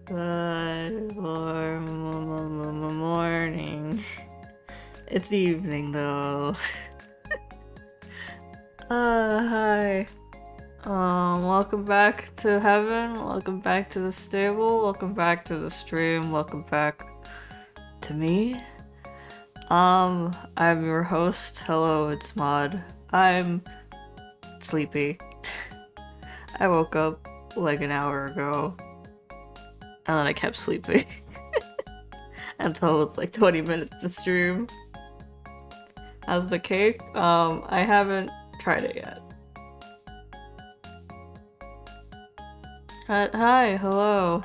Good morning. It's evening though. Hi. Welcome back to heaven. Welcome back to the stable. Welcome back to the stream. Welcome back to me. I'm your host. Hello, it's Mod. I'm sleepy. I woke up like an hour ago. And then I kept sleeping. Until it's like 20 minutes to stream. How's the cake? I haven't tried it yet. Hi, hello.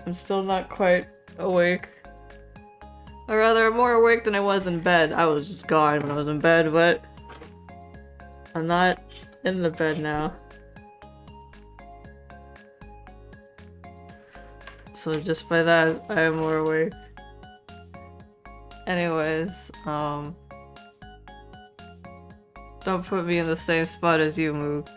I'm still not quite awake. Or rather, I'm more awake than I was in bed. I was just gone when I was in bed, but I'm not in the bed now. So just by that, I am more awake. Anyways, don't put me in the same spot as you, Moog.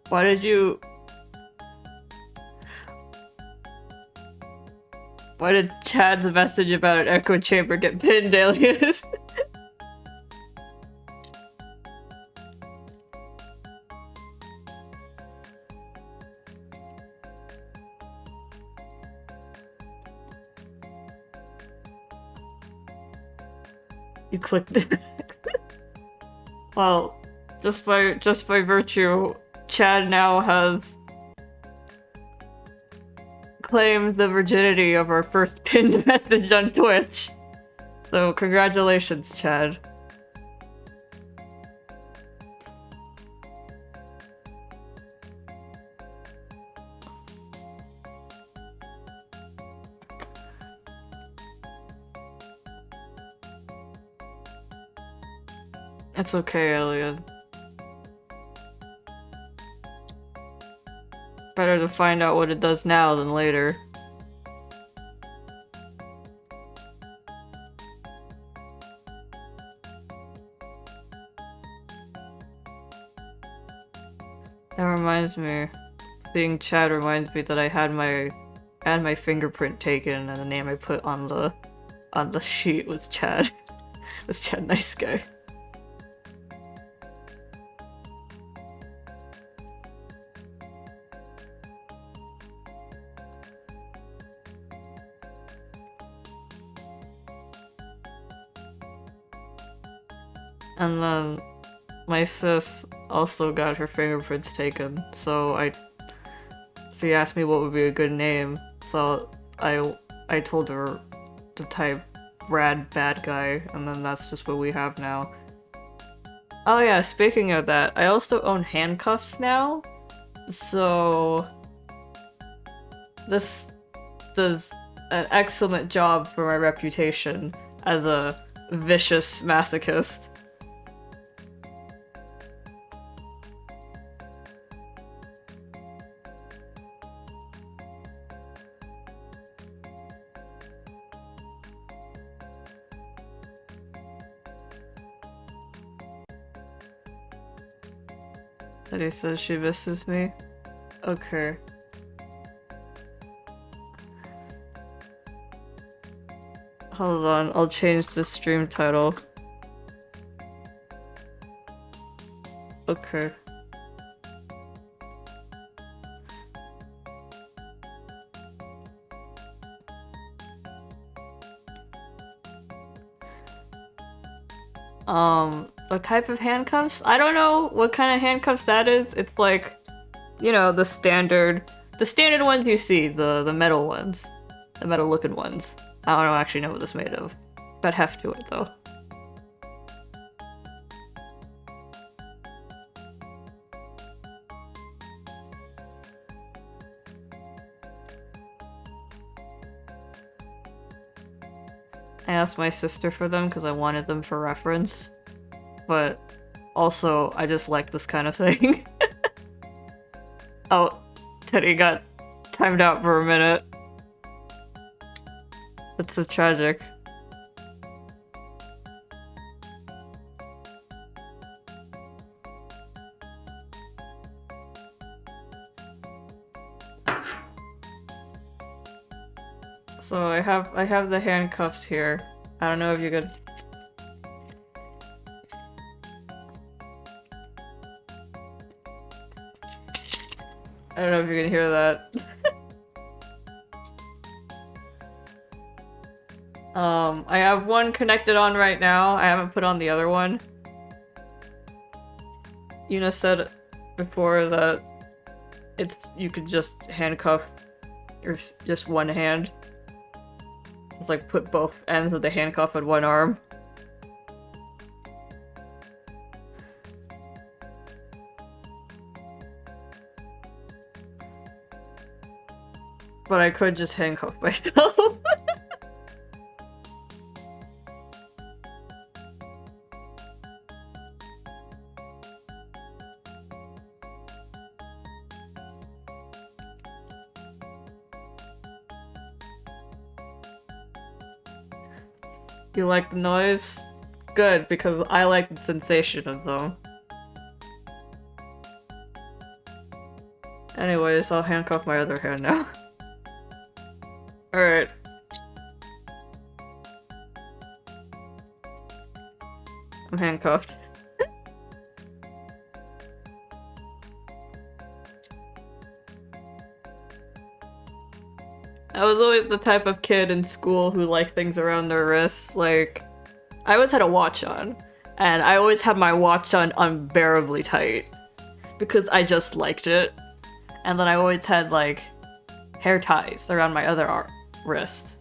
Why did Chad's message about an echo chamber get pinned, Alien? You clicked it. Well, just by virtue, Chad now has claimed the virginity of our first pinned message on Twitch. So congratulations, Chad. It's okay, Alien. Better to find out what it does now than later. That reminds me. Seeing Chad reminds me that I had my fingerprint taken and the name I put on the sheet was Chad. Was Chad Nice Guy. And then my sis also got her fingerprints taken, so she asked me what would be a good name, so I told her to type Rad Bad Guy, and then that's just what we have now. Oh yeah, speaking of that, I also own handcuffs now, so this does an excellent job for my reputation as a vicious masochist. Teddy says she misses me. Okay. Hold on, I'll change the stream title. Okay. The type of handcuffs? I don't know what kind of handcuffs that is. It's like, you know, the standard ones you see, the metal ones. The metal looking ones. I don't actually know what this is made of. It's got heft to it though. I asked my sister for them because I wanted them for reference. But also, I just like this kind of thing. Oh, Teddy got timed out for a minute. That's so tragic. So I have the handcuffs here. I don't know if you could. I don't know if you can hear that. I have one connected on right now. I haven't put on the other one. Yuna said before that you could just handcuff just one hand. It's like put both ends of the handcuff on one arm. But I could just handcuff myself. You like the noise? Good, because I like the sensation of them. Anyways, I'll handcuff my other hand now. Alright. I'm handcuffed. I was always the type of kid in school who liked things around their wrists. Like, I always had a watch on, and I always had my watch on unbearably tight because I just liked it. And then I always had like hair ties around my other wrist.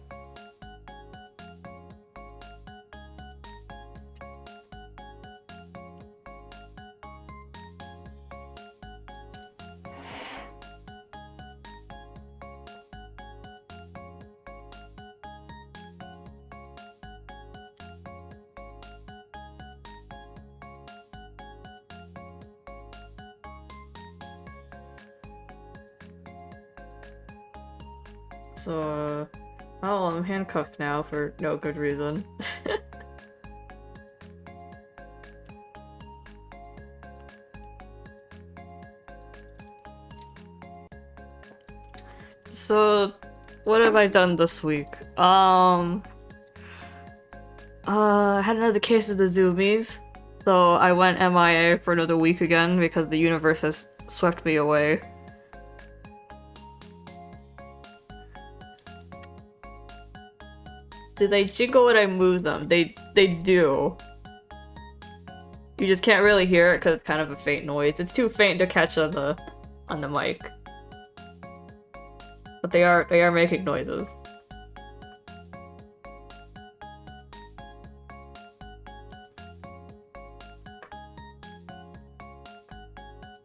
So, oh, I'm handcuffed now for no good reason. So, what have I done this week? I had another case of the zoomies, so I went MIA for another week again because the universe has swept me away. Do they jiggle when I move them? They do. You just can't really hear it because it's kind of a faint noise. It's too faint to catch on the mic. But they are making noises.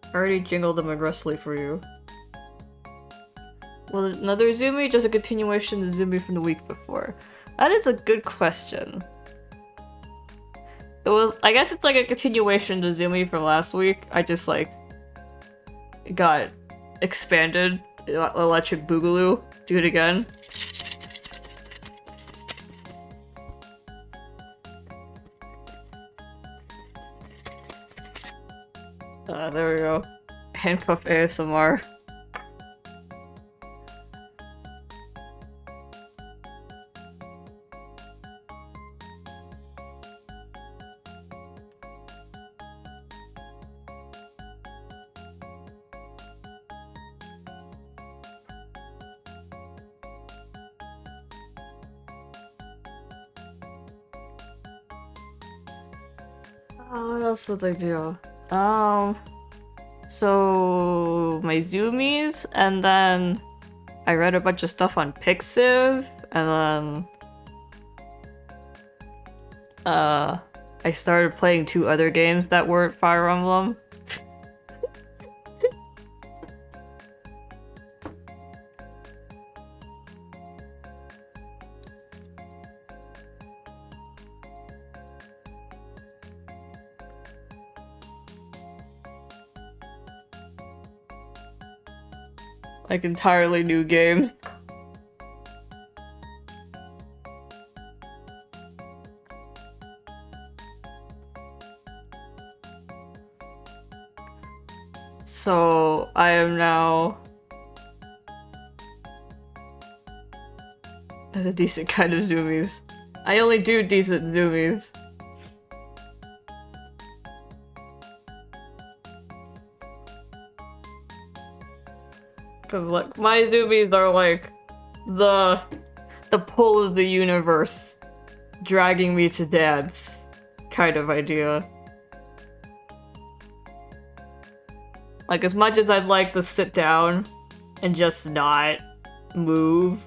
I already jingled them aggressively for you. Was it another zoomie? Just a continuation of the zoomie from the week before? That is a good question. I guess it's like a continuation of the zoomie from last week. I just like got expanded. Electric Boogaloo. Do it again. There we go. Handcuff ASMR. What else did I do? So my zoomies, and then I read a bunch of stuff on Pixiv, and then I started playing 2 other games that weren't Fire Emblem. Like entirely new games. So I am now... The The decent kind of zoomies. I only do decent zoomies. Cause like my zoomies are like the pull of the universe dragging me to dance kind of idea. Like as much as I'd like to sit down and just not move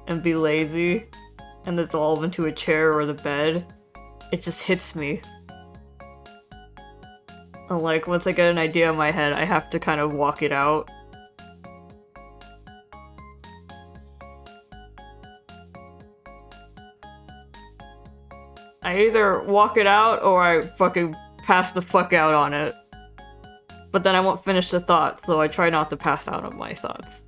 and be lazy and dissolve into a chair or the bed, it just hits me. And like once I get an idea in my head, I have to kind of walk it out. I either walk it out or I fucking pass the fuck out on it. But then I won't finish the thought, so I try not to pass out on my thoughts.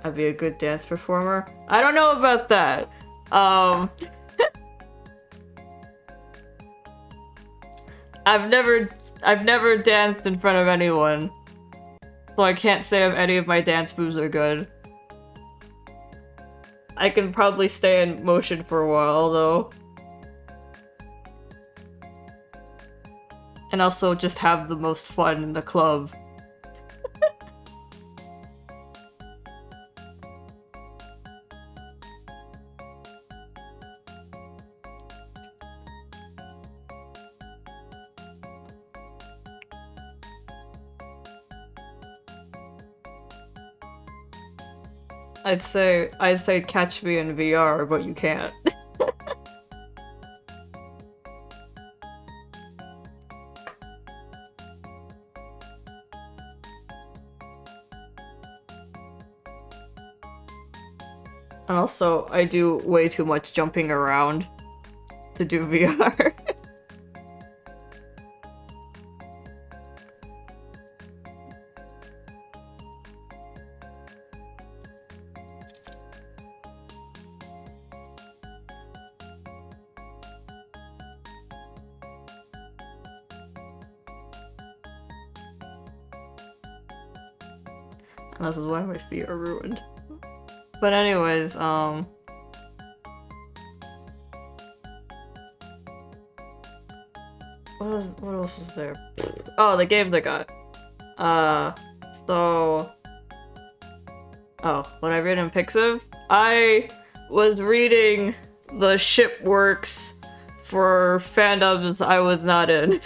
I'd be a good dance performer. I don't know about that. I've never danced in front of anyone. So I can't say if any of my dance moves are good. I can probably stay in motion for a while, though. And also just have the most fun in the club. I'd say catch me in VR, but you can't. And also, I do way too much jumping around to do VR. And this is why my feet are ruined. But anyways, what else was there? Oh, the games I got. When I read in Pixiv, I was reading the ship works for fandoms I was not in.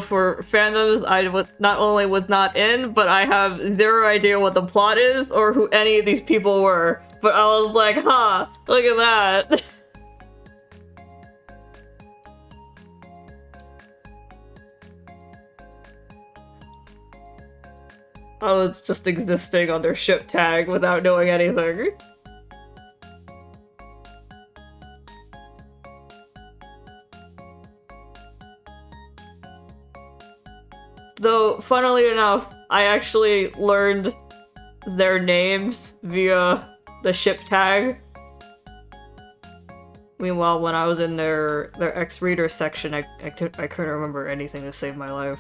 For fandoms I not only was not in, but I have zero idea what the plot is or who any of these people were. But I was like, huh, look at that. I was just existing on their ship tag without knowing anything. Though, funnily enough, I actually learned their names via the ship tag. Meanwhile, when I was in their X-Reader section, I couldn't remember anything to save my life.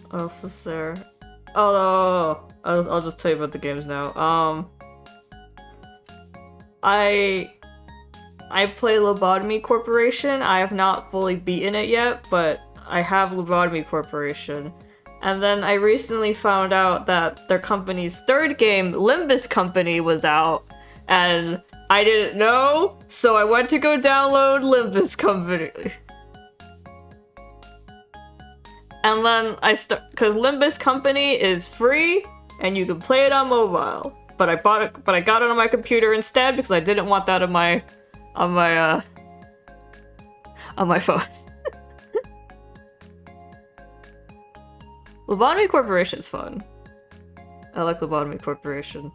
What else is there? Oh, I'll just tell you about the games now. I play Lobotomy Corporation. I have not fully beaten it yet, but I have Lobotomy Corporation. And then I recently found out that their company's third game, Limbus Company, was out. And I didn't know, so I went to go download Limbus Company. And then cause Limbus Company is free, and you can play it on mobile. But I got it on my computer instead because I didn't want that on my phone. Lobotomy Corporation's fun. I like Lobotomy Corporation.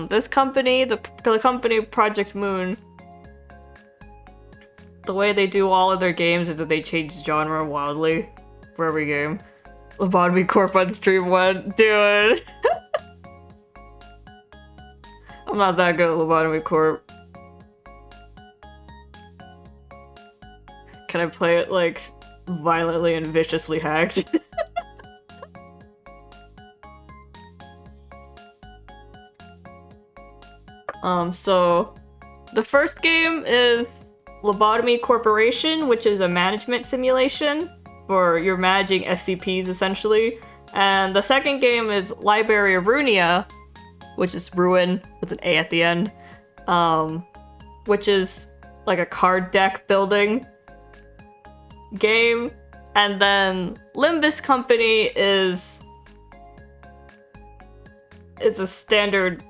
This company, the company Project Moon, the way they do all of their games is that they change genre wildly for every game. Lobotomy Corp on stream 1, dude. I'm not that good at Lobotomy Corp. Can I play it like violently and viciously hacked? So the first game is Lobotomy Corporation, which is a management simulation for you're managing SCPs essentially. And the second game is Library of Runia, which is Ruin with an A at the end, which is like a card deck building game. And then Limbus Company is a standard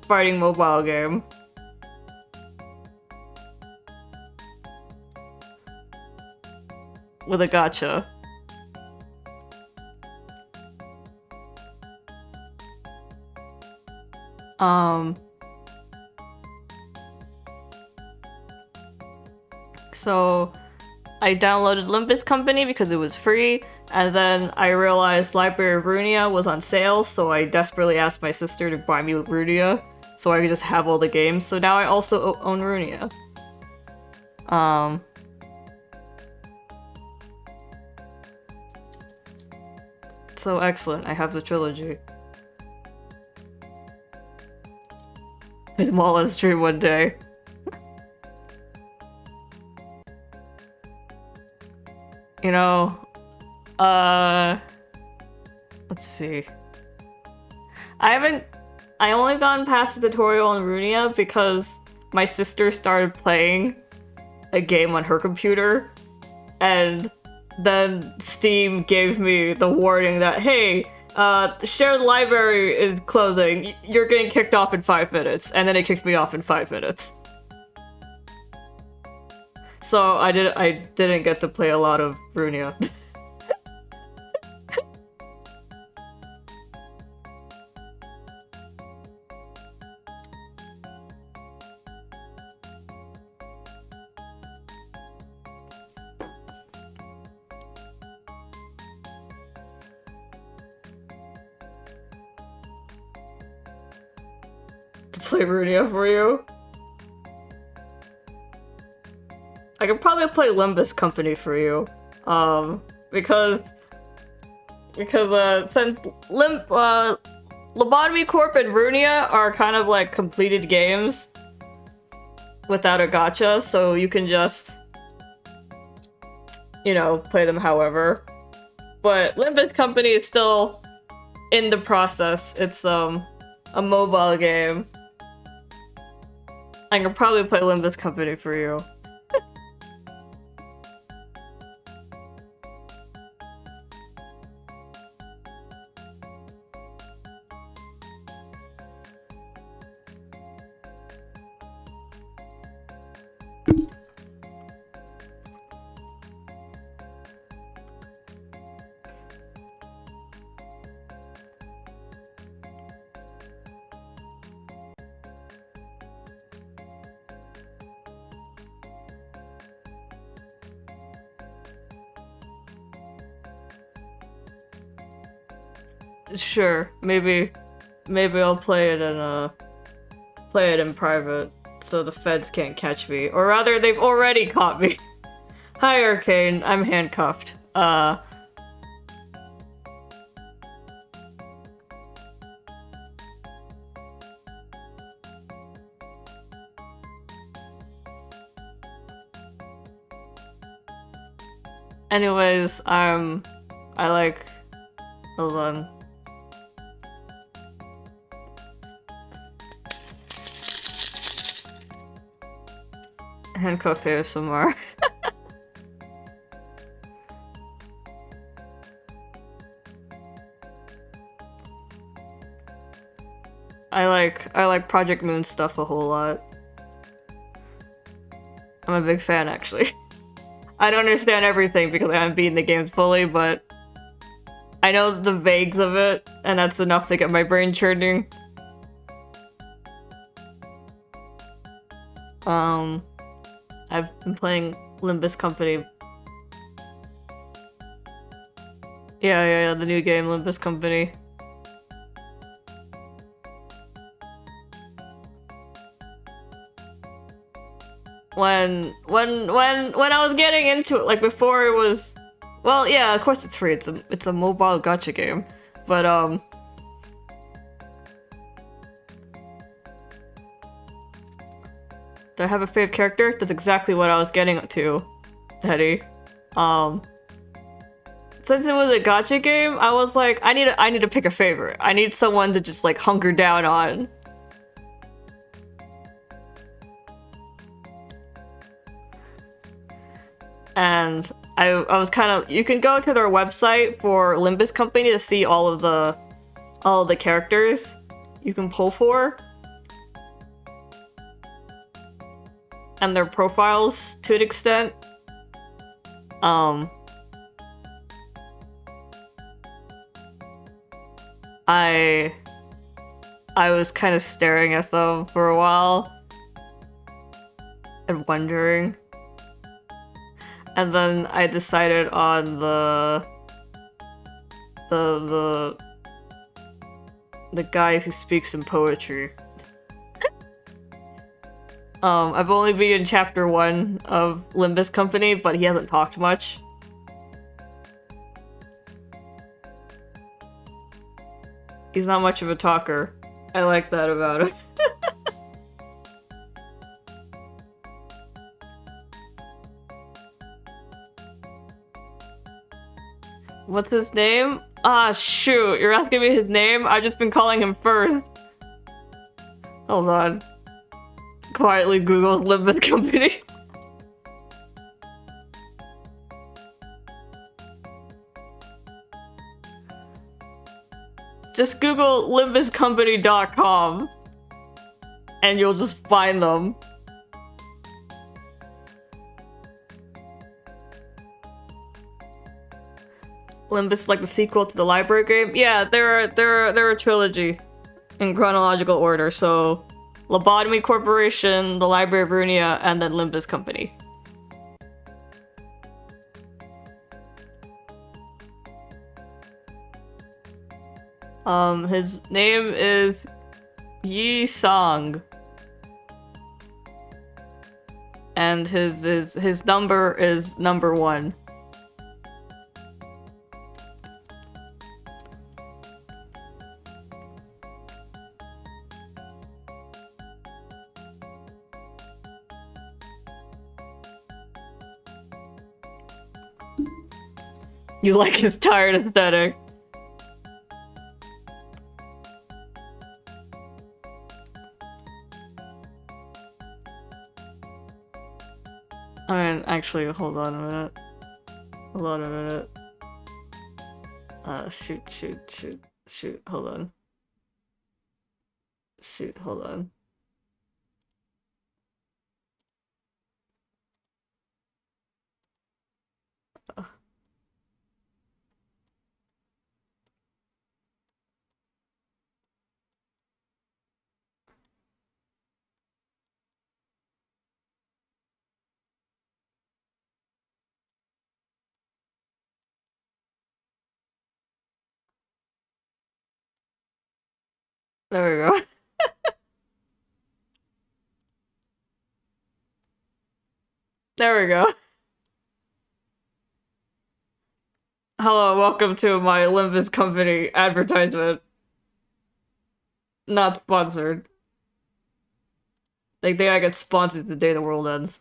fighting mobile game. With a gacha. So I downloaded Limbus Company because it was free, and then I realized Library of Runia was on sale, so I desperately asked my sister to buy me Runia so I could just have all the games. So now I also own Runia. So excellent, I have the trilogy. With them all on stream one day. You know, let's see. I only gone past the tutorial on Runia because my sister started playing a game on her computer, and then Steam gave me the warning that, hey, the shared library is closing, you're getting kicked off in 5 minutes, and then it kicked me off in 5 minutes. So I didn't get to play a lot of Runia. To play Runia for you? I could probably play Limbus Company for you, because since Lobotomy Corp and Runia are kind of like completed games without a gacha, so you can just, you know, play them however. But Limbus Company is still in the process. It's a mobile game. I can probably play Limbus Company for you. Sure, maybe I'll play it in private so the feds can't catch me. Or rather, they've already caught me. Hi, Arcane, I'm handcuffed. Anyways, hold on. Handcuff ASMR. I like Project Moon stuff a whole lot. I'm a big fan, actually. I don't understand everything because I haven't beaten the games fully, but I know the vagues of it, and that's enough to get my brain churning. I've been playing Limbus Company. Yeah, the new game, Limbus Company. When I was getting into it, like before it was, well, yeah, of course it's free. It's a mobile gacha game, but do I have a favorite character? That's exactly what I was getting to, Teddie. Since it was a gacha game, I was like, I need to pick a favorite. I need someone to just like hunker down on. And I was kind of, you can go to their website for Limbus Company to see all of the characters you can pull for. And their profiles to an extent. I was kind of staring at them for a while and wondering. And then I decided on the guy who speaks in poetry. I've only been in chapter 1 of Limbus Company, but he hasn't talked much. He's not much of a talker. I like that about him. What's his name? Ah, shoot. You're asking me his name? I've just been calling him first. Hold on. Quietly Google's Limbus Company. Just Google limbuscompany.com and you'll just find them. Limbus is like the sequel to the library game. Yeah, they're a trilogy in chronological order. So, Lobotomy Corporation, the Library of Runia, and then Limbus Company. His name is Yi Song. And his number is number 1. You like his tired aesthetic. I mean, actually, hold on a minute. Hold on a minute. Shoot, hold on. Shoot, hold on. There we go. There we go. Hello, welcome to my Limbus Company advertisement. Not sponsored. They think I get sponsored the day the world ends.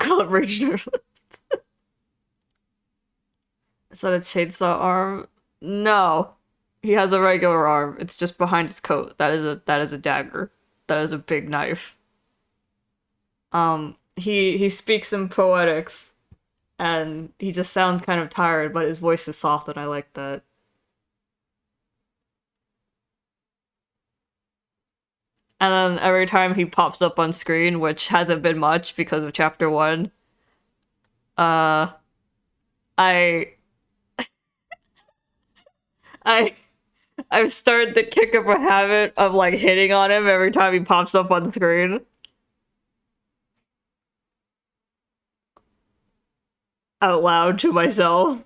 Collaboration. Is that a chainsaw arm? No. He has a regular arm. It's just behind his coat. That is a dagger. That is a big knife. He speaks in poetics, and he just sounds kind of tired, but his voice is soft, and I like that. And then every time he pops up on screen, which hasn't been much because of chapter one, uh, I, I, I've started to kick up a habit of like hitting on him every time he pops up on screen out loud to myself.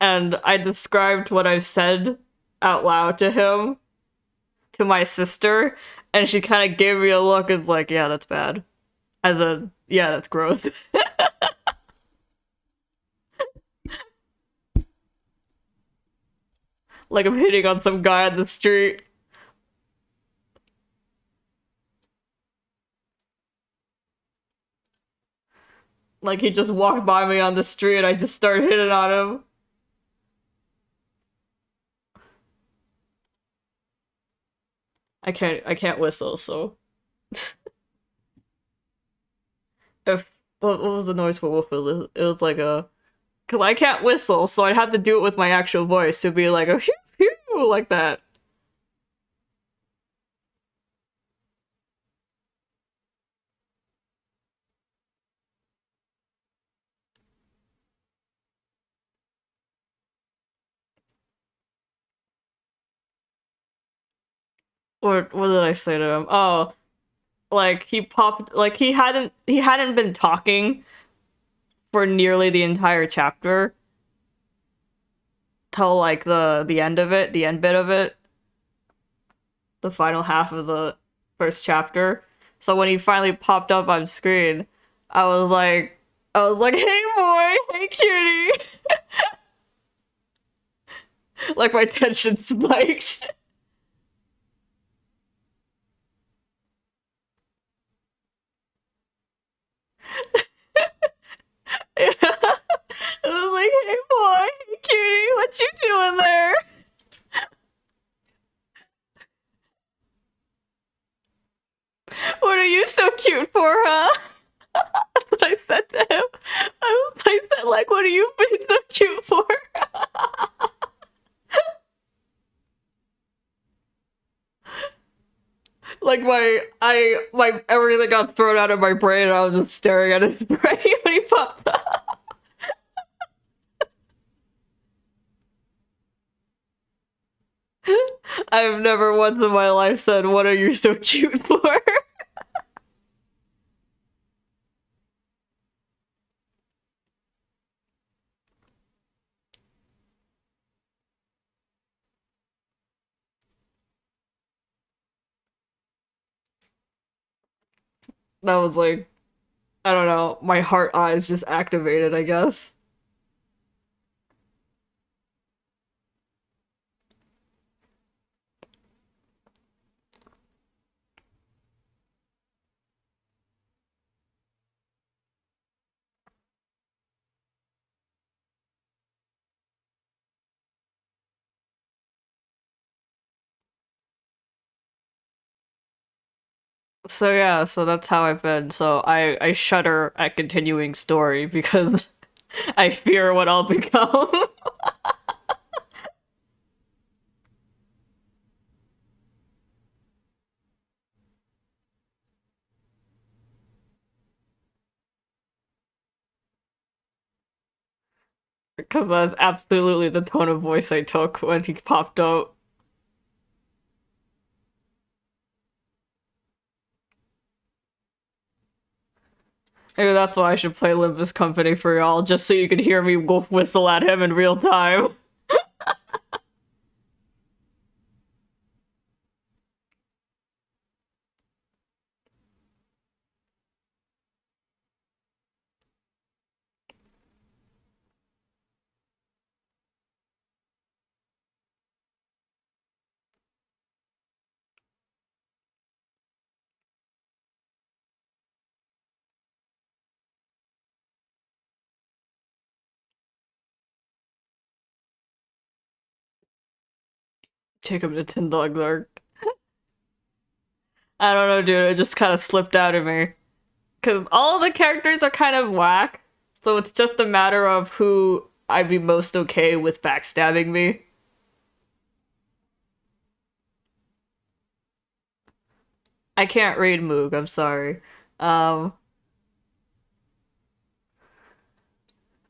And I described what I've said out loud to him to my sister, and she kind of gave me a look and was like, "Yeah, that's bad." As a yeah, that's gross. Like I'm hitting on some guy on the street. Like he just walked by me on the street, and I just started hitting on him. I can't whistle, so if what was the noise for woof? It was like a because I can't whistle, so I'd have to do it with my actual voice to be like a phew phew like that. Or what did I say to him? Oh, like he popped like he hadn't been talking for nearly the entire chapter till like the end of it, the end bit of it, the final half of the first chapter. So when he finally popped up on screen, I was like, "Hey boy, hey cutie." Like my tension spiked. Yeah. I was like, "Hey boy, hey cutie, what you doing there?" What are you so cute for, huh? That's what I said to him. I said, like, what are you being so cute for? Like my everything got thrown out of my brain, and I was just staring at his brain when he popped up. I've never once in my life said, "What are you so cute for?" That was like, I don't know, my heart eyes just activated, I guess. So yeah, so that's how I've been. So I shudder at continuing story because I fear what I'll become. Because that's absolutely the tone of voice I took when he popped up. Maybe that's why I should play Limbus Company for y'all, just so you could hear me wolf whistle at him in real time. Jacob the Tin Dog Dark. I don't know, dude. It just kind of slipped out of me. Because all of the characters are kind of whack. So it's just a matter of who I'd be most okay with backstabbing me. I can't read Moog, I'm sorry. Um,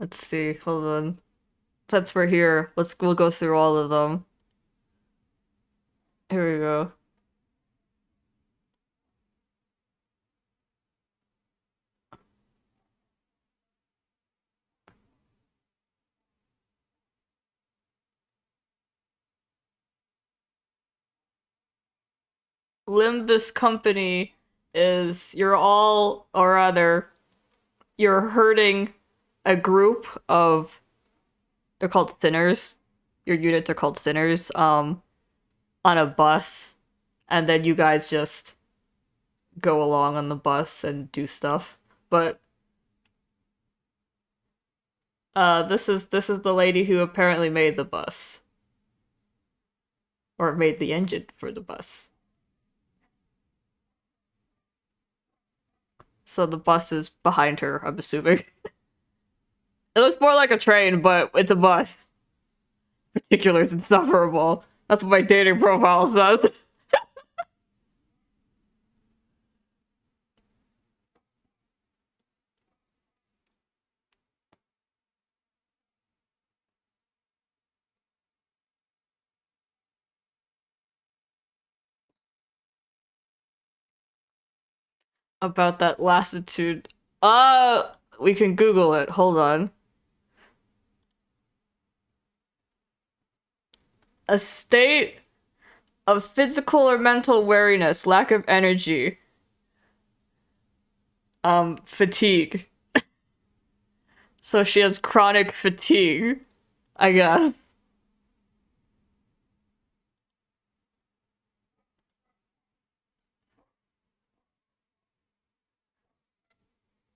let's see, hold on. Since we're here, we'll go through all of them. Here we go. Limbus Company is you're all, or rather, you're herding a group of, they're called sinners. Your units are called sinners, on a bus, and then you guys just go along on the bus and do stuff. But this is the lady who apparently made the bus. Or made the engine for the bus. So the bus is behind her, I'm assuming. It looks more like a train, but it's a bus. Particulars insufferable. That's what my dating profile says. About that lassitude. We can Google it. Hold on. A state of physical or mental weariness, lack of energy, fatigue. So she has chronic fatigue, I guess.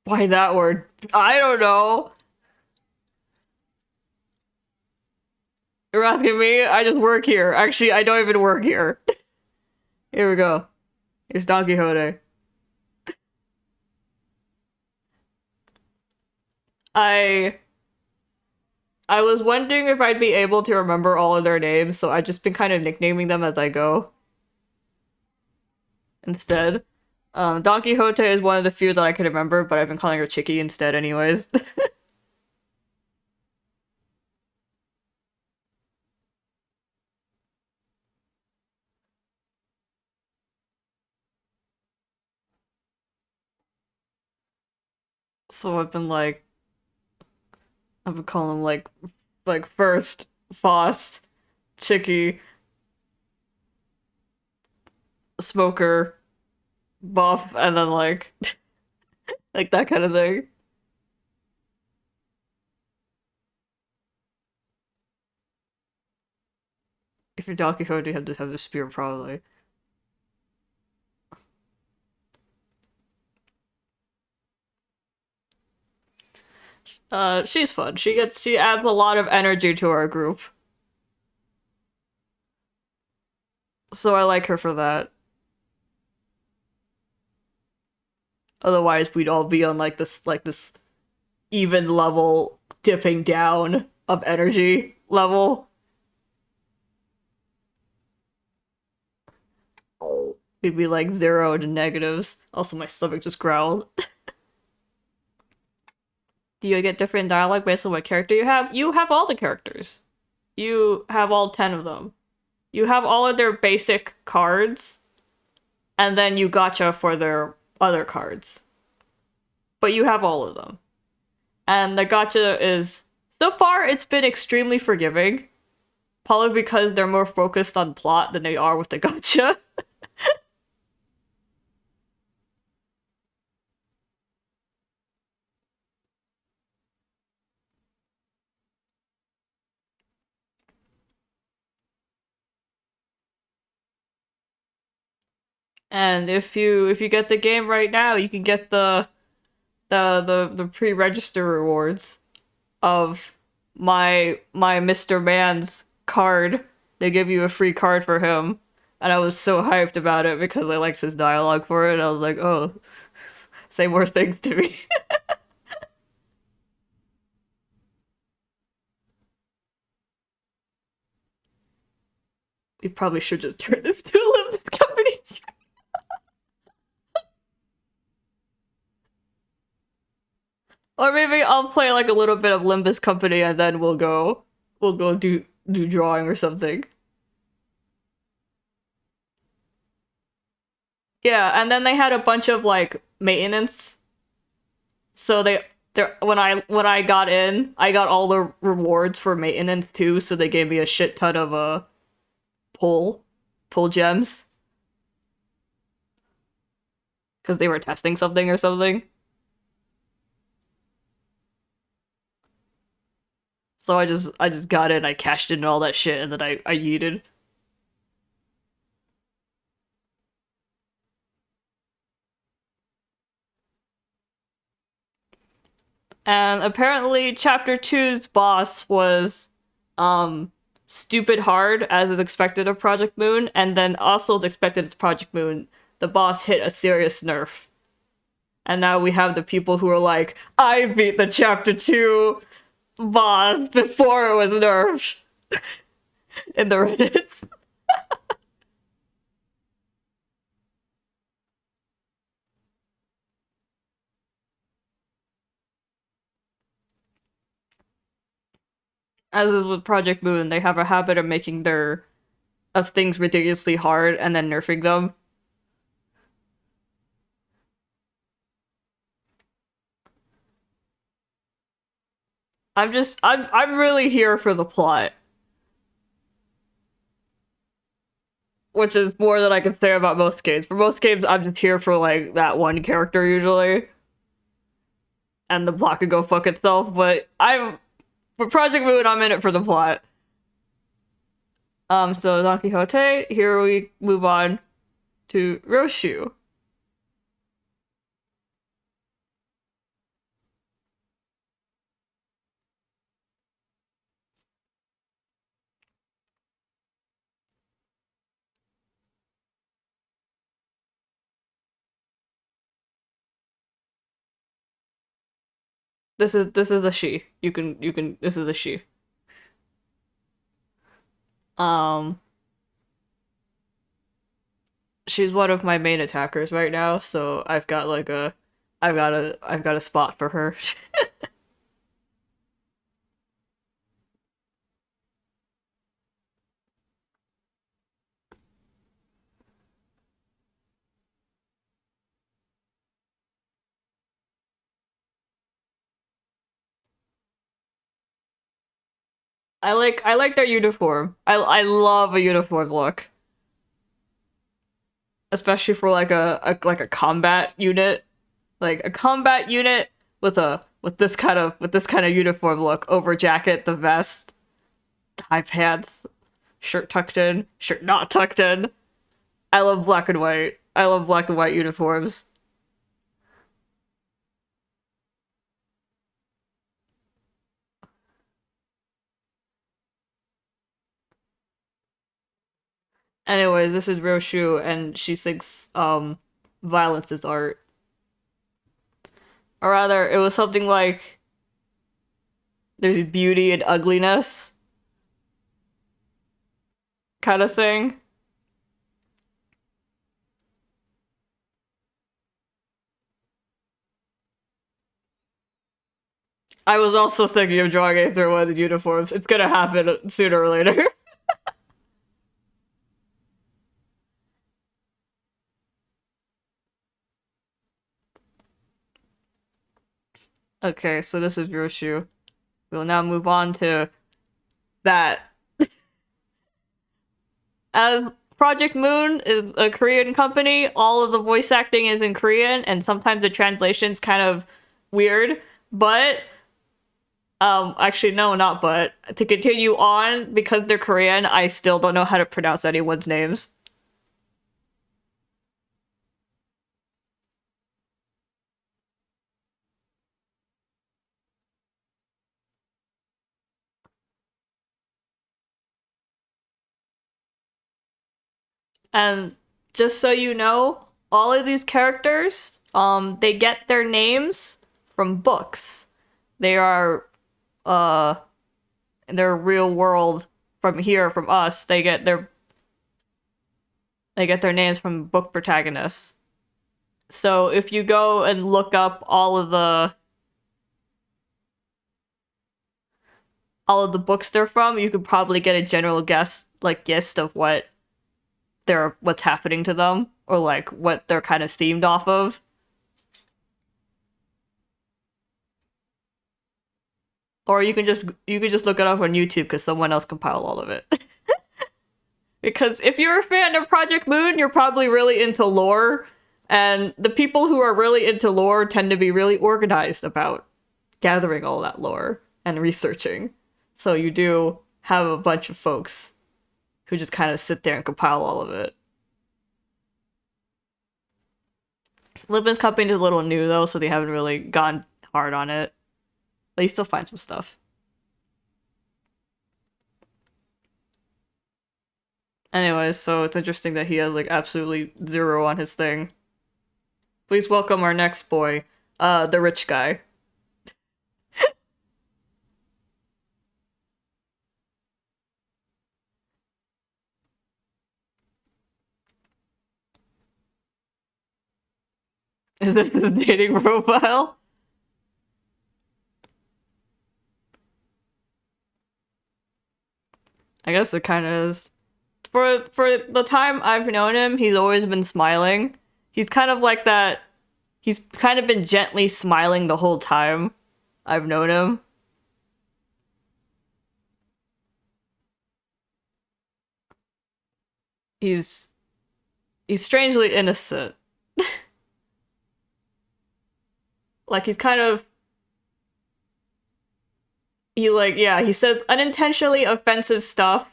Why that word? I don't know. You're asking me? I just work here. Actually, I don't even work here. Here we go. Here's Don Quixote. I I was wondering if I'd be able to remember all of their names, so I've just been kind of nicknaming them as I go instead. Don Quixote is one of the few that I could remember, but I've been calling her Chicky instead anyways. So I've been calling him like first Faust, Chicky, Smoker, Buff, and then like like that kind of thing. If you're Don Quixote, you have to have the spear probably. She's fun. She adds a lot of energy to our group. So I like her for that. Otherwise, we'd all be on like this even level dipping down of energy level. We'd be like zero to negatives. Also, my stomach just growled. Do you get different dialogue based on what character you have? You have all the characters. You have all 10 of them. You have all of their basic cards, and then you gotcha for their other cards. But you have all of them. And the gotcha is, so far, it's been extremely forgiving. Probably because they're more focused on plot than they are with the gotcha. And if you get the game right now, you can get the pre-register rewards of my Mr. Man's card They give you a free card for him. And I was so hyped about it because I liked his dialogue for it. I was like, oh, say more things to me. We probably should just turn this to a Limbus company. Or maybe I'll play like a little bit of Limbus Company and then we'll go do drawing or something. Yeah, and then they had a bunch of like maintenance. So when I got in, I got all the rewards for maintenance too, so they gave me a shit ton of pull pull gems because they were testing something or something. So I just got in, I cashed in all that shit, and then I yeeted. And apparently, chapter two's boss was um stupid hard as is expected of Project Moon, and then also as expected as Project Moon, the boss hit a serious nerf. And now we have the people who are like, I beat the chapter two boss before it was nerfed in the Reddits. As is with Project Moon, they have a habit of making their of things ridiculously hard and then nerfing them. I'm really here for the plot, which is more than I can say about most games. For most games, I'm just here for like that one character usually, and the plot could go fuck itself. But I'm for Project Moon, I'm in it for the plot. So Don Quixote. Here we move on to Roshu. This is a she. You can this is a she. Um, she's one of my main attackers right now, so I've got a spot for her. I like their uniform. I love a uniform look, especially for like a combat unit, like a combat unit with this kind of uniform look over jacket, the vest, high pants, shirt tucked in, shirt not tucked in. I love black and white. I love black and white uniforms. Anyways, this is Roshu, and she thinks violence is art. Or rather, it was something like there's beauty and ugliness kind of thing. I was also thinking of drawing a through one of the uniforms. It's gonna happen sooner or later. Okay, so this is Roshu. We'll now move on to that. As Project Moon is a Korean company, all of the voice acting is in Korean, and sometimes the translation's kind of weird. But actually, no, not but. To continue on, because they're Korean, I still don't know how to pronounce anyone's names. And just so you know, all of these characters, they get their names from books. They are, uh, in their real world from here, from us. They get their names from book protagonists. So if you go and look up all of the books they're from, you could probably get a general gist of what's happening to them, or like what they're kind of themed off of. Or you can just look it up on YouTube because someone else compiled all of it. Because if you're a fan of Project Moon, you're probably really into lore, and the people who are really into lore tend to be really organized about gathering all that lore and researching. So you do have a bunch of folks who just kind of sit there and compile all of it. Limbus Company is a little new though, so they haven't really gone hard on it. But you still find some stuff. Anyways, so it's interesting that he has like absolutely zero on his thing. Please welcome our next boy, the rich guy. Is this the dating profile? I guess it kind of is. For the time I've known him, he's always been smiling. He's kind of like that. He's kind of been gently smiling the whole time I've known him. He's he's strangely innocent. Like he's kind of he says unintentionally offensive stuff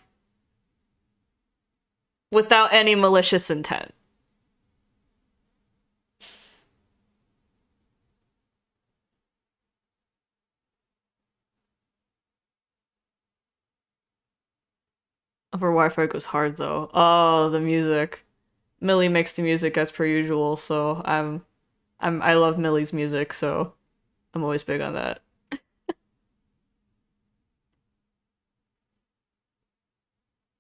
without any malicious intent. For Wi-Fi goes hard though. Oh, the music. Millie makes the music as per usual, so I love Millie's music, so I'm always big on that.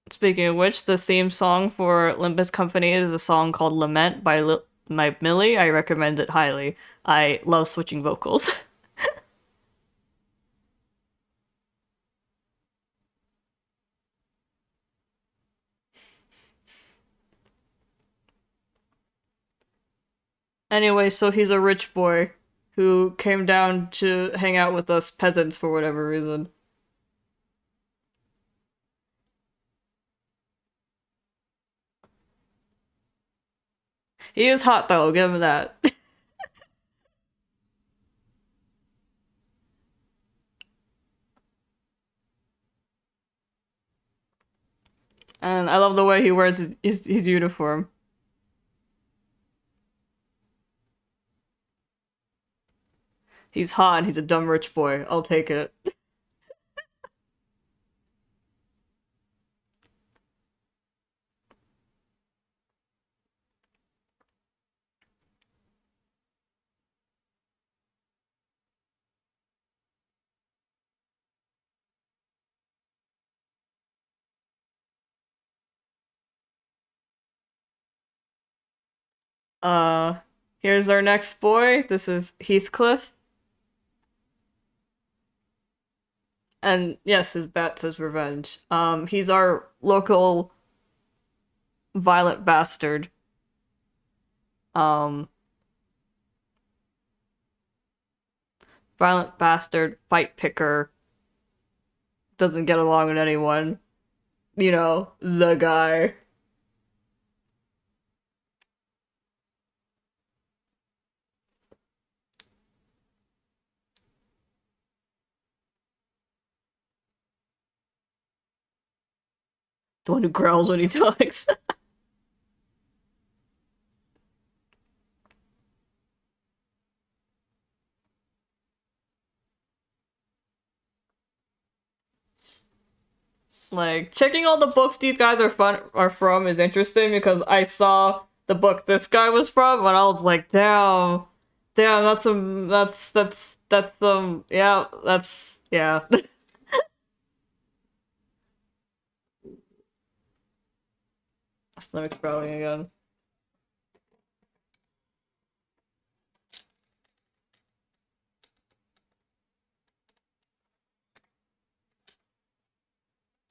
Speaking of which, the theme song for Limbus Company is a song called Lament by Millie. I recommend it highly. I love switching vocals. Anyway, so he's a rich boy who came down to hang out with us peasants for whatever reason. He is hot though, give him that. And I love the way he wears his uniform. He's hot and he's a dumb rich boy. I'll take it. Uh, Here's our next boy. This is Heathcliff. And yes, his bat says revenge. He's our local violent bastard. Um, Violent bastard, fight picker, doesn't get along with anyone. You know, the guy. The one who growls when he talks. Like checking all the books these guys are from is interesting because I saw the book this guy was from and I was like, damn, damn, that's some that's some yeah, that's yeah. Stomach's growling again.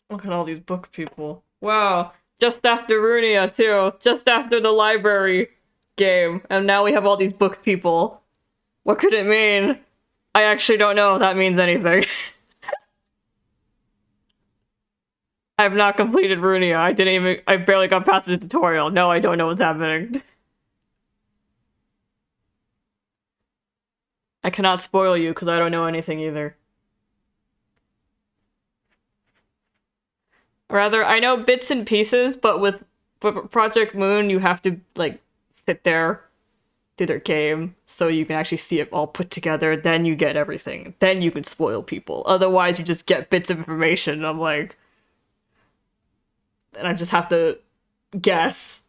Look at all these book people. Wow. Just after Runia too. Just after the library game. And now we have all these book people. What could it mean? I actually don't know if that means anything. I have not completed Runia. I barely got past the tutorial. No, I don't know what's happening. I cannot spoil you because I don't know anything either. Rather, I know bits and pieces, but with Project Moon, you have to, like, sit there, do their game, so you can actually see it all put together, then you get everything. Then you can spoil people. Otherwise, you just get bits of information, and I'm like... And I just have to guess.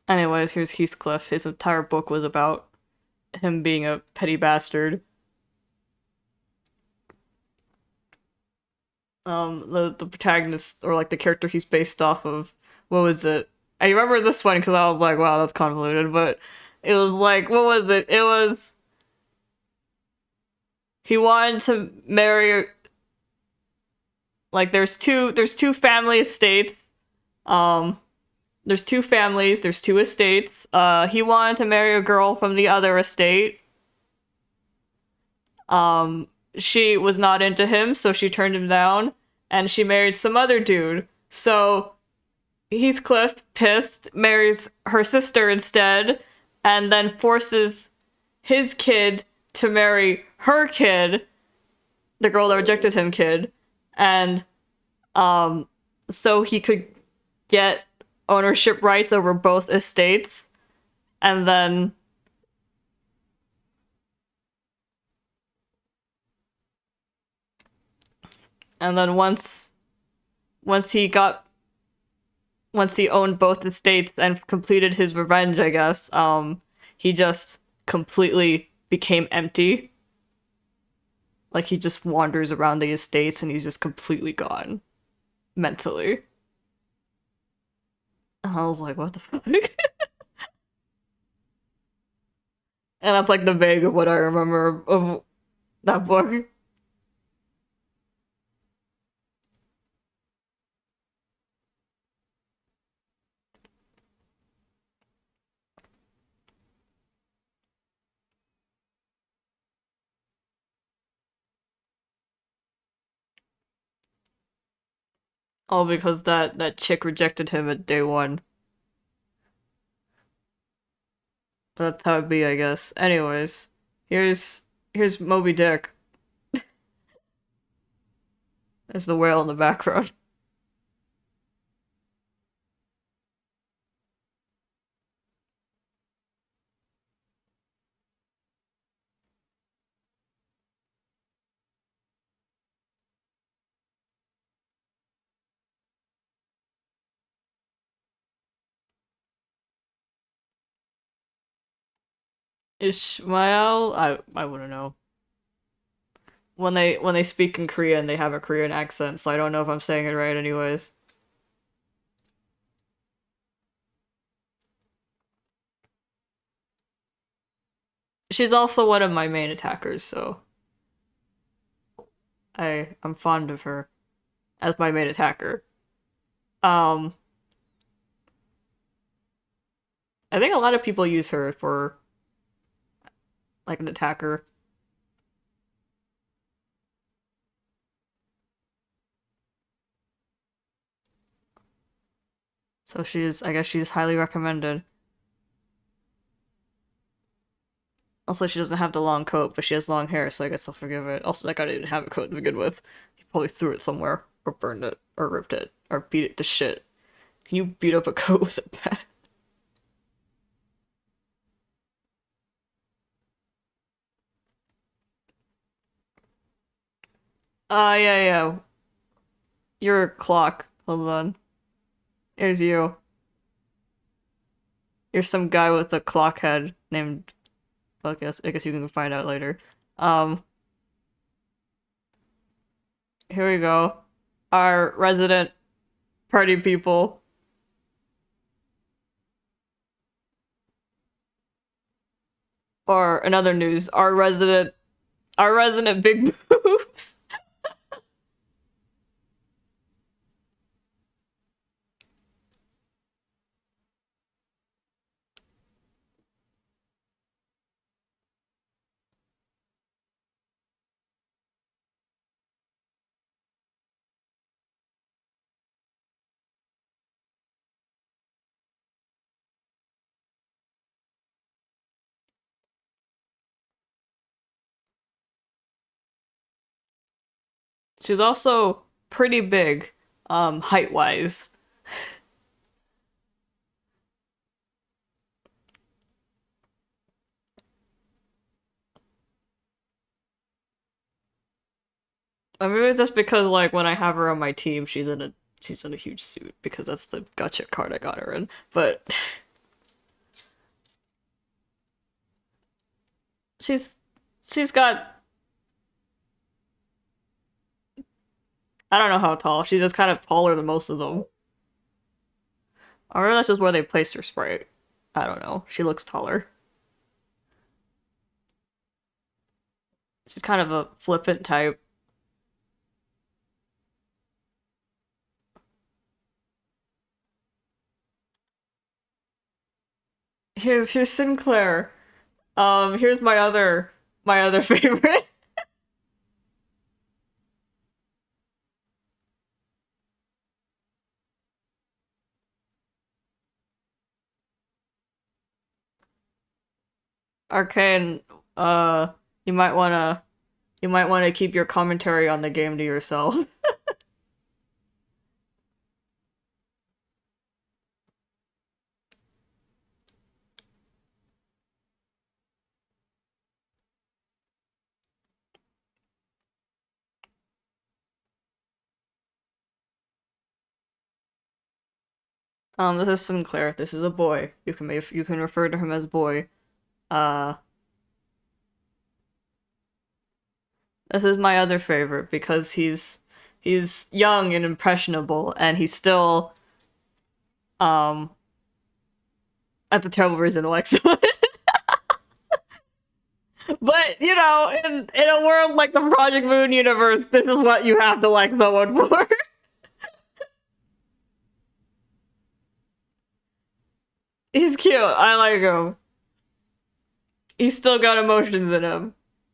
Anyways, here's Heathcliff. His entire book was about him being a petty bastard. The protagonist, or like the character he's based off of, what was it? I remember this one because I was like, wow, that's convoluted, but it was like, what was it? It was he wanted to marry, like there's two family estates. Um there's two families, there's two estates. He wanted to marry a girl from the other estate. Um she was not into him, so she turned him down and she married some other dude. So Heathcliff, pissed, marries her sister instead, and then forces his kid to marry her kid, the girl that rejected him kid, and um, so he could get ownership rights over both estates, and then once he got once he owned both estates and completed his revenge, I guess, he just completely became empty. Like he just wanders around the estates and he's just completely gone mentally. And I was like, what the fuck? And that's like the vague of what I remember of that book. All because that chick rejected him at day one. That's how it be, I guess. Anyways, here's Moby Dick. There's the whale in the background. Ishmael? I wouldn't know. When they speak in Korean, they have a Korean accent, so I don't know if I'm saying it right anyways. She's also one of my main attackers, so I'm fond of her as my main attacker. Um, I think a lot of people use her for like an attacker. So I guess she's highly recommended. Also, she doesn't have the long coat, but she has long hair, so I guess I'll forgive it. Also, that guy didn't have a coat to begin with. He probably threw it somewhere, or burned it, or ripped it, or beat it to shit. Can you beat up a coat with a bat? Yeah, yeah. You're a clock. Hold on. Here's you. You're some guy with a clock head named. Well, I guess you can find out later. Um, here we go. Our resident party people, or another news, our resident big boobs. She's also pretty big, height wise. I mean, it's just because like when I have her on my team, she's in a huge suit because that's the gotcha card I got her in. But she's she's got I don't know how tall. She's just kind of taller than most of them. Or that's just where they placed her sprite. I don't know. She looks taller. She's kind of a flippant type. Here's Sinclair. Here's my other favorite. Arcane, uh, you might wanna you might wanna keep your commentary on the game to yourself. This is Sinclair. This is a boy. You can refer to him as boy. Uh, this is my other favorite because he's young and impressionable, and he's still um that's a terrible reason to like someone. But in a world like the Project Moon universe, this is what you have to like someone for. He's cute. I like him. He's still got emotions in him.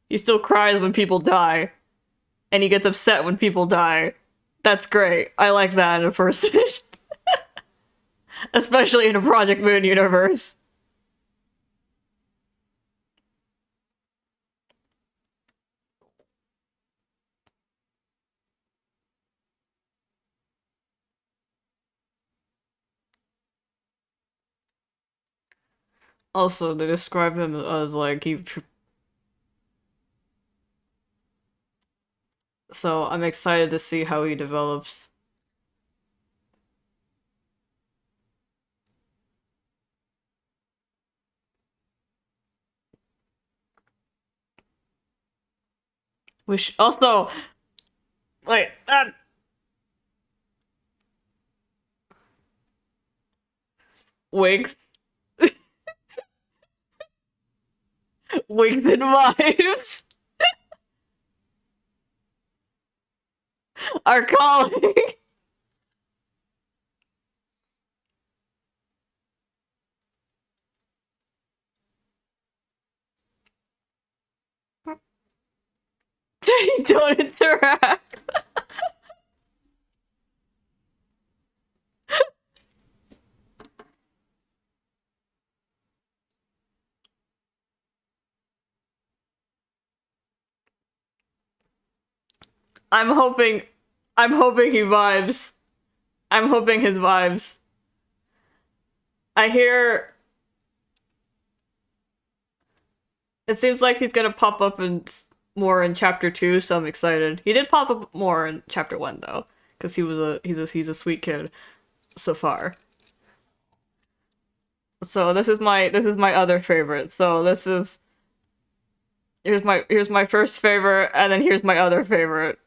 He still cries when people die, and he gets upset when people die. That's great. I like that in a person, especially in a Project Moon universe. Also, they describe him as like he. So I'm excited to see how he develops. Which also, like that wigs, wigs and vibes are calling. Don't interact. I'm hoping, I'm hoping he vibes. I'm hoping his vibes. I hear it seems like he's gonna pop up and more in chapter 2, so I'm excited. He did pop up more in chapter 1 though, because he's a sweet kid so far. So this is my other favorite. So this is here's my first favorite, and then here's my other favorite.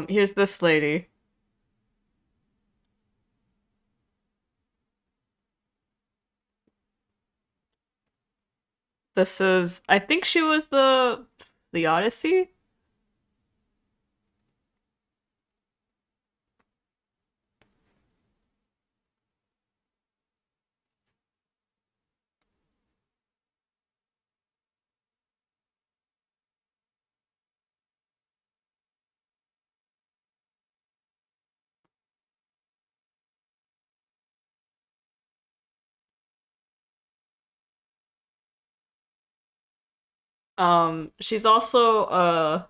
Here's this lady. This is I think she was the Odyssey. She's also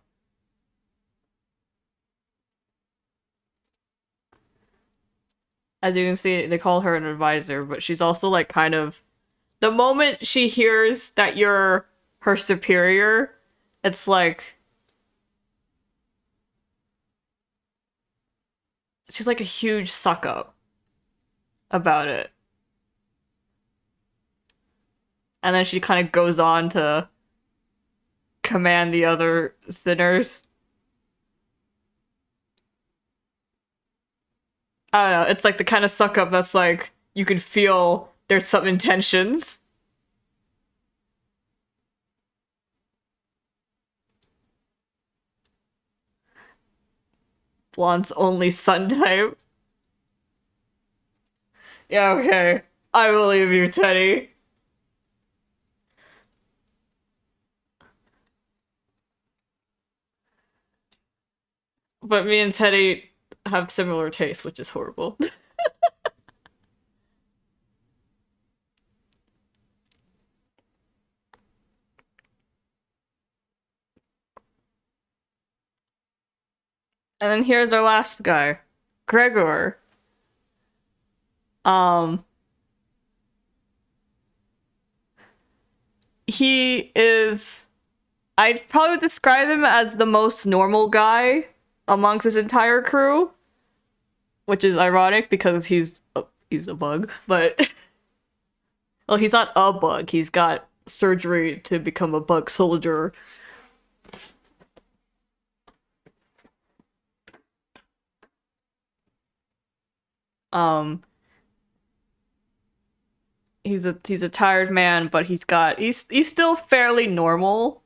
as you can see, they call her an advisor, but she's also like kind of the moment she hears that you're her superior, it's like she's like a huge suck up about it. And then she kind of goes on to command the other sinners. I don't know, it's like the kind of suck up that's like you can feel there's some intentions. Blonde's only son type. Yeah, okay. I believe you, Teddy. But me and Teddy have similar tastes, which is horrible. And then here's our last guy, Gregor. Um, he is. I'd probably describe him as the most normal guy amongst his entire crew, which is ironic because he's a bug, but well, he's not a bug. He's got surgery to become a bug soldier. Um, he's a tired man, but he's still fairly normal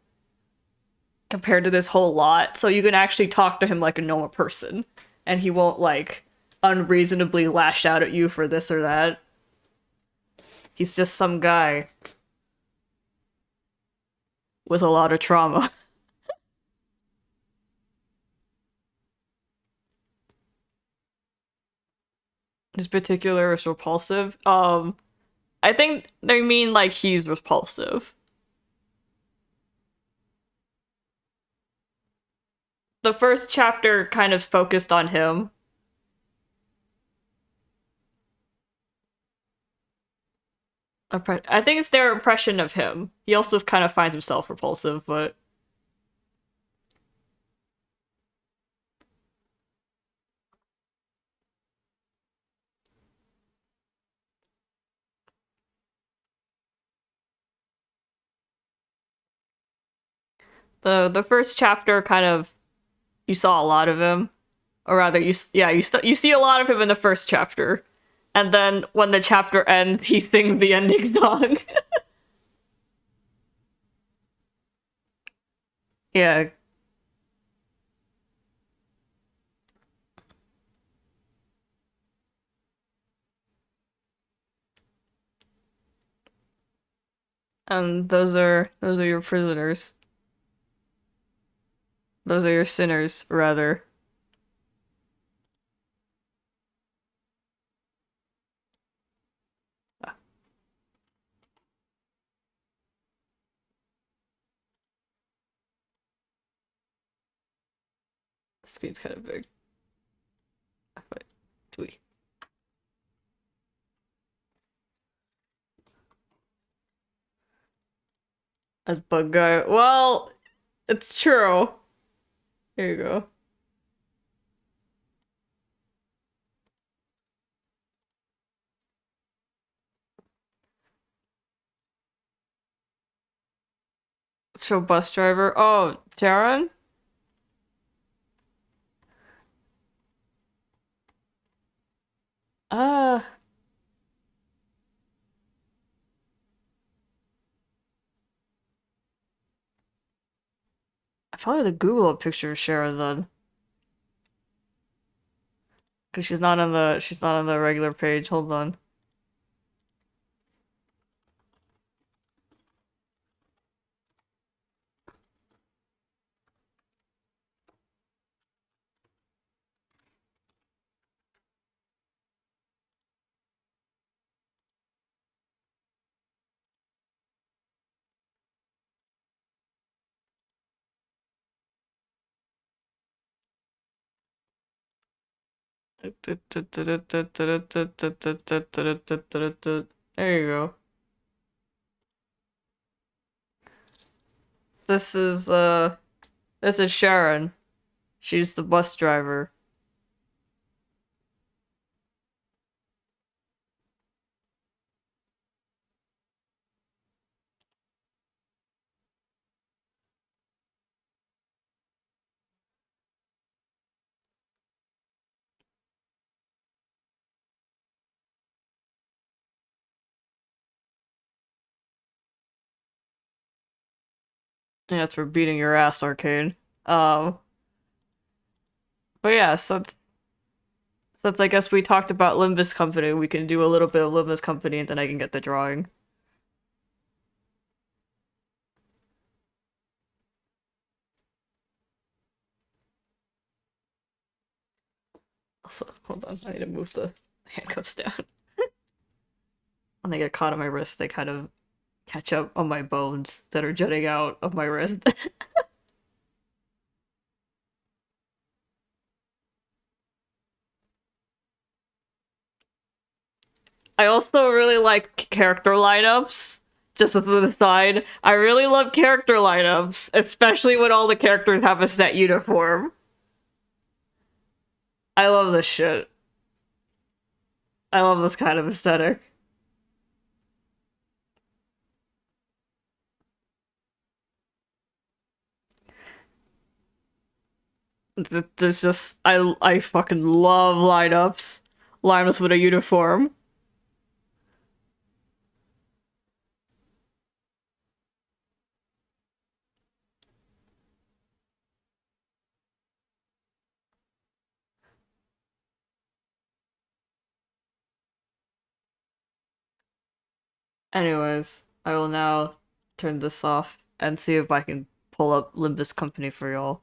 compared to this whole lot. So you can actually talk to him like a normal person, and he won't like unreasonably lash out at you for this or that. He's just some guy with a lot of trauma. His particular is repulsive. I think they mean like he's repulsive. The first chapter kind of focused on him. I think it's their impression of him. He also kind of finds himself repulsive, but the first chapter kind of you saw a lot of him, or rather, you see a lot of him in the first chapter, and then when the chapter ends, he sings the ending song. Yeah, and those are your prisoners. Those are your sinners, rather. Screen's kind of big. But, As bug guy. Well, it's true. Here you go. Show bus driver. Oh, Sharon? Uh, I probably have to Google a picture of Sharon then. Cause she's not on the regular page. Hold on. There you go. This is this is Sharon. She's the bus driver. Yeah, that's for beating your ass, arcade. Um, but yeah, since I guess we talked about Limbus Company, we can do a little bit of Limbus Company and then I can get the drawing. Also, hold on, I need to move the handcuffs down. When they get caught on my wrist, they kind of catch up on my bones that are jutting out of my wrist. I also really like character lineups. Just as an aside, I really love character lineups, especially when all the characters have a set uniform. I love this shit. I love this kind of aesthetic. There's just I fucking love lineups. Lineups with a uniform. Anyways, I will now turn this off and see if I can pull up Limbus Company for y'all.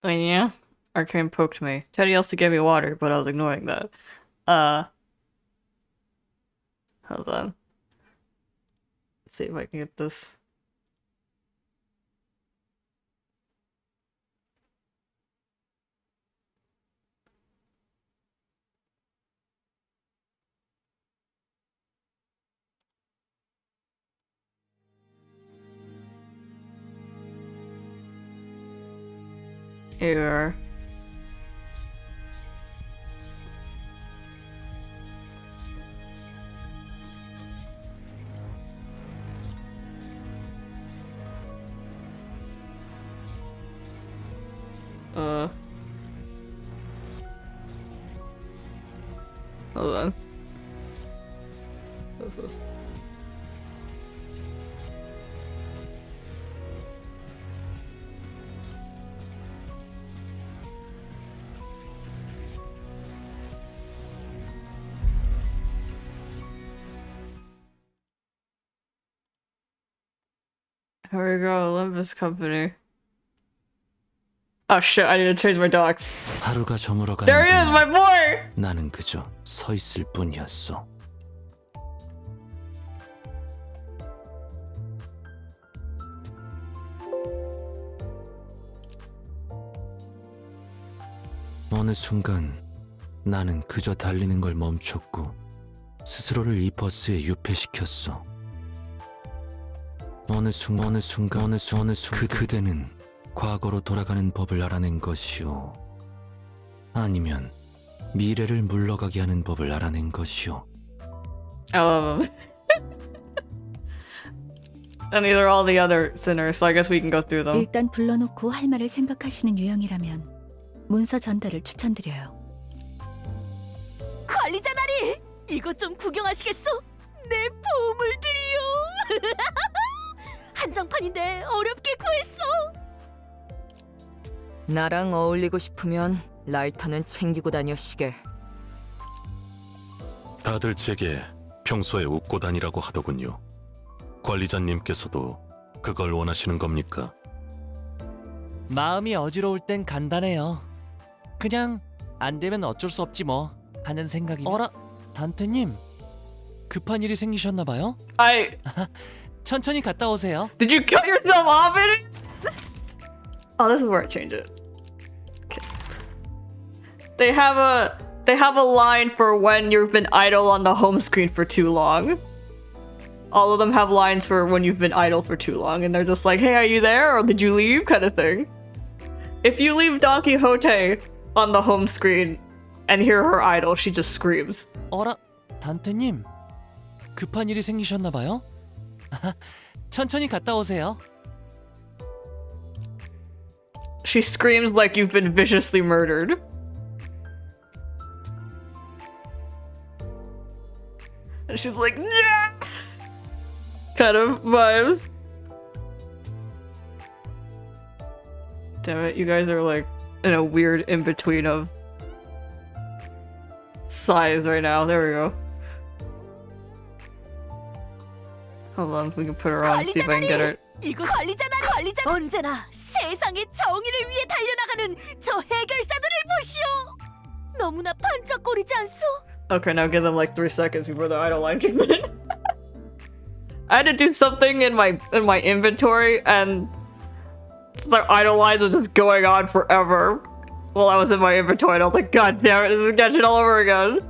Oh yeah? Arcane poked me. Teddy also gave me water, but I was ignoring that. Uh, hold on. Let's see if I can get this. Here we are. Uh, hold on. What's this? Here we go, Limbus Company. Oh shit, I need to change my docs. 하루가 저물어가는 There he is, my boy! 나는 그저 서 있을 뿐이었어. 어느 순간 나는 그저 달리는 걸 멈췄고 스스로를 이 버스에 유폐시켰어. 어느 순간 그대는 과거로 돌아가는 법을 알아낸 것이오, 아니면 미래를 물러가게 하는 법을 알아낸 것이오. I love him. And these are all the other sinners, so I guess we can go through them. 일단 불러놓고 할 말을 생각하시는 유형이라면 문서 전달을 추천드려요. 관리자 나리! 이것 좀 구경하시겠어? 내 보물들이요! 한정판인데 어렵게 구했어! 나랑 어울리고 싶으면 라이터는 챙기고 다녀시게. 다들 제게 평소에 웃고 다니라고 하더군요. 관리자님께서도 그걸 원하시는 겁니까? 마음이 어지러울 땐 간단해요. 그냥 안 되면 어쩔 수 없지 뭐 하는 생각이. 어라, 단테님 급한 일이 생기셨나 봐요? 천천히 갔다 오세요. Did you cut yourself off in it? Oh, this is where I change it. Okay. They have a line for when you've been idle on the home screen for too long. All of them have lines for when you've been idle for too long, and they're just like, hey, are you there? Or did you leave? Kind of thing. If you leave Don Quixote on the home screen and hear her idle, she just screams. 어라, 단테님 급한 일이 생기셨나 봐요? 천천히 갔다 오세요. She screams like you've been viciously murdered. And she's like, yeah! Kind of vibes. Damn it, you guys are like in a weird in-between of size right now. There we go. Hold on, we can put her on, see if I can get her. 이거 관리자 언제나 세상의 정의를 위해 달려나가는 저 해결사들을 보시오. 너무나 반짝거리지 않소? Okay, now give them like 3 seconds before the idle line kicks in. I had to do something in my inventory, and the idle line was just going on forever while I was in my inventory. And I was like, God damn it, this is catching all over again.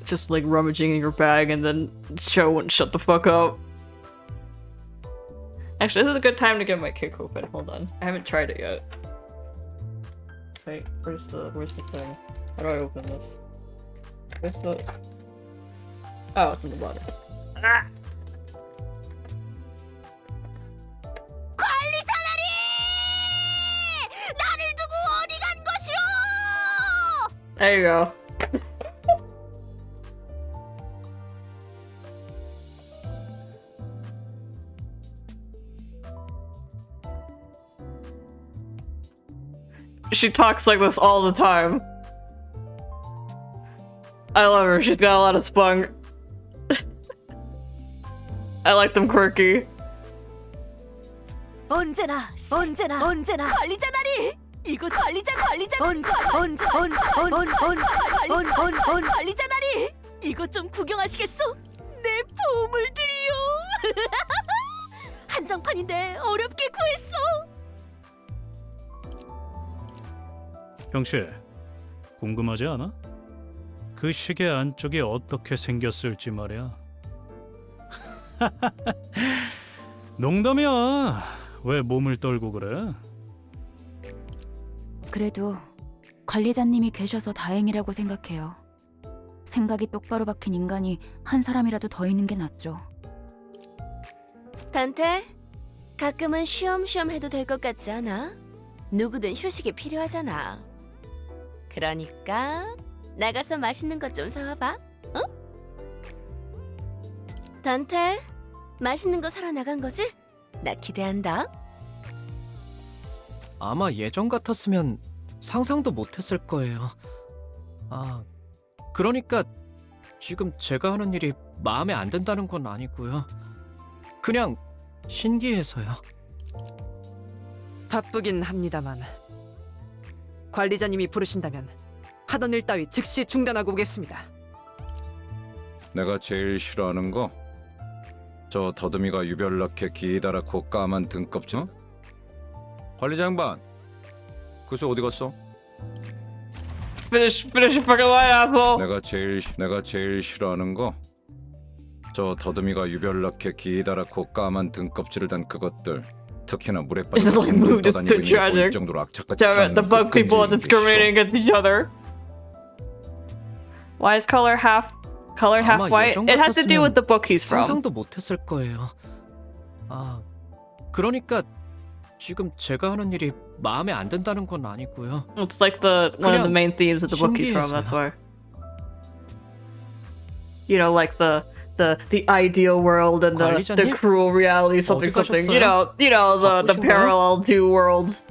Just like rummaging in your bag, and then show wouldn't shut the fuck up. Actually, this is a good time to get my kick open. Hold on, I haven't tried it yet. Wait, where's the thing? How do I open this? Where's the? Oh, it's in the bottom. Ah! 관리자 나리! 나를 두고 어디 간 것이오? There you go. She talks like this all the time. I love her. She's got a lot of spunk. I like them quirky. 언제나 관리자 나리! 이거 관리자 나리! 이것 좀 구경하시겠어? 내 보물들이요! 한정판인데 어렵게 구했어! 형씨, 궁금하지 않아? 그 시계 안쪽이 어떻게 생겼을지 말이야. 농담이야. 왜 몸을 떨고 그래? 그래도 관리자님이 계셔서 다행이라고 생각해요. 생각이 똑바로 박힌 인간이 한 사람이라도 더 있는 게 낫죠. 단테, 가끔은 쉬엄쉬엄 해도 될 것 같지 않아? 누구든 휴식이 필요하잖아. 그러니까 나가서 맛있는 것 좀 사와봐. 응? 단테, 맛있는 거 사러 나간 거지? 나 기대한다. 아마 예전 같았으면 상상도 못했을 거예요. 그러니까 지금 제가 하는 일이 마음에 안 든다는 건 아니고요. 그냥 신기해서요. 바쁘긴 합니다만 관리자님이 부르신다면 하던 일 따위 즉시 중단하고 오겠습니다. 내가 제일 싫어하는 거 저 더듬이가 유별나게 기다랗고 까만 등껍질. 관리자 양반, 그새 어디 갔어? Finish your fucking line, asshole. 내가 제일 싫어하는 거 저 더듬이가 유별나게 기다랗고 까만 등껍질을 단 그것들. 특히나 물에 This is 빠져 like moved. It's too 떠다니고 있는 꼴 tragic. 정도로 악착같이 Damn it, the 사는 bug people are 끈질긴 게 discriminating 싫어. against each other. Why is color half 아마 white? 예전 It has to do 같았으면 with the book he's from. 상상도 못했을 거예요. 아, 그러니까 지금 제가 하는 일이 마음에 안 든다는 건 아니고요. It's like one of the 그냥 main themes of the book he's from. That's why. You know, like the ideal world and the 관리자님? cruel reality, something. 가셨어요? You know the 바쁘신가요? parallel two worlds,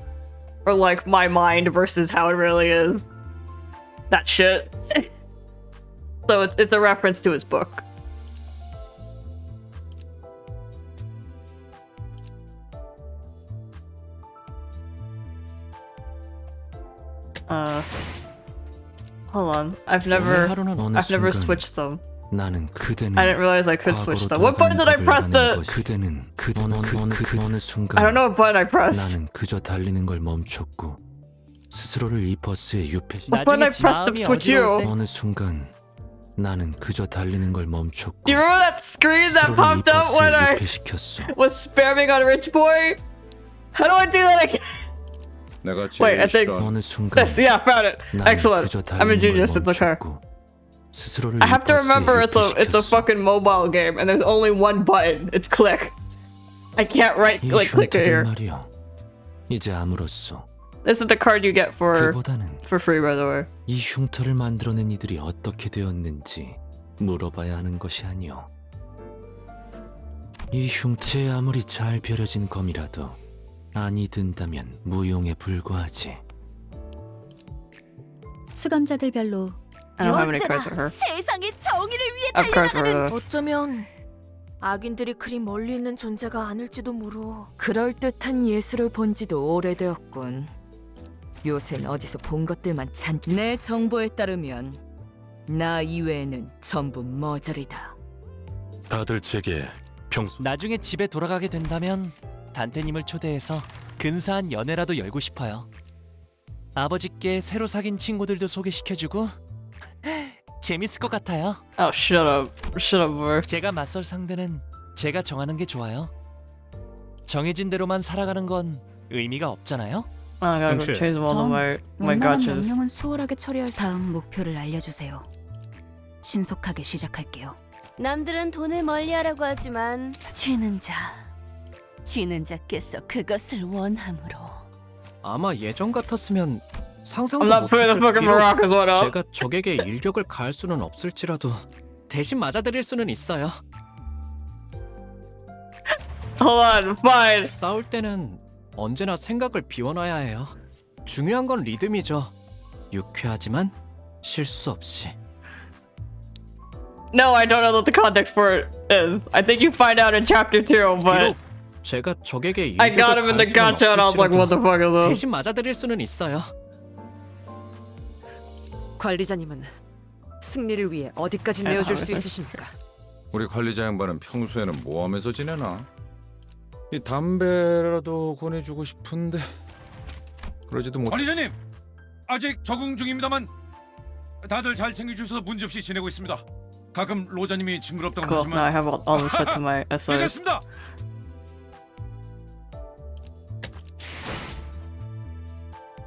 or like my mind versus how it really is. That shit. So it's a reference to his book. Hold on. I've never switched them. 나는 그대는 I didn't realize I could switch them. What button did I press? 그대는 어느 순간 I don't know what button I pressed. 나는 그저 달리는 걸 멈췄고 스스로를 이 버스에 유폐시. What button I pressed to switch you? 어느 순간 나는 그저 달리는 걸 멈췄고 Do you remember that screen that 스스로를 이 popped up when 버스에 I 유폐시켰어. was spamming on Rich Boy? How do I do that again? 내가 Wait, I 제일 think 싫어하는 어느 순간 this. Yeah, I found it. 나는 Excellent. 그저 I'm a 달리는 걸 genius. It's okay. 멈췄고 스스로를 I 이 have to 버스에 remember it's a 유폐시켰어. fucking mobile game and there's only one button. It's click. I can't right 이 click it 흉터들 here. 말이야. 이제 아무로써 This is the card you get for 그보다는 free, by the way. 이 흉터를 만들어낸 이들이 어떻게 되었는지 물어봐야 하는 것이 아니오. 이 흉터에 아무리 잘 벼려진 검이라도 안이 든다면 무용에 불과하지. 수감자들별로 I don't have any cards for her. 세상의 정의를 위해 I have cards for her. 달려나가는 though. 어쩌면 악인들이 그리 멀리 있는 존재가 아닐지도 모르. 그럴듯한 예술을 본 지도 오래되었군. 요샌 어디서 본 것들만 내 정보에 따르면 나 이외에는 전부 머저리다. 다들 제게 평소 나중에 집에 돌아가게 된다면 단테님을 초대해서 근사한 연애라도 열고 싶어요. 아버지께 새로 사귄 친구들도 소개시켜주고 재밌을 것 같아요. Oh, shut up, boy. 제가 맞설 상대는 제가 정하는 게 좋아요. 정해진 대로만 살아가는 건 의미가 없잖아요. I gotta go 당신. change all of 전 my 웬만한 gotchas. 명령은 수월하게 처리할 다음 목표를 알려주세요. 신속하게 시작할게요. 남들은 돈을 멀리하라고 하지만 쥐는 자께서 그것을 원함으로. 아마 예전 같았으면 상상도 I'm not putting the 못했을 fucking 비록 maracas one up. 제가 적에게 일격을 가할 수는 없을지라도 대신 맞아드릴 수는 있어요. Hold on, fine. 싸울 때는 언제나 생각을 비워놔야 해요. 중요한 건 리듬이죠. 유쾌하지만 실수 없이. No, I don't know what the context for it is. I think you find out in chapter 2, but 비록 제가 적에게 I got 일격을 him in the 가할 수는 gotcha and I was like, what the 없을지라도 fuck is this? 대신 맞아드릴 수는 있어요. 관리자님은 승리를 위해 어디까지 아, 내어줄 수 알겠어. 있으십니까? 우리 관리자 양반은 평소에는 뭐 하면서 지내나? 이 담배라도 권해주고 싶은데 그러지도 못. 관리자님, 아직 적응 중입니다만 다들 잘 챙겨주셔서 문제없이 지내고 있습니다. 가끔 로자님이 징그럽다고 Cool, now I 하지만 have all the shit to my essays. 되겠습니다.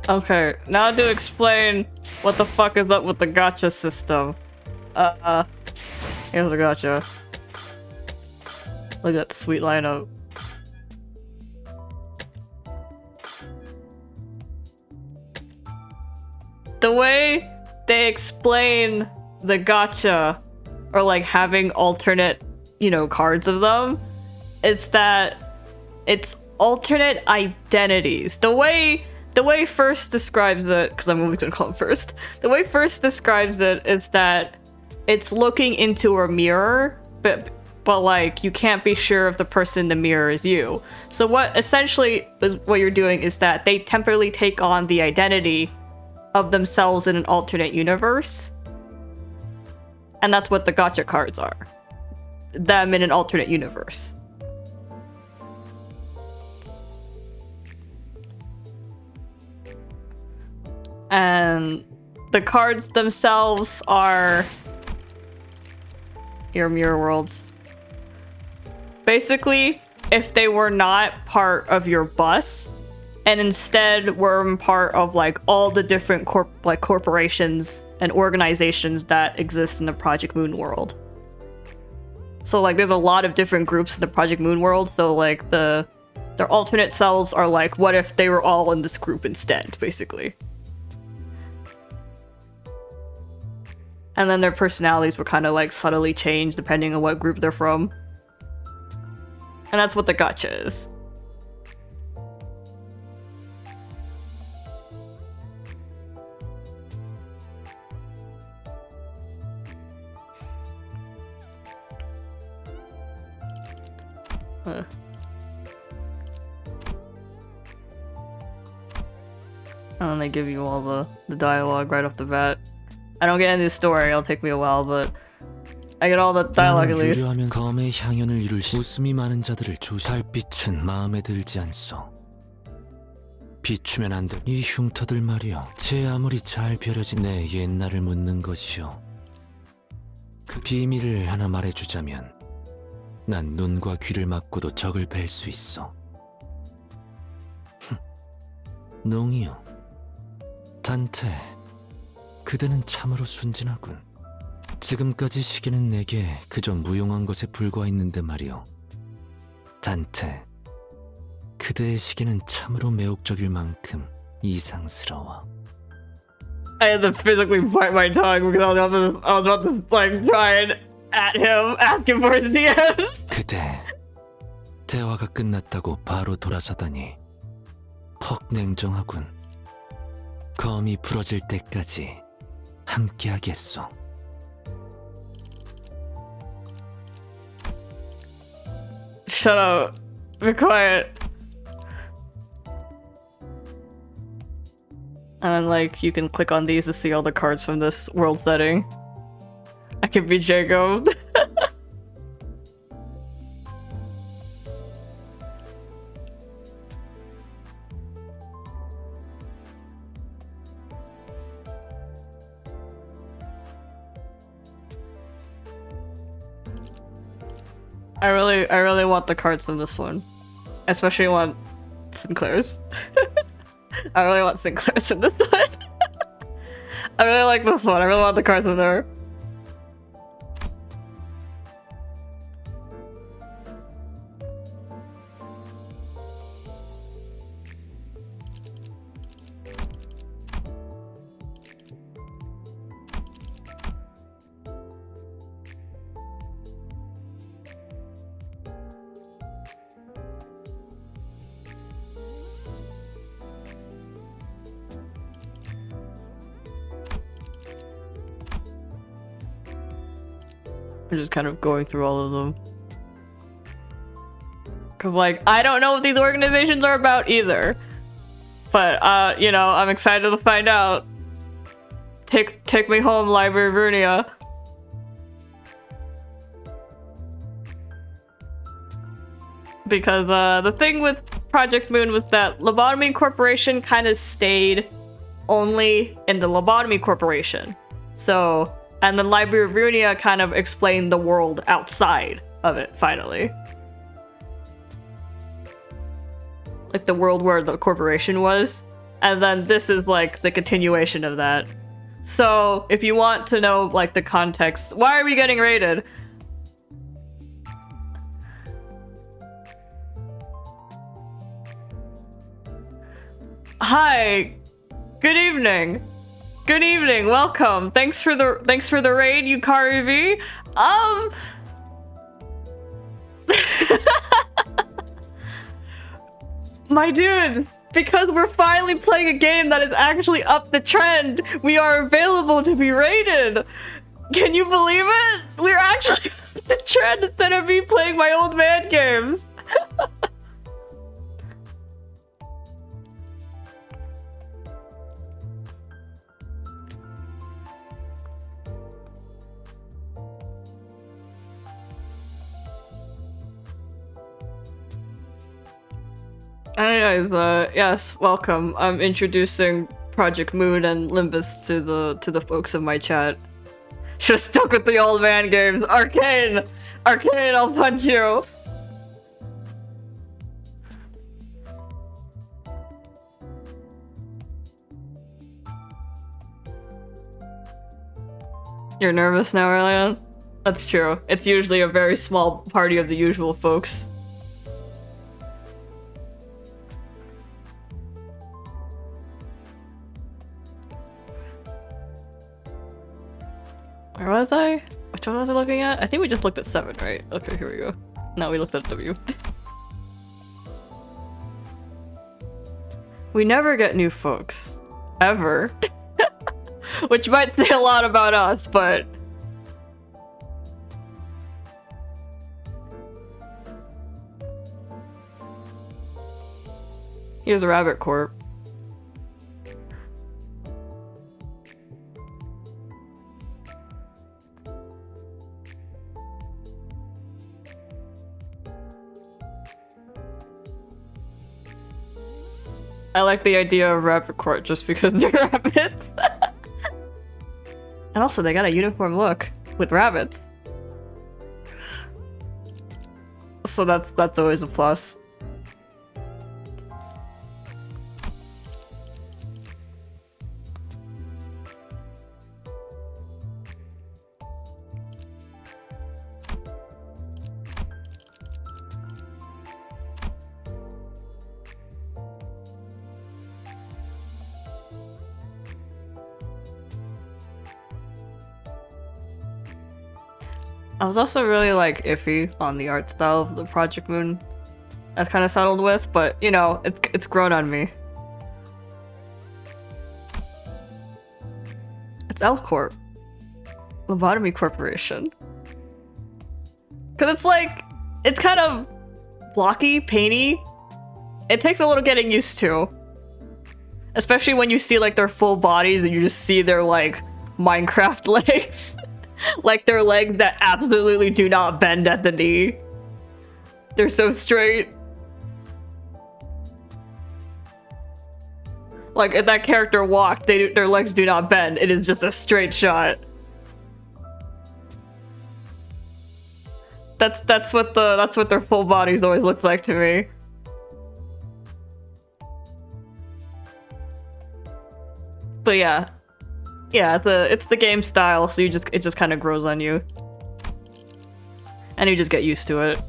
Okay, now to explain what the fuck is up with the gotcha system. Here's the gotcha. Look at that sweet lineup. The way they explain the gotcha, or like having alternate, cards of them, is that it's alternate identities. The way First describes it, because I'm always gonna call him First. The way First describes it is that it's looking into a mirror, but like you can't be sure if the person in the mirror is you. So what essentially is what you're doing is that they temporarily take on the identity of themselves in an alternate universe. And that's what the gacha cards are. Them in an alternate universe. And the cards themselves are your mirror worlds. Basically, if they were not part of your bus and instead were part of like all the different corporations and organizations that exist in the Project Moon world. So like there's a lot of different groups in the Project Moon world, so like their alternate selves are like, what if they were all in this group instead, basically. And then their personalities were kind of like subtly changed depending on what group they're from. And that's what the gacha is. And then they give you all the dialogue right off the bat. I don't get into the story, it'll take me a while, but I get all the dialogue at least. 유려하면 검의 향연을 이룰 웃음이 많은 자들을 달빛은 마음에 들지 않소. 비추면 안 돼. 이 흉터들 말이여. 제 아무리 잘 벼려진 내 옛날을 묻는 것이오. 그 비밀을 하나 말해주자면 난 눈과 귀를 막고도 적을 뵐 수 있어. 농이요. 단테, 그대는 참으로 순진하군. 지금까지 시계는 내게 그저 무용한 것에 불과했는데 말이오. 단테, 그대의 시계는 참으로 매혹적일 만큼 이상스러워. I had to physically bite my tongue because I was about to like try and at him, ask him for his DMs. 그대, 대화가 끝났다고 바로 돌아서다니 퍽 냉정하군. 검이 부러질 때까지 함께하겠소. Shut up. Be quiet. And then, like, you can click on these to see all the cards from this world setting. I could be Jacob. I really want the cards from this one. Especially want Sinclair's. I really want Sinclair's in this one. I really like this one. I really want the cards in there. I'm just kind of going through all of them. Cause like, I don't know what these organizations are about either. But, you know, I'm excited to find out. Take me home, Library Vernia. Because, the thing with Project Moon was that Lobotomy Corporation kind of stayed only in the Lobotomy Corporation. So, and then Library of Runia kind of explained the world outside of it, finally. Like the world where the corporation was. And then this is like the continuation of that. So, if you want to know like the context, why are we getting raided? Hi. Good evening. Good evening. Welcome. Thanks for the raid, Yukari V. My dude, because we're finally playing a game that is actually up the trend, we are available to be raided. Can you believe it? We're actually up the trend instead of me playing my old man games. Anyways, yes, welcome. I'm introducing Project Moon and Limbus to the folks in my chat. Should've stuck with the old man games. Arcane! Arcane, I'll punch you! You're nervous now, Aurelian? That's true. It's usually a very small party of the usual folks. Where was I? Which one was I looking at? I think we just looked at 7, right? Okay, here we go. No, we looked at W. We never get new folks. Ever. Which might say a lot about us, but... Here's a rabbit corp. I like the idea of rabbit court just because they're rabbits. And also they got a uniform look with rabbits. So that's always a plus. I was also really like iffy on the art style of the Project Moon. That's kind of settled with, but you know, it's grown on me. It's L Corp, Lobotomy Corporation. Cause it's like, it's kind of blocky, painty. It takes a little getting used to, especially when you see like their full bodies and you just see their like Minecraft legs. Like their legs that absolutely do not bend at the knee. They're so straight. Like if that character walked, their legs do not bend. It is just a straight shot. That's what their full bodies always look like to me. But yeah. Yeah, it's the game style, so it just kind of grows on you. And you just get used to it.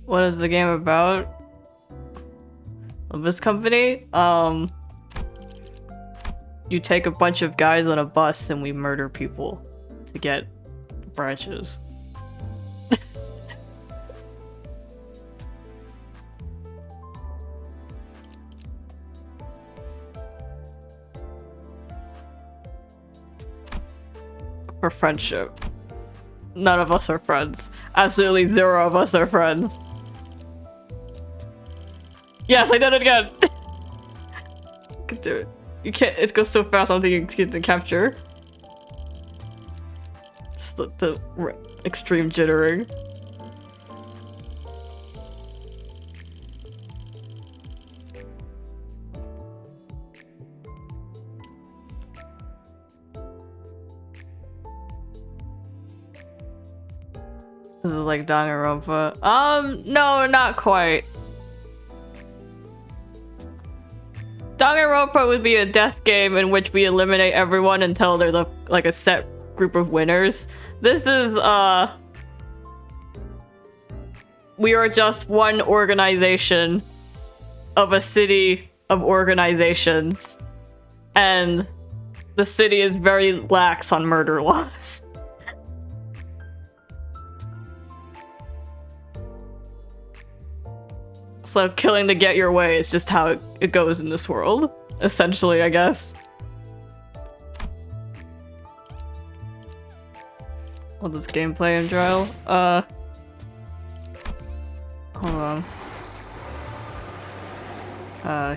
What is the game about? Of this company? You take a bunch of guys on a bus and we murder people to get branches. For friendship. None of us are friends. Absolutely 0 of us are friends. Yes, I did it again! Could do it. You can't, it goes so fast, I don't think you can get the capture. Just the extreme jittering. This is like Danganronpa. No, not quite. Danganronpa would be a death game in which we eliminate everyone until there's like a set group of winners. This is, we are just one organization of a city of organizations. And the city is very lax on murder laws. So killing to get your way is just how it goes in this world, essentially, I guess. Well, this gameplay in trial.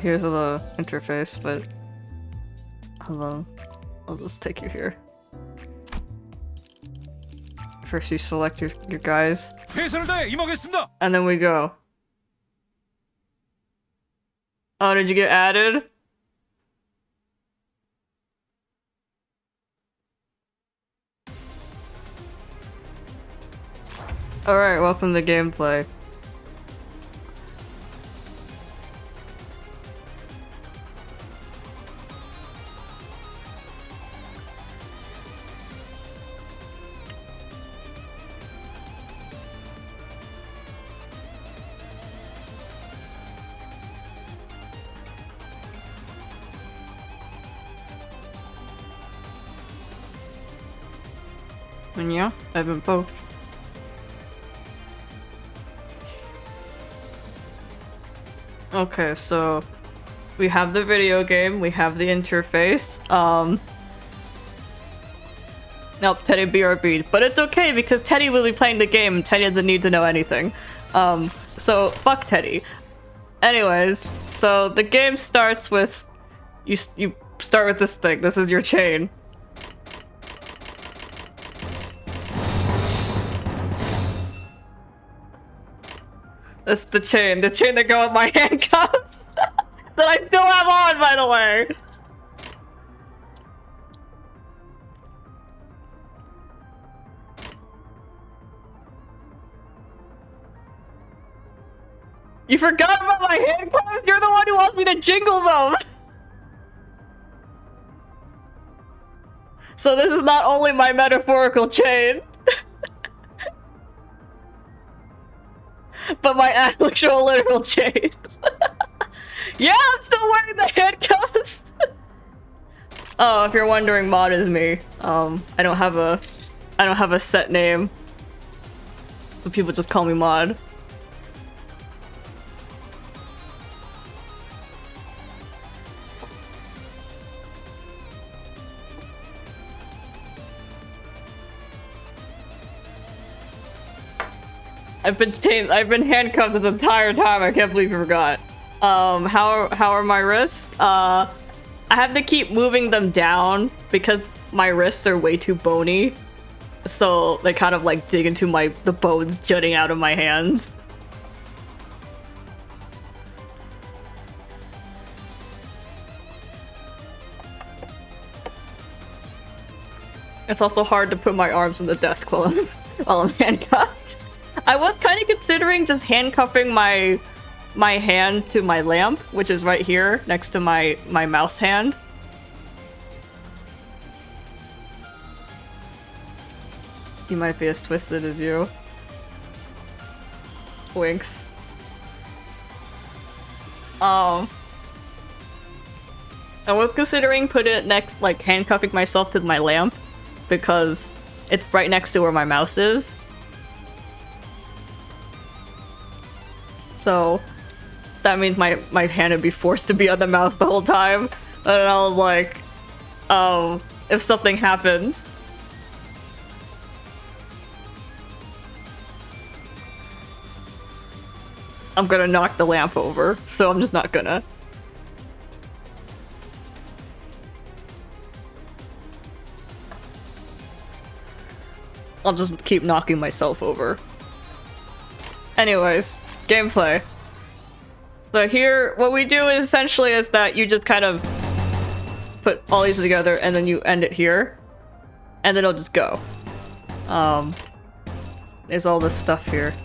Here's the interface, but hold on. I'll just take you here. First you select your guys. 최선을 다해 임하겠습니다. And then we go. Oh, did you get added? Alright, welcome to gameplay. And yeah, I've been both. Okay, so we have the video game, we have the interface. Nope, Teddy BRB. But it's okay because Teddy will be playing the game and Teddy doesn't need to know anything. So fuck Teddy. Anyways, so the game starts with you start with this thing. This is your chain. That's the chain that go with my handcuffs that I still have on, by the way. You forgot about my handcuffs? You're the one who wants me to jingle them! So this is not only my metaphorical chain, but my actual literal chains. Yeah, I'm still wearing the handcuffs! Oh, if you're wondering, Mod is me. I don't have a set name. But people just call me Mod. I've been handcuffed this entire time. I can't believe you forgot. How are my wrists? I have to keep moving them down because my wrists are way too bony. So they kind of like dig into the bones jutting out of my hands. It's also hard to put my arms on the desk while I'm handcuffed. I was kind of considering just handcuffing my hand to my lamp, which is right here next to my mouse hand. You might be as twisted as you. Winks. I was considering putting it next, like handcuffing myself to my lamp because it's right next to where my mouse is. So that means my hand would be forced to be on the mouse the whole time. And I was like, if something happens. I'm gonna knock the lamp over, so I'm just not gonna. I'll just keep knocking myself over. Anyways, gameplay. So here, what we do is essentially is that you just kind of put all these together and then you end it here. And then it'll just go. There's all this stuff here.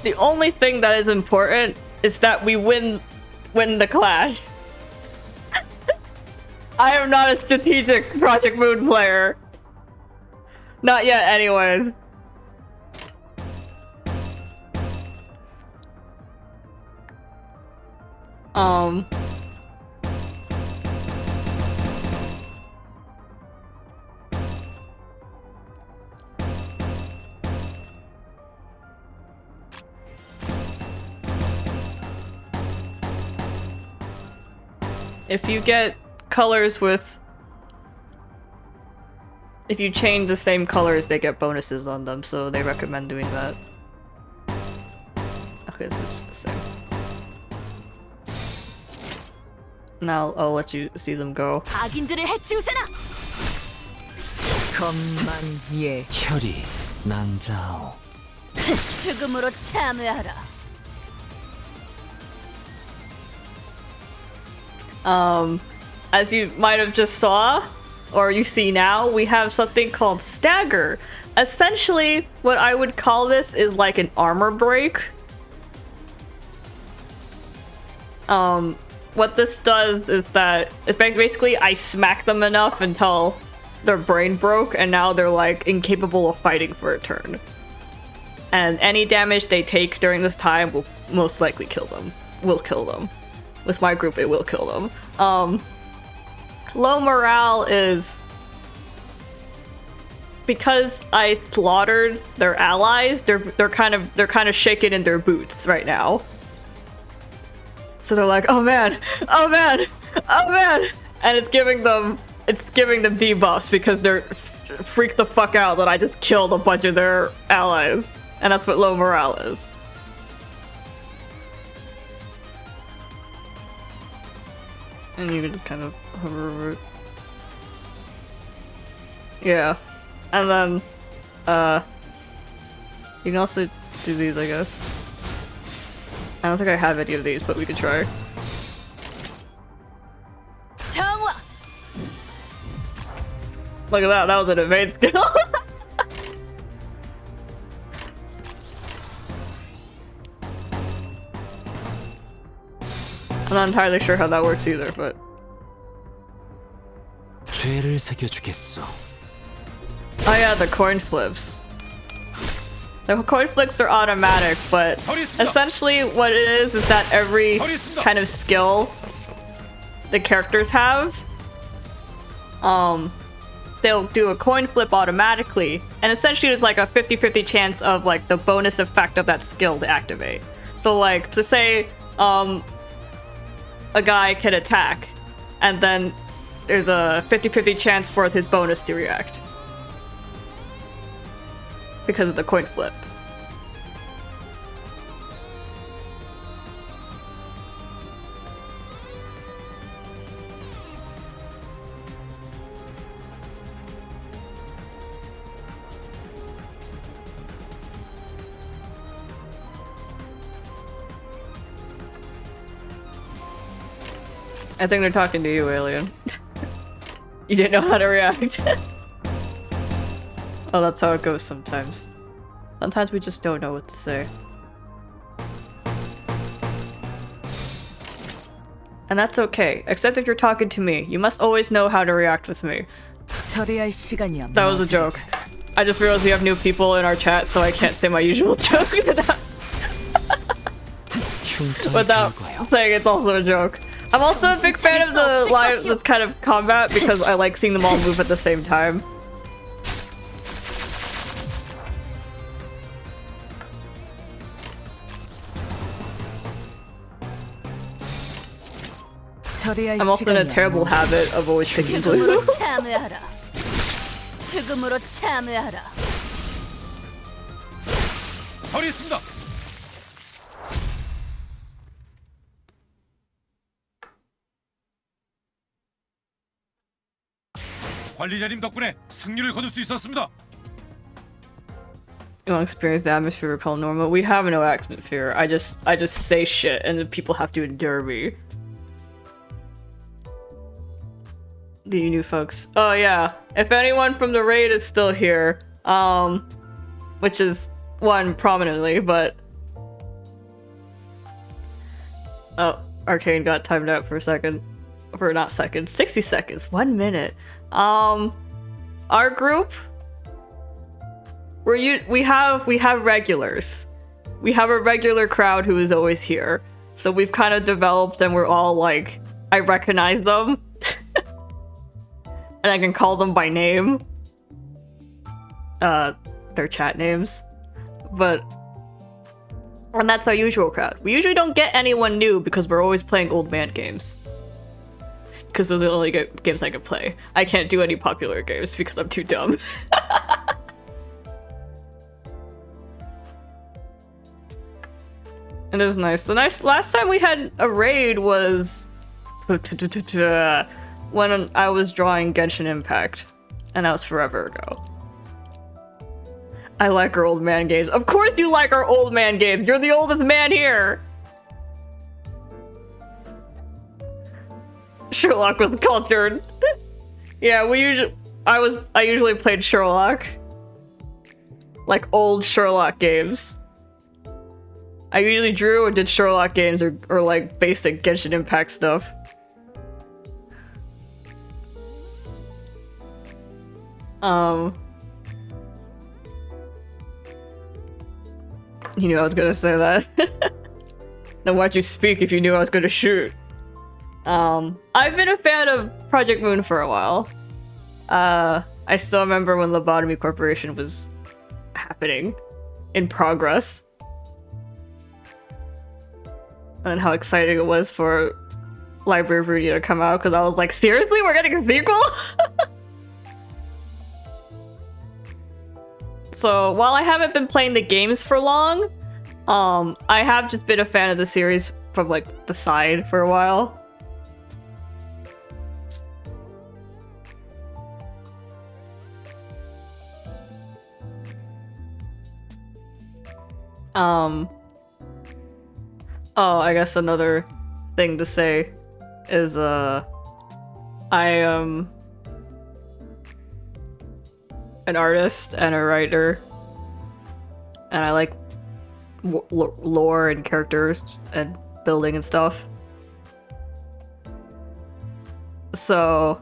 The only thing that is important is that we win the clash. I am not a strategic Project Moon player. Not yet, anyways. If you get colors with... If you change the same colors, they get bonuses on them, so they recommend doing that. Okay, this is just the same. Now I'll let you see them go. 악인들을 해치우세나. 것만 예. 혈이 낭자오. 죽음으로 참여하라. As you might have just saw, or you see now, we have something called stagger. Essentially, what I would call this is like an armor break. What this does is that basically I smack them enough until their brain broke, and now they're like incapable of fighting for a turn. And any damage they take during this time will most likely kill them. Will kill them. With my group, it will kill them. Low morale is because I slaughtered their allies. They're kind of shaking in their boots right now. So they're like, oh man, oh man, oh man, and it's giving them debuffs because they're freaked the fuck out that I just killed a bunch of their allies, and that's what low morale is. And you can just kind of hover over it. Yeah. And then, you can also do these, I guess. I don't think I have any of these, but we could try. Look at that, that was an evade skill. I'm not entirely sure how that works either, but... 죄를 새겨주겠소. Oh yeah, the coin flips. The coin flips are automatic, but essentially what it is that every kind of skill the characters have, they'll do a coin flip automatically, and essentially it's like a 50-50 chance of like the bonus effect of that skill to activate. So like, to say, a guy can attack, and then there's a 50-50 chance for his bonus to react. Because of the coin flip. I think they're talking to you, alien. You didn't know how to react. Oh, that's how it goes sometimes. Sometimes we just don't know what to say. And that's okay, except if you're talking to me. You must always know how to react with me. That was a joke. I just realized we have new people in our chat, so I can't say my usual joke without saying it's also a joke. I'm also a big fan of the live that's kind of combat because I like seeing them all move at the same time. I'm also in a terrible habit of always picking blue. 죽음으로 참여하라. 처리했습니다. 관리자님 덕분에 승리를 거둘 수 있었습니다. You want to experience the atmosphere called normal? We have no atmosphere. I just say shit and then people have to endure me. The new folks. Oh yeah. If anyone from the raid is still here, which is one prominently, but oh, Arcane got timed out for a second. For not seconds, 60 seconds, 1 minute. Our group, we have regulars. We have a regular crowd who is always here. So we've kind of developed, and we're all like, I recognize them. And I can call them by name. Their chat names. And that's our usual crowd. We usually don't get anyone new because we're always playing old man games. Because those are the only games I can play. I can't do any popular games because I'm too dumb. It is nice. The last time we had a raid was when I was drawing Genshin Impact, and that was forever ago. I like our old man games. Of course you like our old man games. You're the oldest man here. Sherlock was cultured. Yeah, I usually played Sherlock. Like old Sherlock games. I usually drew or did Sherlock games or like basic Genshin Impact stuff. You knew I was gonna say that. Then why'd you speak if you knew I was gonna shoot? I've been a fan of Project Moon for a while. I still remember when Lobotomy Corporation was happening in progress. And how exciting it was for Library of Rudy to come out, because I was like, seriously? We're getting a sequel? So while I haven't been playing the games for long, I have just been a fan of the series from like the side for a while. Oh, I guess another thing to say is, I am an artist and a writer, and I like lore and characters and building and stuff. So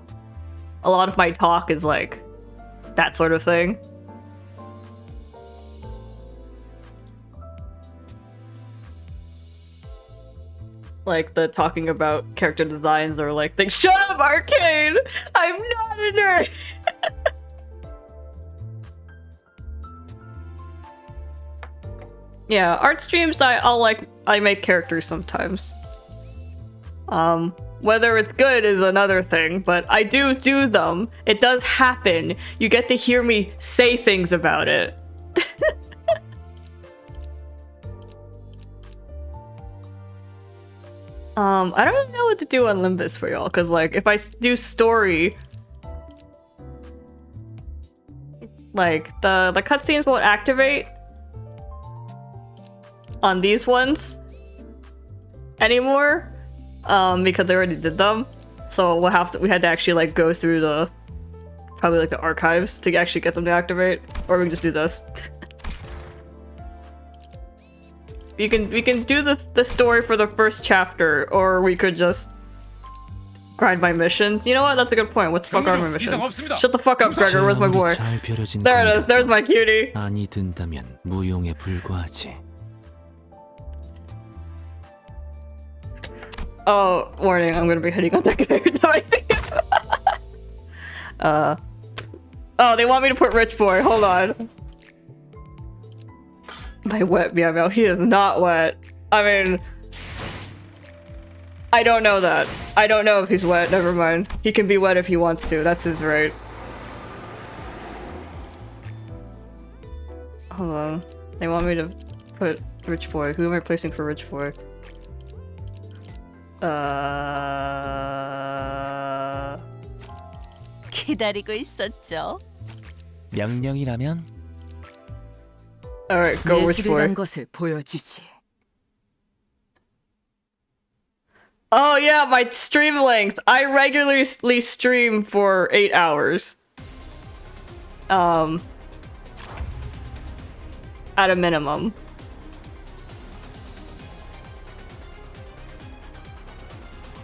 a lot of my talk is like that sort of thing. Like the talking about character designs or like things. Shut up, Arcane! I'm not a nerd! Yeah, art streams I make characters sometimes. Whether it's good is another thing, but I do them. It does happen. You get to hear me say things about it. I don't really know what to do on Limbus for y'all, because like if I do story, like the cutscenes won't activate on these ones anymore, because I already did them. So we had to actually like go through probably like the archives to actually get them to activate, or we can just do this. We can do the story for the first chapter, or we could just grind my missions. You know what? That's a good point. What the fuck are my missions? Shut the fuck up, Gregor. Where's my boy? There it is. There's my cutie. 안이 든다면 무용에 불과하지. Oh, warning. I'm gonna be hitting on that guy every time I see him. Oh, they want me to put Rich Boy. Hold on. My wet meow meow. He is not wet. I mean, I don't know that. I don't know if he's wet. Never mind. He can be wet if he wants to. That's his right. Hold on. They want me to put Rich Boy. Who am I placing for Rich Boy? 기다리고 있었죠. 명령이라면 Alright, go Rich Boy. 것을 보여주지. Oh yeah, my stream length. I regularly stream for 8 hours. At a minimum.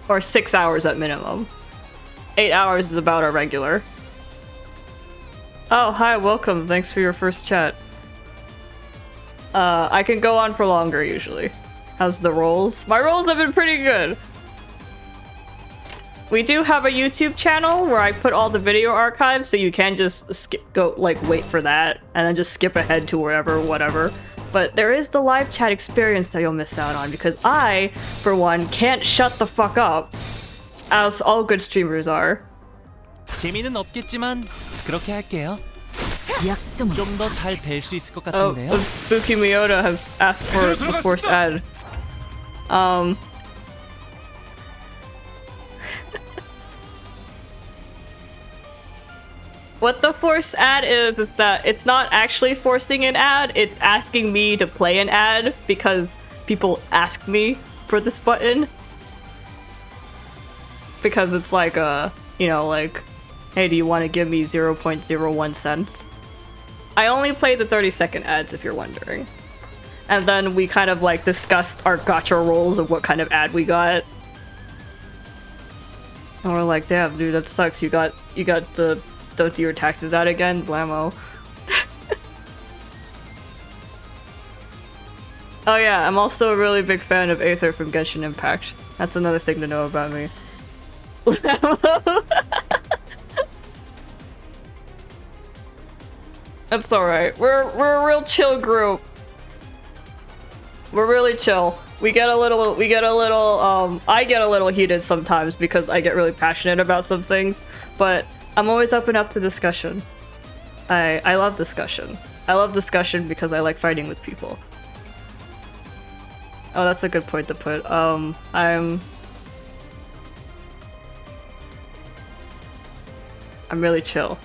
Or 6 hours at minimum. 8 hours is about our regular. Oh, hi, welcome. Thanks for your first chat. I can go on for longer usually. How's the rolls? My rolls have been pretty good. We do have a YouTube channel where I put all the video archives, so you can just wait for that and then just skip ahead to whatever. But there is the live chat experience that you'll miss out on, because I, for one, can't shut the fuck up, as all good streamers are. 재미는 없겠지만 그렇게 할게요. 좀 더 잘 뵐 수 있을 것 Oh, 같은데요. Buki Miyota has asked for the forced ad. What the force ad is that it's not actually forcing an ad, it's asking me to play an ad because people ask me for this button. Because it's like you know, like, hey, do you want to give me 0.01 cents? I only play the 30-second ads if you're wondering. And then we kind of like discussed our gacha rolls of what kind of ad we got. And we're like, damn, dude, that sucks. You got the don't do your taxes out again, blammo. Oh yeah, I'm also a really big fan of Aether from Genshin Impact. That's another thing to know about me. That's alright. We're a real chill group. We're really chill. I get a little heated sometimes because I get really passionate about some things, but I'm always open up to discussion. I love discussion. I love discussion because I like fighting with people. Oh, that's a good point to put. I'm really chill.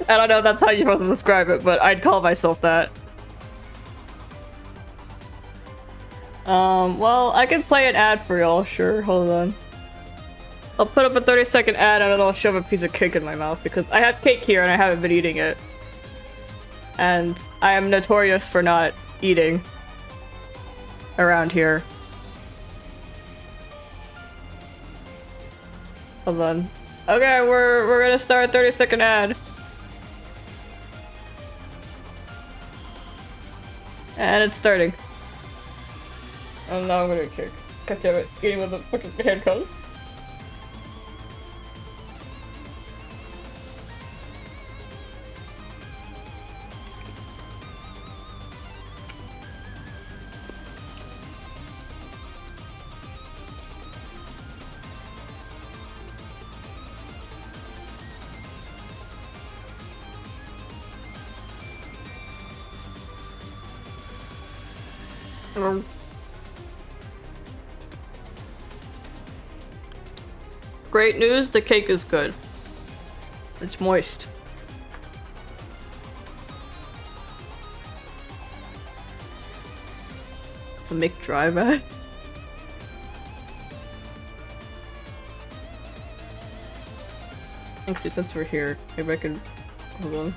I don't know if that's how you're supposed to describe it, but I'd call myself that. Well, I can play an ad for y'all, sure, hold on. I'll put up a 30-second ad and then I'll shove a piece of cake in my mouth because I have cake here and I haven't been eating it. And I am notorious for not eating around here. Hold on. Okay, we're gonna start a 30-second ad. And it's starting. And now I'm gonna kick. God damn it, eating with the fucking handcuffs. Great news, the cake is good. It's moist. The McDrive ad? Actually, since we're here, maybe I can... hold on.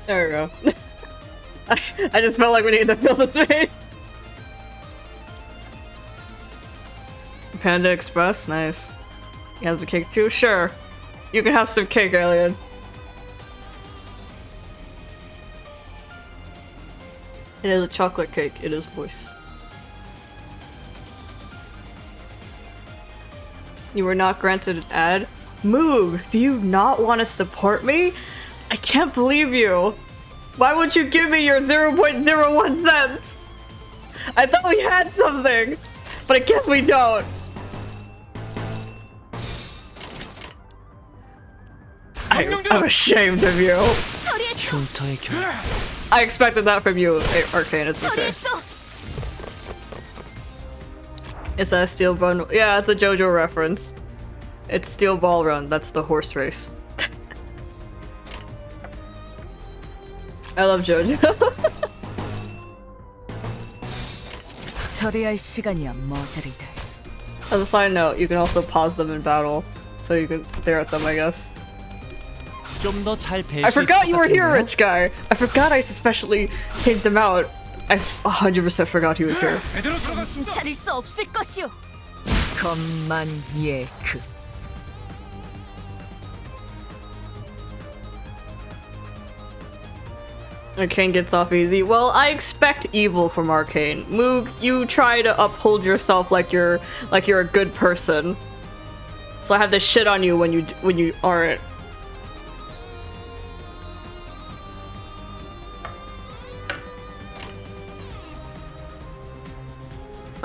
There we go. I just felt like we needed to fill the space. Panda Express, nice. You have the cake too? Sure. You can have some cake, Alien. It is a chocolate cake. It is moist. You were not granted an ad? Moog, do you not want to support me? I can't believe you. Why would you give me your 0.01 cents? I thought we had something, but I guess we don't. I'm ashamed of you. I expected that from you, Arcane. It's okay. Is that a Steel Ball? Yeah, it's a JoJo reference. It's Steel Ball Run. That's the horse race. I love JoJo. As a side note, you can also pause them in battle, so you can stare at them, I guess. I forgot you were here, rich guy! I forgot I especially changed him out. I 100% forgot he was here. Arcane gets off easy. Well, I expect evil from Arcane. Moog, you try to uphold yourself like you're a good person. So I have this shit on you when you aren't.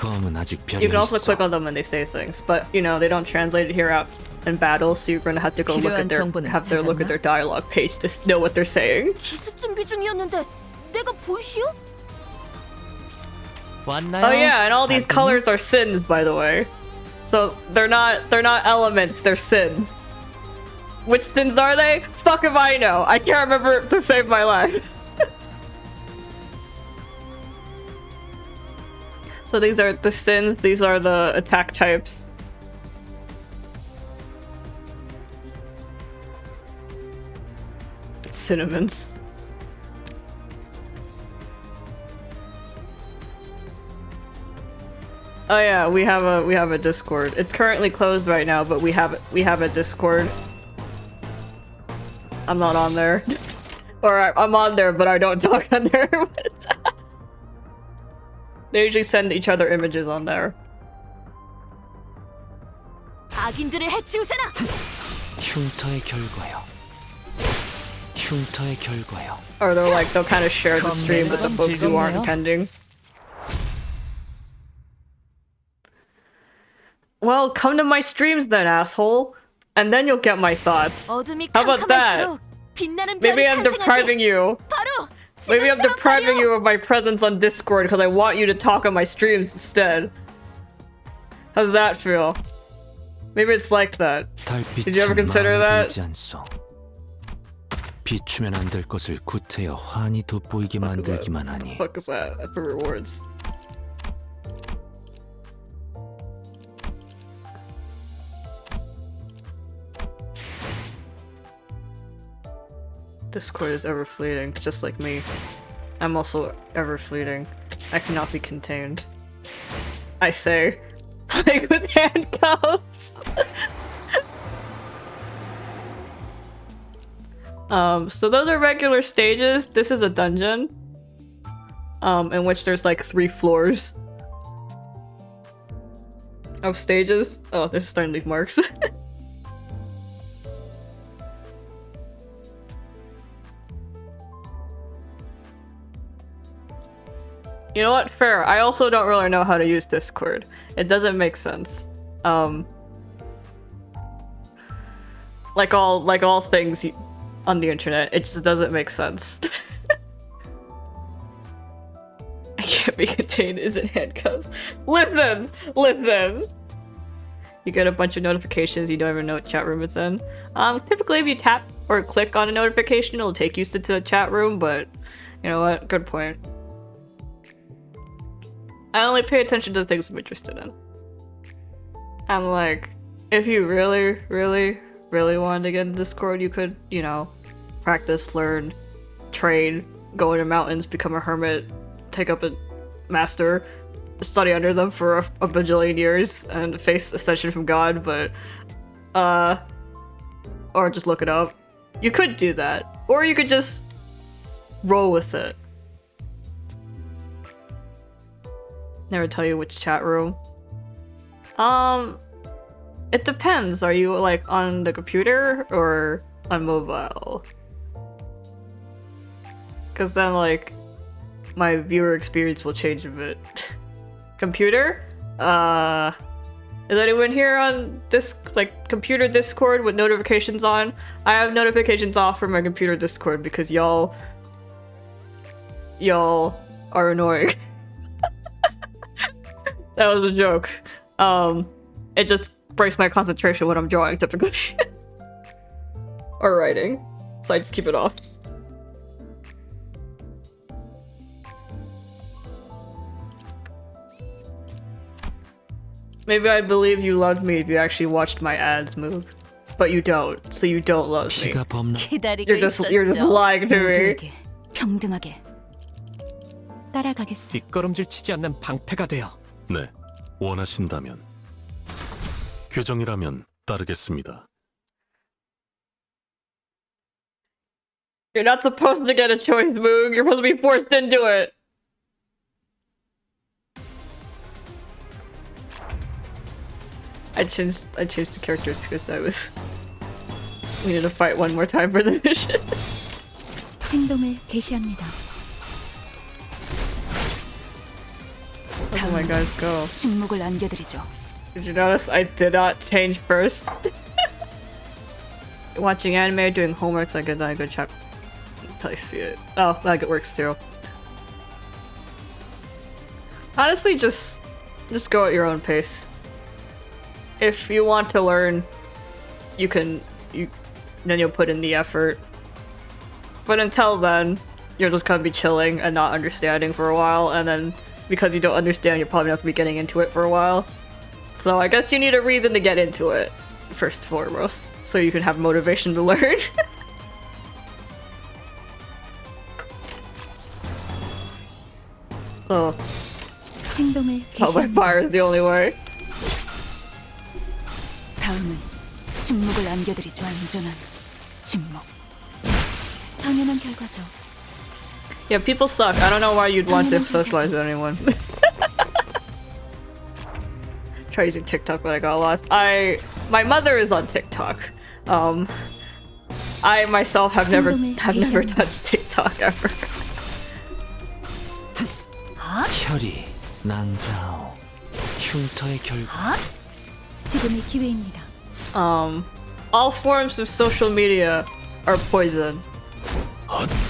검은 아직 You can also 별려 click 있어. on them when they say things, but you know they don't translate it here out in battle, so you're gonna have to go look at their look at their dialogue page to know what they're saying. 기습 준비 중이었는데 내가 보이시오? 왔나요? Oh yeah, and all these 단테님? colors are sins, by the way. So they're not elements, they're sins. Which sins are they? Fuck if I know. I can't remember to save my life. So these are the sins, these are the attack types. Cinnamons. Oh yeah, we have a Discord. It's currently closed right now, but we have a Discord. I'm not on there. Or I'm on there, but I don't talk on there. They usually send each other images on there. 악인들을 해치우세나. 흉터의 결과요. 흉터의 결과요. Or they'll kind of share the stream with the folks who aren't attending. Well, come to my streams then, asshole. And then you'll get my thoughts. How about that? Maybe I'm depriving you. Maybe I'm depriving you of my presence on Discord because I want you to talk on my streams instead. How's that feel? Maybe it's like that. Did you ever consider that? 비추면 안 될 것을 구태여 환히 돋보이게 만들기만 하니. Fuck is that? For rewards. Discord is ever fleeting, just like me. I'm also ever fleeting. I cannot be contained. I say, playing with handcuffs. So those are regular stages. This is a dungeon, in which there's like 3 floors of stages. Oh, there's starting to leave marks. You know what? Fair. I also don't really know how to use Discord. It doesn't make sense. Like all things on the internet, it just doesn't make sense. I can't be contained. Is it handcuffs? Listen. You get a bunch of notifications. You don't even know what chat room it's in. Typically, if you tap or click on a notification, it'll take you to the chat room. But you know what? Good point. I only pay attention to the things I'm interested in. And like, if you really, really, really wanted to get in Discord, you could, you know, practice, learn, train, go into mountains, become a hermit, take up a master, study under them for a bajillion years, and face ascension from God, but, or just look it up. You could do that. Or you could just roll with it. Never tell you which chat room. It depends. Are you like on the computer or on mobile? Because then like my viewer experience will change a bit. Computer? Is anyone here on computer Discord with notifications on? I have notifications off for my computer Discord because y'all are annoying. That was a joke. It just breaks my concentration when I'm drawing, typically. Or writing. So I just keep it off. Maybe I'd believe you loved me if you actually watched my ads move. But you don't, so you don't love me. You're just lying to me. 평등하게 따라가겠어. 뒷걸음질 치지 않는 방패가 되어. 네, 원하신다면 규정이라면 따르겠습니다. You're not supposed to get a choice, Moog. You're supposed to be forced into it. I changed the characters because we need to fight one more time for the mission. 행동을 개시합니다. 다음 my guys go? 침묵을 안겨드리죠. Did you notice I did not change first? Watching anime, doing homeworks, I get that good check until I see it. Oh, like it works too. Honestly, just go at your own pace. If you want to learn, then you'll put in the effort. But until then, you're just gonna be chilling and not understanding for a while, and then because you don't understand, you're probably not gonna be getting into it for a while. So I guess you need a reason to get into it, first and foremost, so you can have motivation to learn. Oh. 행동을 Oh, by fire is the only way. 다음은 침묵을 안겨드리죠. 안전한 침묵. 당연한 결과죠. Yeah, people suck. I don't know why you'd want to socialize with anyone. Try using TikTok, but I got lost. My mother is on TikTok. I myself have never touched TikTok ever. 혈이 낭자오 흉터의 결과. 지금이 기회입니다. All forms of social media are poison,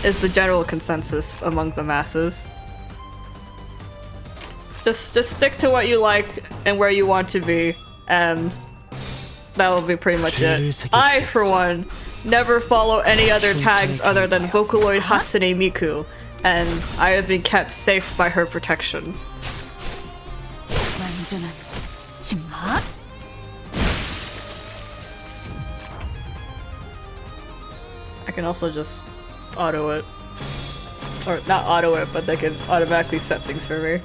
is the general consensus among the masses. Just stick to what you like and where you want to be, and that will be pretty much it. I, for one, never follow any other tags other than Vocaloid Hatsune Miku, and I have been kept safe by her protection. 완전한 침묵. I can also just auto it. Or not auto it, but they can automatically set things for me.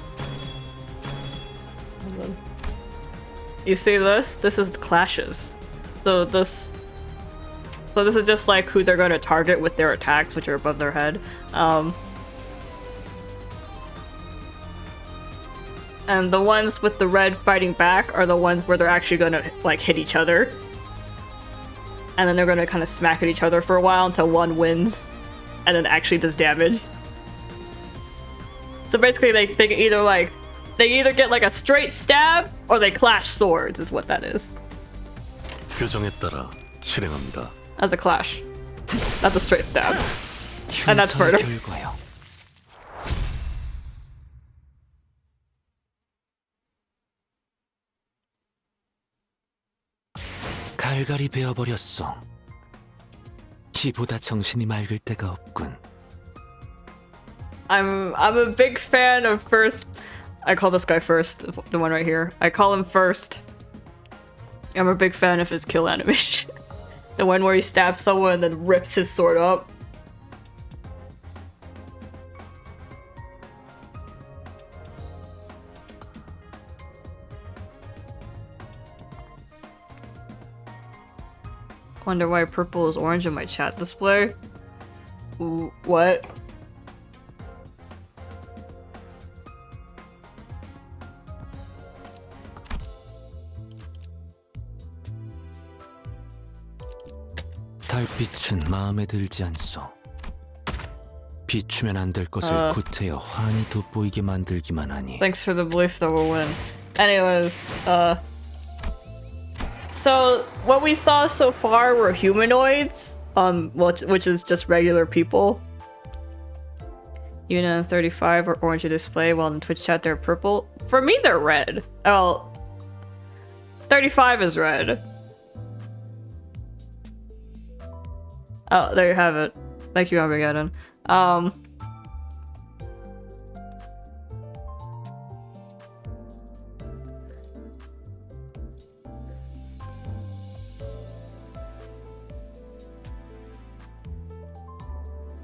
Hold on. You see this? This is the clashes. So this is just like who they're going to target with their attacks, which are above their head. And the ones with the red fighting back are the ones where they're actually going to like hit each other. And then they're going to kind of smack at each other for a while until one wins and then actually does damage. So basically they either get like a straight stab or they clash swords is what that is. 규정에 따라 실행합니다. That's a clash. That's a straight stab. And that's murder. 결과요. 갈갈이 베어버렸어. 키보다 정신이 맑을 때가 없군. I'm a big fan of First. I call this guy First, the one right here. I call him First. I'm a big fan of his kill animation. The one where he stabs someone and then rips his sword up. Wonder why purple is orange in my chat display. Ooh, what? 달빛은 마음에 들지 않소. 비추면 안 될 것을 구태여 환히 돋보이게 만들기만 하니. Thanks for the belief that we'll win. Anyways, so what we saw so far were humanoids, which is just regular people. Una and 35 are orange to display, while in Twitch chat they're purple. For me, they're red. Oh, 35 is red. Oh, there you have it. Thank you, Armageddon.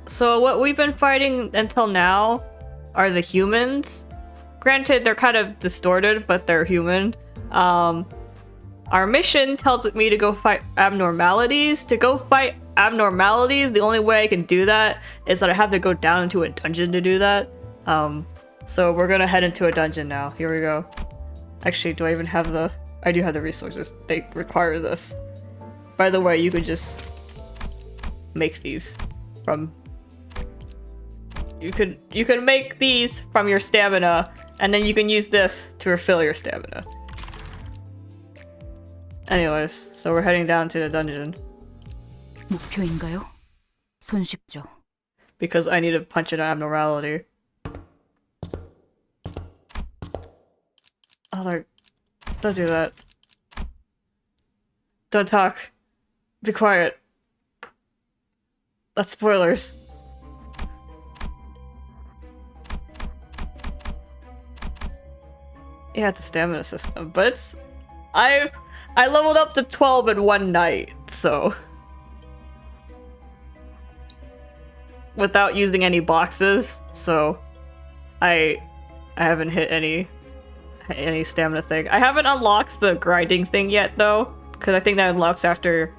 So what we've been fighting until now are the humans. Granted, they're kind of distorted, but they're human. Our mission tells me to go fight abnormalities. To go fight abnormalities, the only way I can do that is that I have to go down into a dungeon to do that. So we're gonna head into a dungeon now. Here we go. Actually, do I even have the... I do have the resources. They require this. By the way, you could just make these from... You can make these from your stamina, and then you can use this to refill your stamina. Anyways, so we're heading down to the dungeon. 목표인가요? 손쉽죠. Because I need to punch an abnormality. Oh, like, don't do that. Don't talk. Be quiet. That's spoilers. Yeah, it's a stamina system, but it's... I leveled up to 12 in one night, so... Without using any boxes, so... I haven't hit any stamina thing. I haven't unlocked the grinding thing yet, though, because I think that unlocks after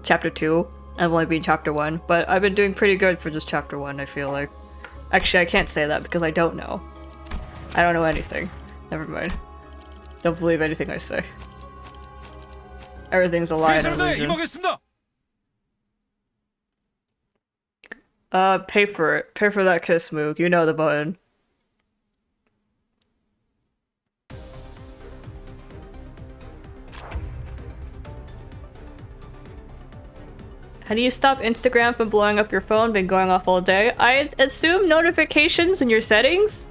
Chapter 2. I've only been Chapter 1, but I've been doing pretty good for just Chapter 1, I feel like. Actually, I can't say that because I don't know. I don't know anything. Never mind. Don't believe anything I say. Everything's a lie and an illusion. Pay for it. Pay for that kiss, Moog. You know the button. How do you stop Instagram from blowing up your phone? Been going off all day? I assume notifications in your settings?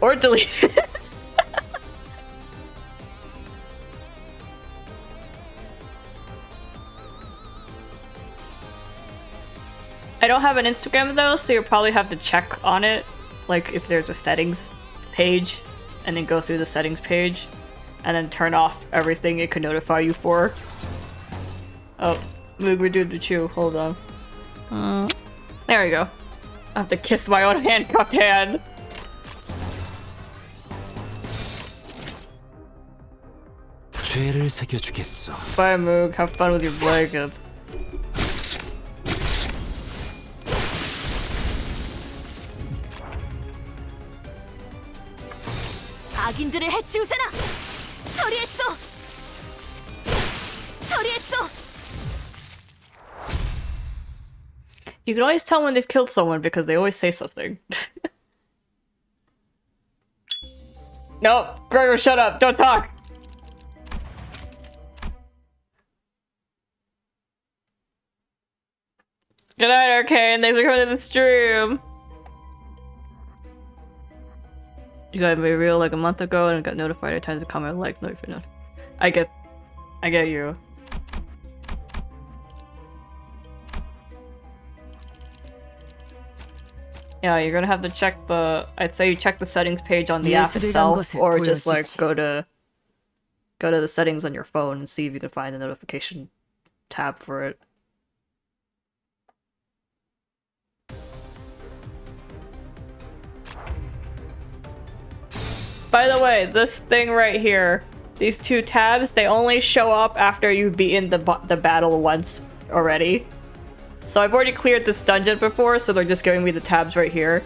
Or delete it. I don't have an Instagram though, so you'll probably have to check on it. Like if there's a settings page, and then go through the settings page, and then turn off everything it could notify you for. Oh. Moog, we're doing the chew. Hold on. There we go. I have to kiss my own handcuffed hand. 죄를 새겨주겠어. Bye, Moog. Have fun with your blanket. 악인들을 해치우세나! 처리했어! 처리했어! You can always tell when they've killed someone because they always say something. No, Gregor, shut up! Don't talk! Good night, Arcane. Thanks for coming to the stream. You got me real like a month ago and got notified at times to comment like no, you're not. I get you. Yeah, you're gonna have to check the. I'd say you check the settings page on the app itself, or just like go to the settings on your phone and see if you can find the notification tab for it. By the way, this thing right here, these two tabs, they only show up after you've beaten the battle once already. So I've already cleared this dungeon before, so they're just giving me the tabs right here.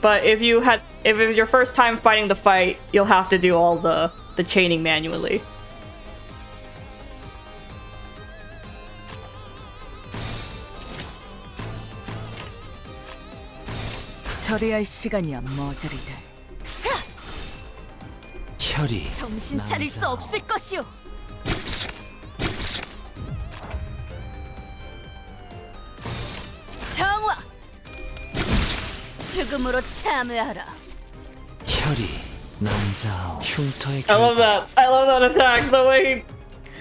But if it was your first time fighting the fight, you'll have to do all the chaining manually. 처리할 시간이야, 머저리들. 혈이 정신 차릴 수 없을 것이오. 정화! 죽음으로 참여하라. 혈이 남자오 흉터의 I love that. I love that attack. The way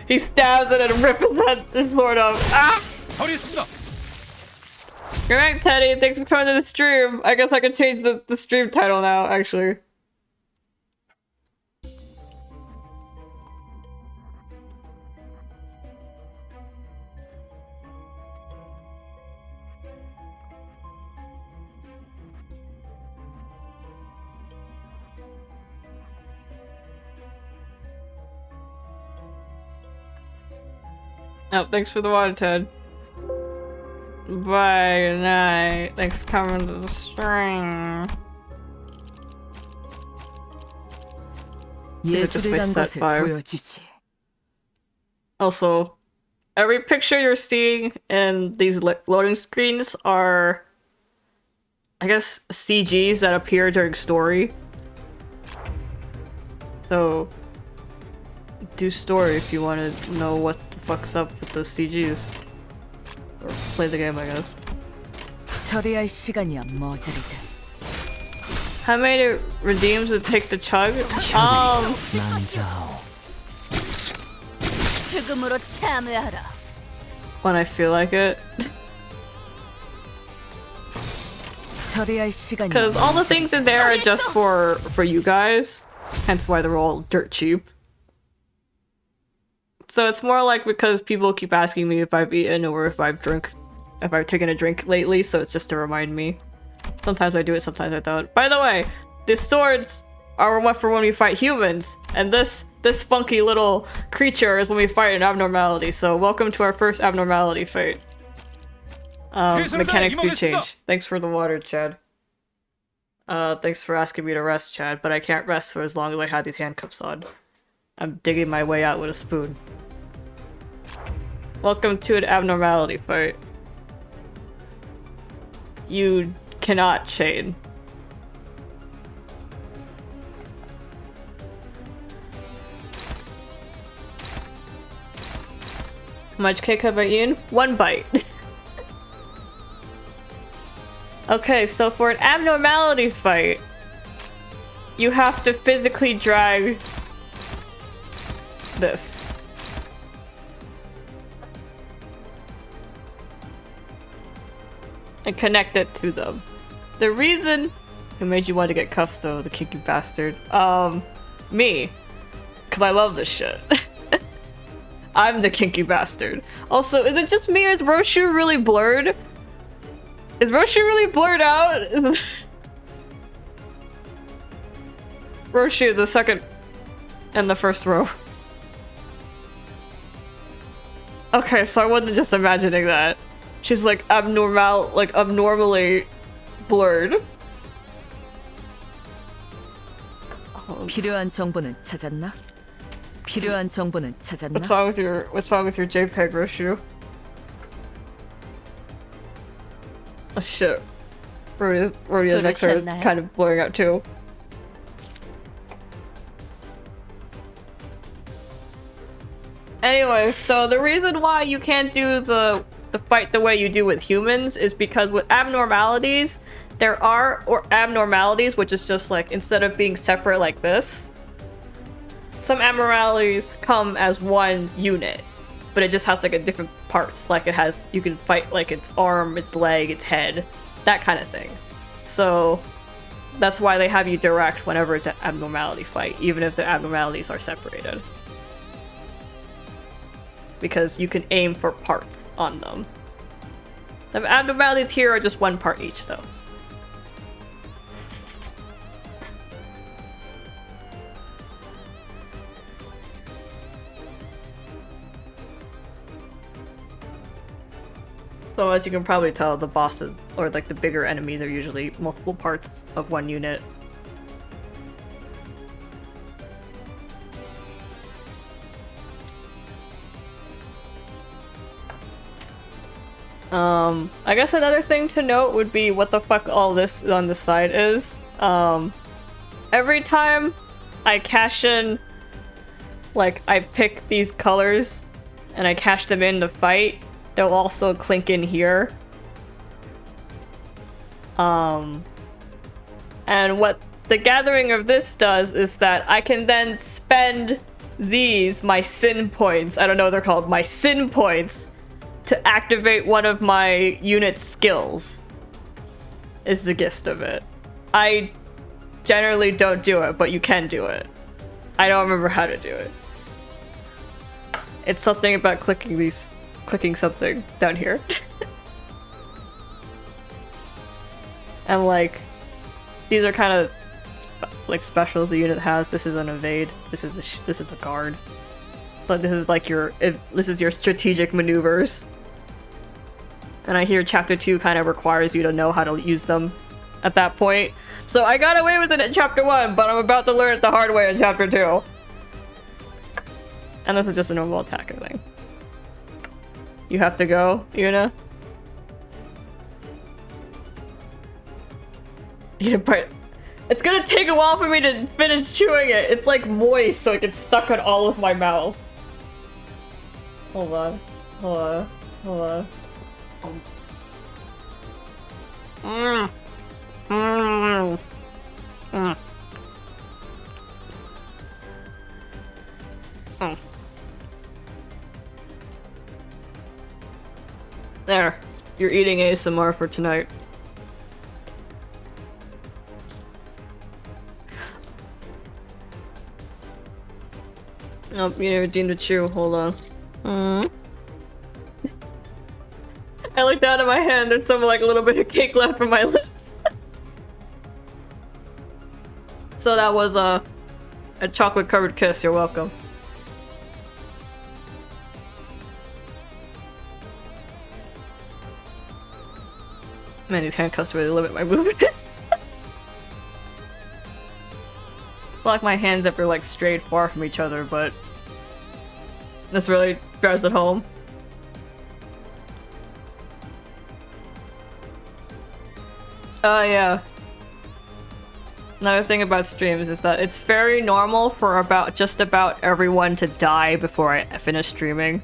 he stabs it and rips his sword off. Ah! Good night, Teddy. Thanks for coming to the stream. I guess I can change the stream title now, actually. Oh, thanks for the water, Ted. Bye, good night. Thanks for coming to the stream. 예술이란 것을 보여주지. Also, every picture you're seeing in these loading screens are I guess, CGs that appear during story. So, do story if you want to know what the fuck's up with those CGs. Or play the game, I guess. 처리할 시간이야 머저리들. How many redeems would take the chug? 난자오. 죽음으로 참여하라. When I feel like it. 처리할 시간이야. Because all the things in there are just for you guys. Hence why they're all dirt cheap. So it's more like because people keep asking me if I've eaten or if I've taken a drink lately, so it's just to remind me. Sometimes I do it, sometimes I don't. By the way, these swords are for when we fight humans, and this funky little creature is when we fight an abnormality, so welcome to our first abnormality fight. Mechanics do change. Thanks for the water, Chad. Thanks for asking me to rest, Chad, but I can't rest for as long as I have these handcuffs on. I'm digging my way out with a spoon. Welcome to an abnormality fight. You cannot chain. How much cake have I eaten? 1 bite. Okay, so for an abnormality fight, you have to physically drag this. And connect it to them. The reason who made you want to get cuffed though, the kinky bastard? Me. Cause I love this shit. I'm the kinky bastard. Also, is it just me or is Roshu really blurred? Is Roshu really blurred out? Roshu, the second and the first row. Okay, so I wasn't just imagining that. She's like abnormally blurred. 필요한 정보는 찾았나? 필요한 정보는 찾았나? What's wrong with your JPEG, Roshu? Oh shit. Rodia's next is kind of blurring out too. Anyway, so the reason why you can't do the fight the way you do with humans is because with abnormalities, there are abnormalities, which is just like, instead of being separate like this, some abnormalities come as one unit, but it just has like a different parts. Like you can fight like its arm, its leg, its head, that kind of thing. So that's why they have you direct whenever it's an abnormality fight, even if the abnormalities are separated. Because you can aim for parts on them. The abnormalities here are just one part each, though. So as you can probably tell, the bosses, or like the bigger enemies, are usually multiple parts of one unit. I guess another thing to note would be what the fuck all this on the side is. Every time I cash in, like I pick these colors and I cash them in to fight, they'll also clink in here. And what the gathering of this does is that I can then spend these, my sin points, I don't know what they're called, my sin points, to activate one of my unit's skills, is the gist of it. I generally don't do it, but you can do it. I don't remember how to do it. It's something about clicking something down here. And like, these are kind of like specials the unit has. This is an evade. This is a guard. So this is like this is your strategic maneuvers. And I hear chapter 2 kind of requires you to know how to use them at that point. So I got away with it in chapter 1, but I'm about to learn it the hard way in chapter 2. And this is just a normal attacker thing. You have to go, Yuna? Eat a bite. It's gonna take a while for me to finish chewing it. It's like moist, so it gets stuck on all of my mouth. Hold on. Hold on. Hold on. Mm. Mm. Mm. Mm. There. You're eating ASMR for tonight. Nope, you never deemed to chew. Hold on. I looked down at my hand. There's some like a little bit of cake left from my lips. So that was a chocolate covered kiss. You're welcome. Man, these handcuffs really limit my movement. It's not like my hands ever like strayed far from each other, but this really drives it home. Yeah. Another thing about streams is that it's very normal for just about everyone to die before I finish streaming.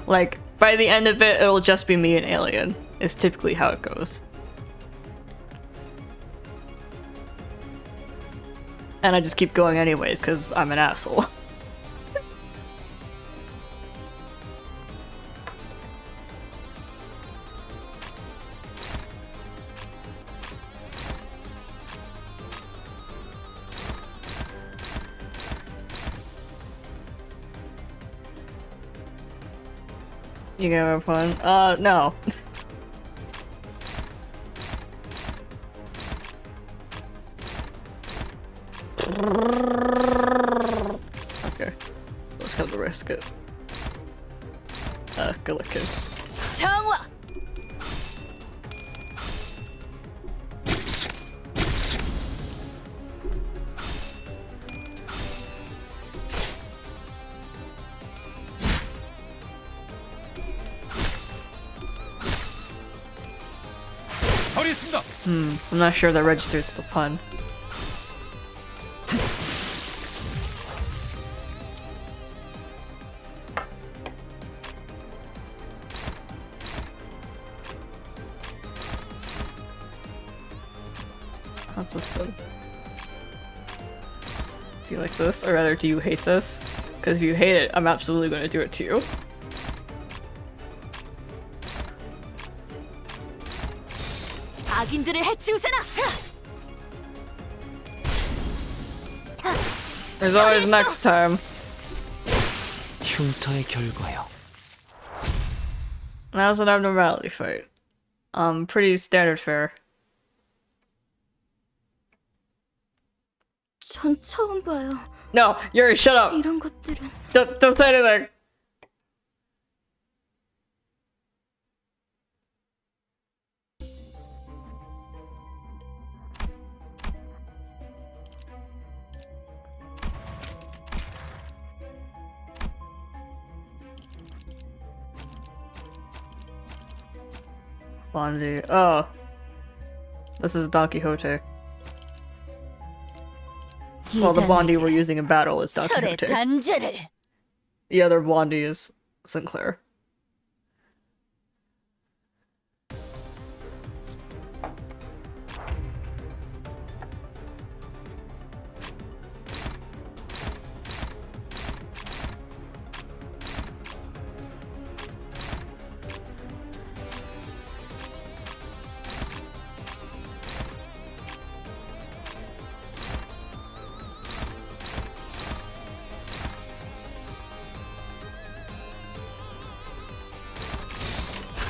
Like, by the end of it, it'll just be me and Alien, is typically how it goes. And I just keep going anyways, because I'm an asshole. You gonna have fun? No. Okay. Let's have to risk it. Good looking. 정화. 처리했습니다. I'm not sure that registers the pun. How's this one? Do you like this? Or rather, do you hate this? Because if you hate it, I'm absolutely going to do it to you. 악인들을 해치우세나. There's always next time. 흉터의 결과요. That was an abnormality fight. Pretty standard fare. 전 처음 봐요. No, Yuri, shut up! 이런 것들은 Don't say anything! Blondie. Oh. This is Don Quixote. Well, the Blondie we're using in battle is Don 철의 Quixote. 단죄를. The other Blondie is Sinclair.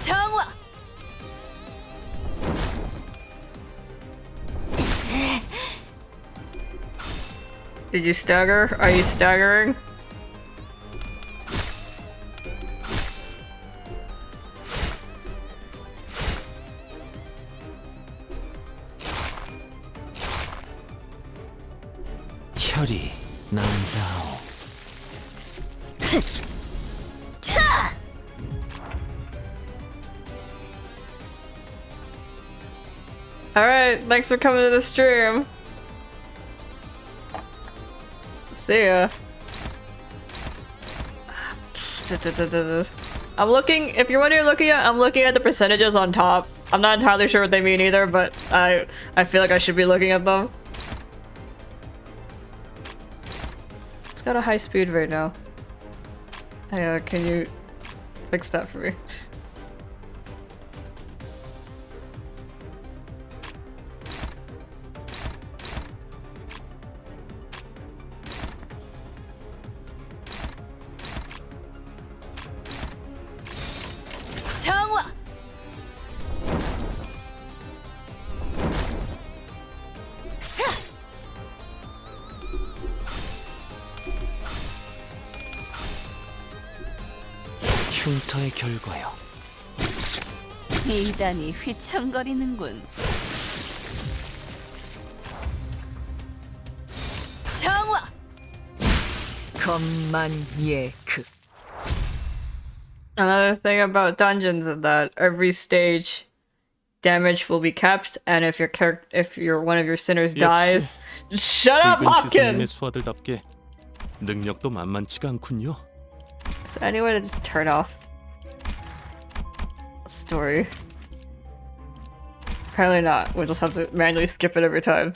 정화. Did you stagger? Are you staggering? 혈이 남자오. Alright, thanks for coming to the stream. See ya. I'm looking, if you're wondering looking at, I'm looking at the percentages on top. I'm not entirely sure what they mean either, but I feel like I should be looking at them. It's got a high speed right now. Hey, can you fix that for me? 정화. 흉터의 결과요. 이단이 휘청거리는군. 정화. 겁만예크. Another thing about dungeons is that every stage damage will be capped, and if your one of your sinners dies, shut up, Hopkins. 수아들답게 능력도 만만치가 않군요. Is there any way to just turn off story? Apparently not. We'll just have to manually skip it every time.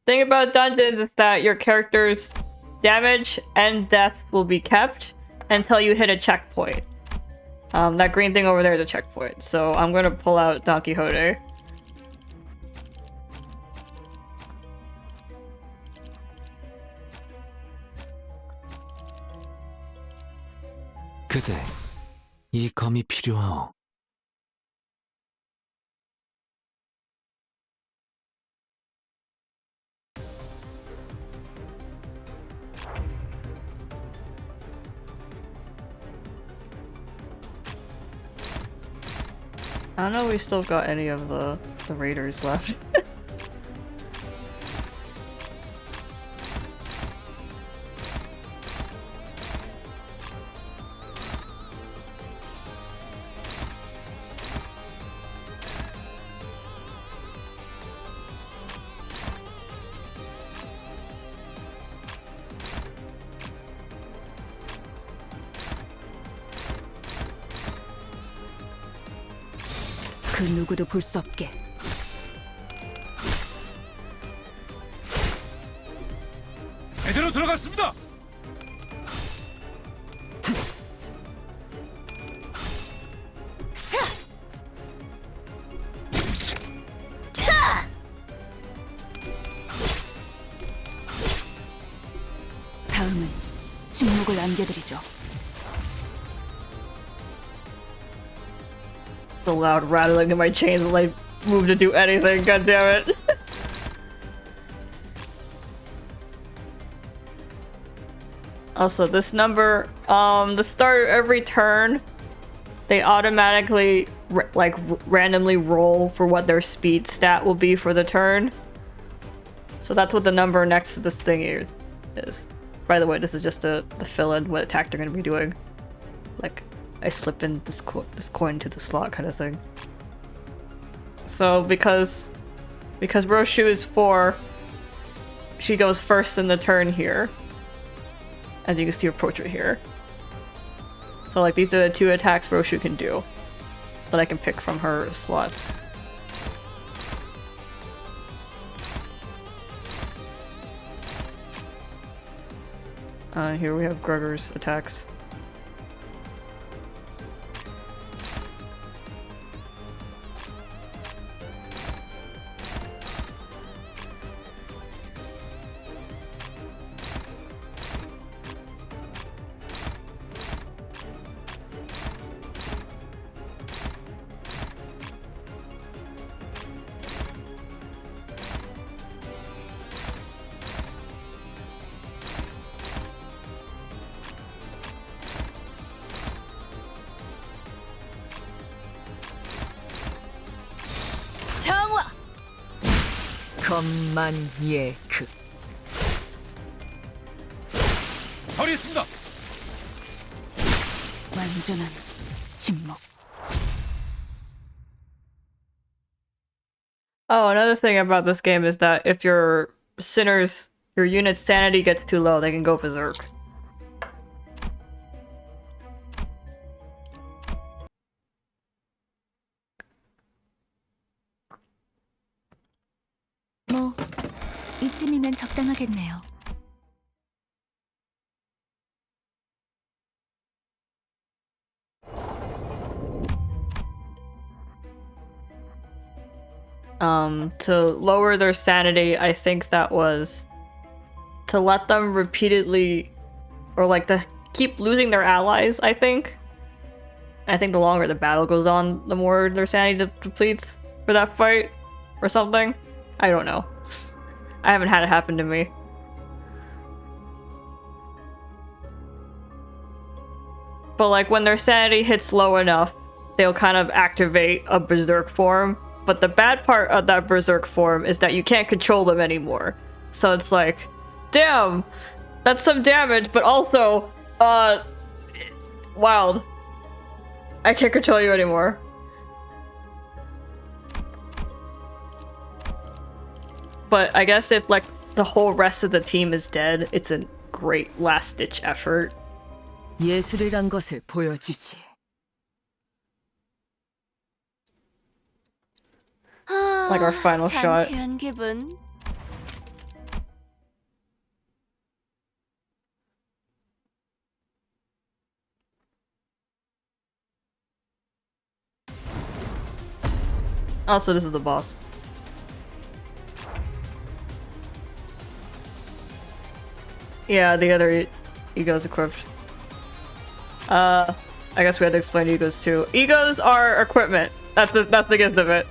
Thing about dungeons is that your character's damage and death will be kept until you hit a checkpoint. That green thing over there is a checkpoint, so I'm gonna pull out Don Quixote. 그대, 이 검이 필요하오. I don't know if we still got any of the raiders left. 그 누구도 볼 수 없게. 제대로 들어갔습니다. 다음은 침묵을 안겨드리죠. The loud rattling in my chains will like move to do anything, god damn it. Also, this number, the start of every turn, they automatically randomly roll for what their speed stat will be for the turn. So that's what the number next to this thing is. By the way, this is just to fill in what attack they're gonna be doing. Like, I slip in this coin to the slot kind of thing. So because Roshu is 4, she goes first in the turn here. As you can see her portrait here. So like these are the 2 attacks Roshu can do that I can pick from her slots. Here we have Gregor's attacks. 겁만예크. 처리했습니다. 완전한 침묵. Oh, another thing about this game is that if your unit's sanity gets too low, they can go berserk. 뭐 이쯤이면 적당하겠네요. To lower their sanity, I think that was to let them repeatedly, or like to keep losing their allies, I think. I think the longer the battle goes on, the more their sanity depletes for that fight, or something. I don't know. I haven't had it happen to me. But like when their sanity hits low enough, they'll kind of activate a berserk form. But the bad part of that berserk form is that you can't control them anymore. So it's like, damn, that's some damage, but also, wild. I can't control you anymore. But I guess if like the whole rest of the team is dead, it's a great last-ditch effort. 예술이란 것을 보여주지. Like our final shot. 상쾌한 기분. Also, this is the boss. Yeah, the other ego's equipped. I guess we had to explain egos too. Egos are equipment. That's the gist of it.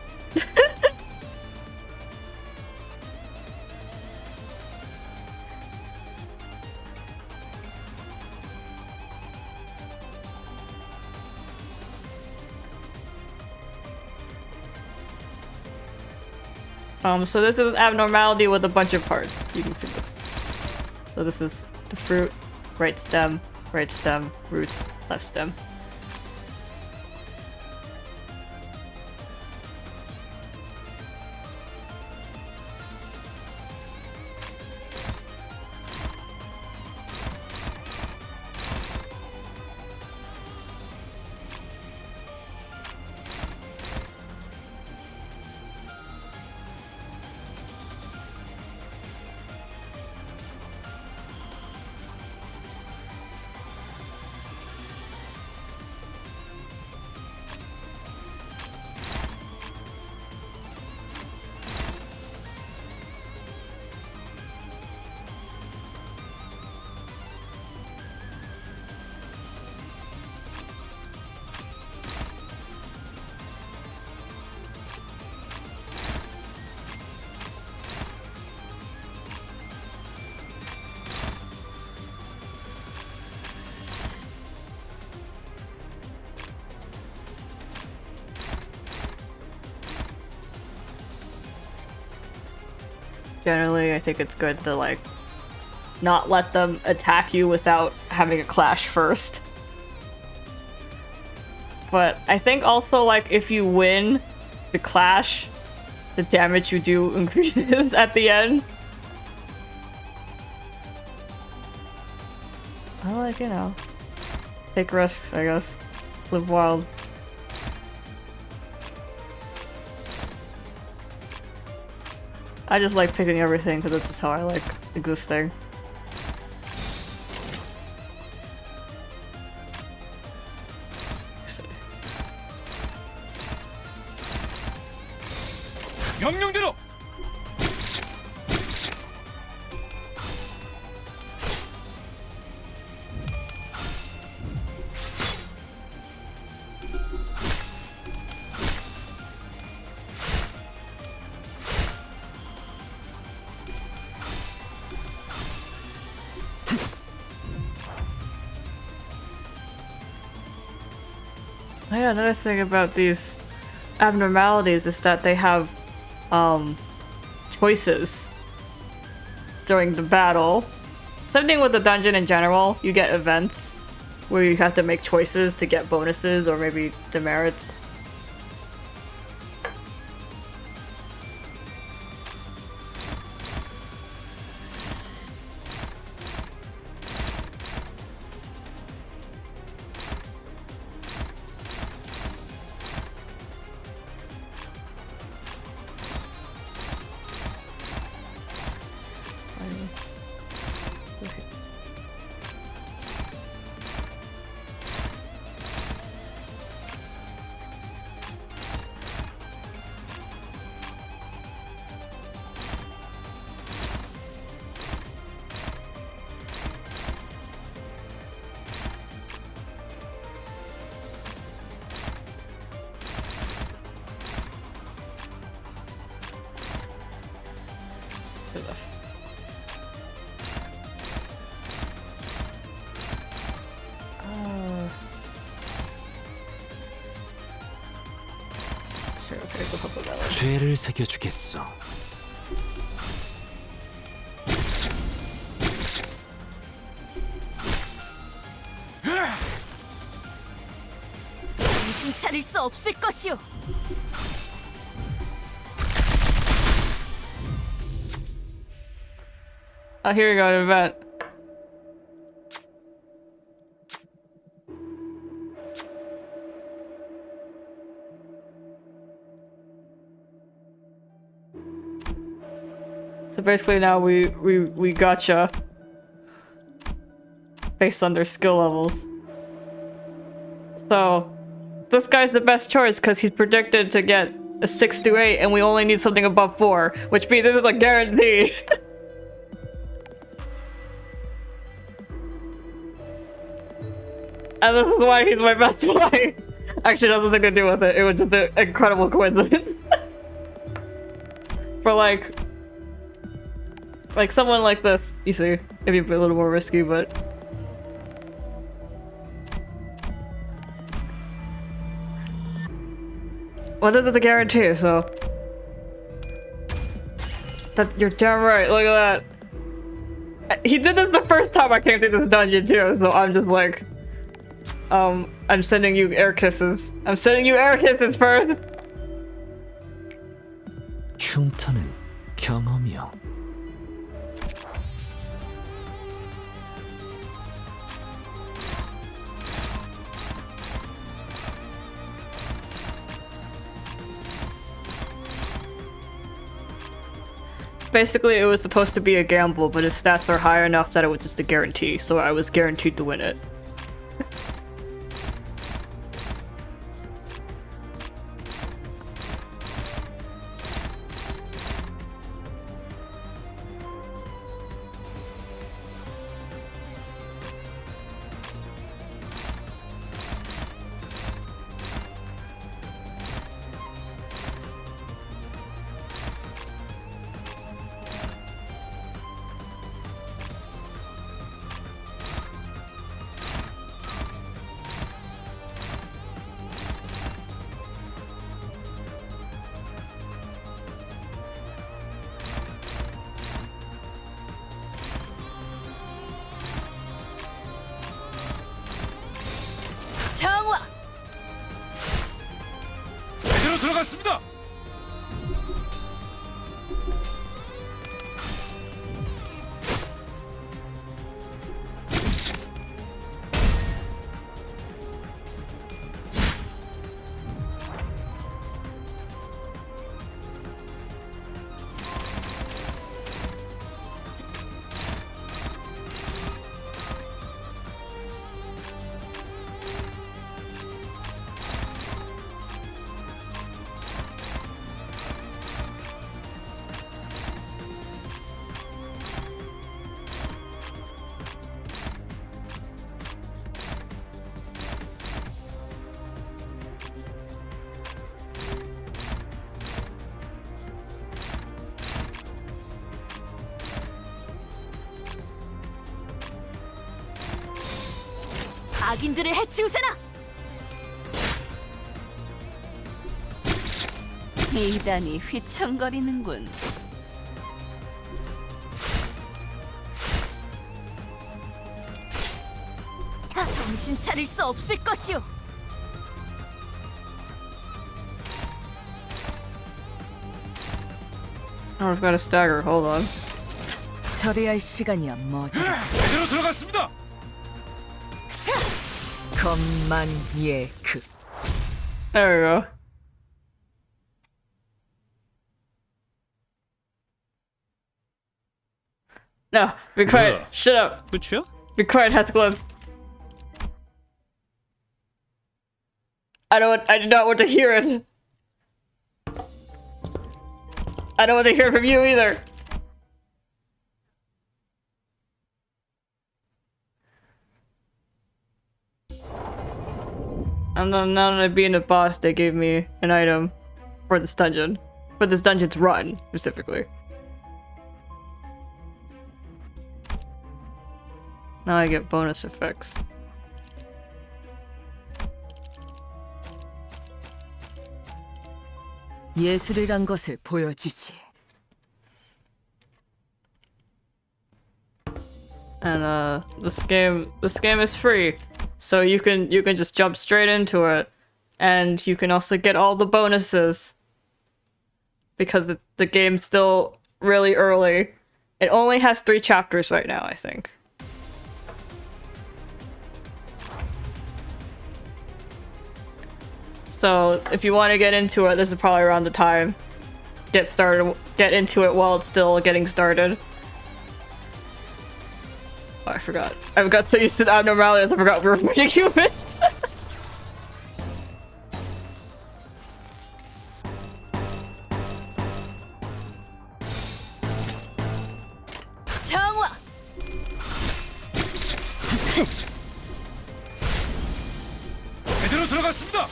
So this is an abnormality with a bunch of parts. You can see this. So this is the fruit, right stem, roots, left stem. Generally, I think it's good to like not let them attack you without having a clash first. But I think also like if you win the clash, the damage you do increases at the end. I like, you know, take risks, I guess. Live wild. I just like picking everything because that's just how I like existing. 명령대로. Oh yeah, another thing about these abnormalities is that they have choices during the battle. Same thing with the dungeon in general. You get events where you have to make choices to get bonuses or maybe demerits. 죄를 새겨주겠어. 정신 차릴 수 없을 것이오. Here we go, an event. So basically now we gotcha based on their skill levels. So this guy's the best choice because he's predicted to get a 6 to 8 and we only need something above 4, which means this is a guarantee. And this is why he's my best boy. Actually, nothing to do with it. It was just an incredible coincidence. For like someone like this, you see, it'd be a little more risky, but well, this is a guarantee, so that you're damn right. Look at that. He did this the first time I came through this dungeon too, so I'm just like, I'm sending you air kisses. I'm sending you air kisses first. 흉터는 경험이요. Basically, it was supposed to be a gamble, but his stats are high enough that it was just a guarantee, so I was guaranteed to win it. 정화. 제대로 들어갔습니다. 악인들을 해치우세나. 이단이 휘청거리는군. 정신 차릴 수 없을 것이오. Oh, I've got a stagger. Hold on. 처리할 시간이야 뭐지? 제대로 들어갔습니다. 것만예크. There we go. No, be quiet. 뭐야? Shut up. 끝이야? Be quiet, Heathcliff. I do not want to hear it. I don't want to hear from you either. And then now that being a boss, they gave me an item for this dungeon. For this dungeon's run, specifically. Now I get bonus effects. 예술이란 것을 보여주지. And this game is free, so you can just jump straight into it, and you can also get all the bonuses because the game's still really early. It only has 3 chapters right now, I think. So if you want to get into it, this is probably around the time. Get into it while it's still getting started. Oh, I forgot. I got so used to the abnormalities, I forgot we were fighting humans. 정화. 제대로 들어갔습니다.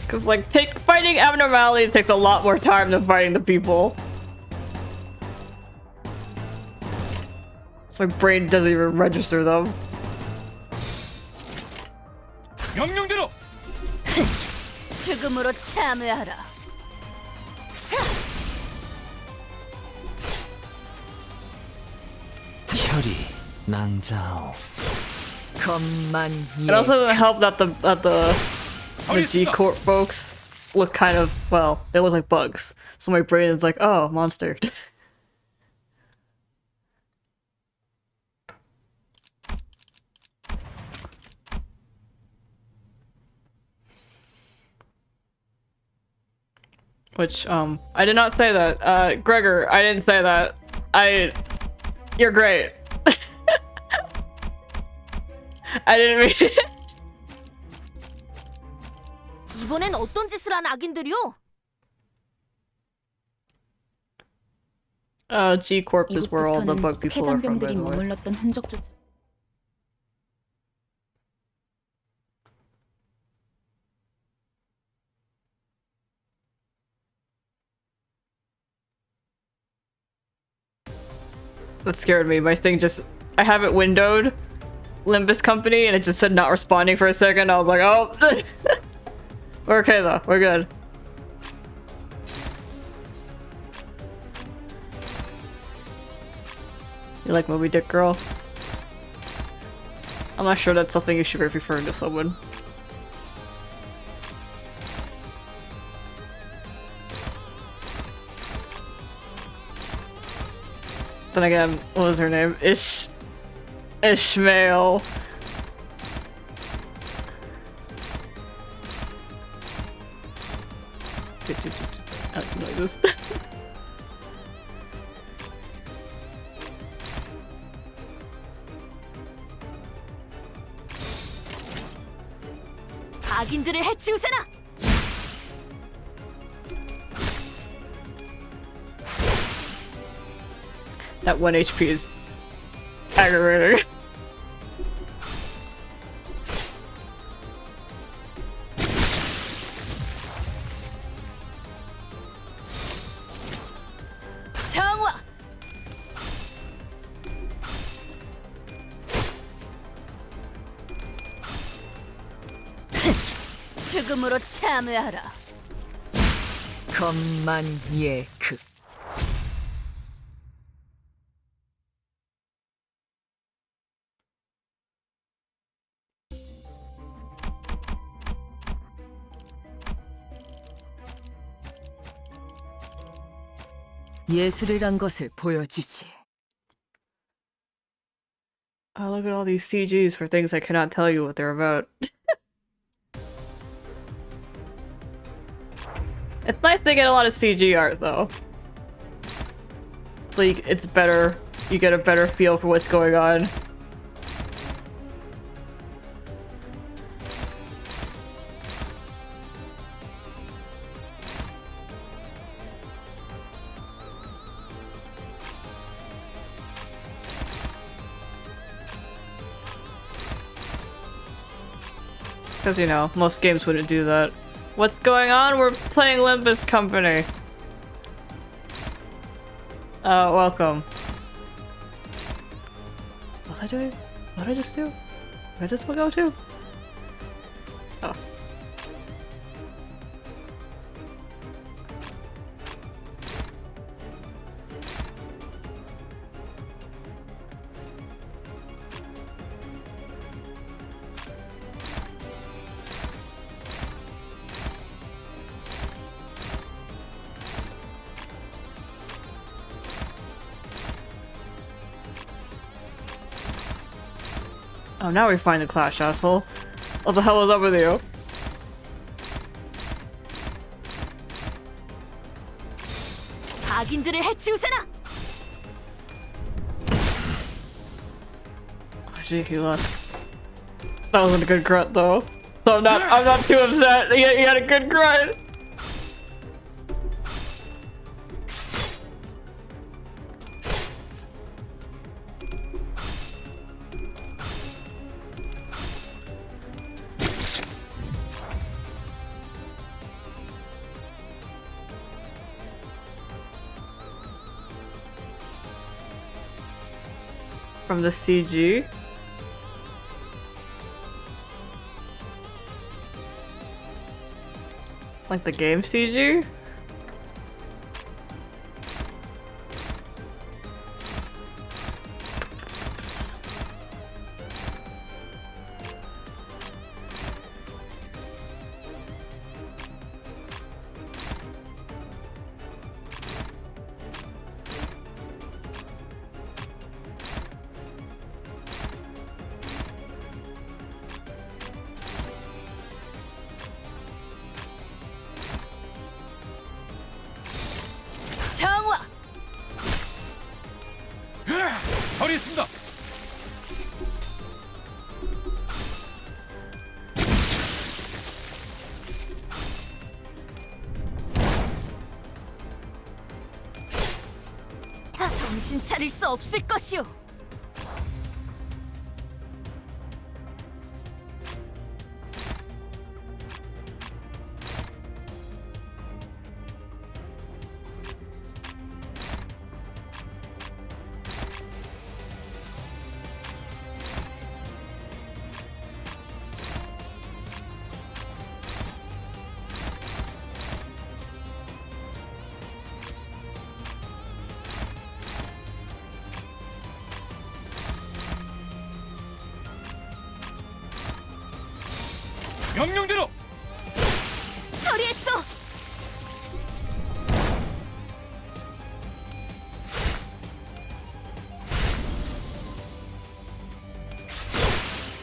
Cause like fighting abnormalities takes a lot more time than fighting the people. So my brain doesn't even register them. 명령대로. 죽음으로 참여하라. 혈이 낭자오. 것만 It also doesn't help that the G Corp folks look kind of, well, they look like bugs. So my brain is like, oh, monster. Which, I did not say that. Gregor, I didn't say that. You're great. I didn't mean it. 이번엔 어떤 짓을 한 악인들이요? G Corp is where all the bug people are from, by 폐잔병들이 the way. 머물렀던 흔적조차. That scared me. My thing just... I have it windowed. Limbus company, and it just said not responding for a second. I was like, oh! We're okay though. We're good. You like Moby Dick, girl? I'm not sure that's something you should be referring to someone. Then again, what was her name? Ishmael. I don't like this. 악인들을 해치우세나! That 1 HP is aggravating. 정화! 죽음으로 참여하라. 것만 예그. 예술이란 것을 보여주지. Oh, look at all these CGs for things I cannot tell you what they're about. It's nice they get a lot of CG art, though. Like, it's better. You get a better feel for what's going on. Because, you know, most games wouldn't do that. What's going on? We're playing Limbus Company. Welcome. What was I doing? What did I just do? Where did this one go to? Oh. Oh, now we find the clash, asshole. What the hell is up with you? 악인들을 해치우세나. Oh, gee, he left. That wasn't a good grunt, though. So I'm not too upset. He had a good grunt. From the CG. Like the game CG? 정화. 처리했습니다. 정신 차릴 수 없을 것이오. 명령대로. 처리했어.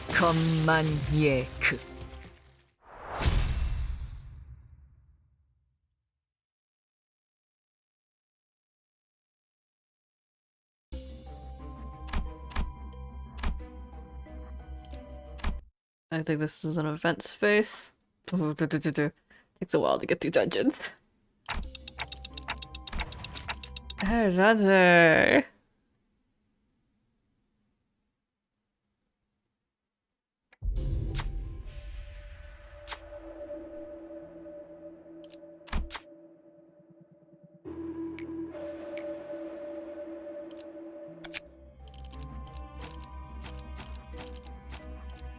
것만 예크. I think this is an event space. Takes a while to get through dungeons. Hey, Dante.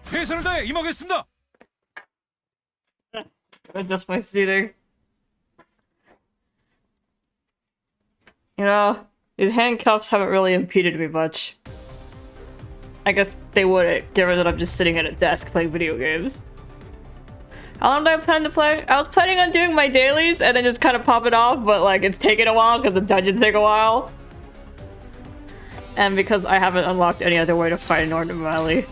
최선을 다해 임하겠습니다. Adjust my seating. You know, these handcuffs haven't really impeded me much. I guess they wouldn't, given that I'm just sitting at a desk playing video games. How long do I plan to play? I was planning on doing my dailies and then just kind of pop it off, but like it's taken a while because the dungeons take a while. And because I haven't unlocked any other way to fight Northern Valley.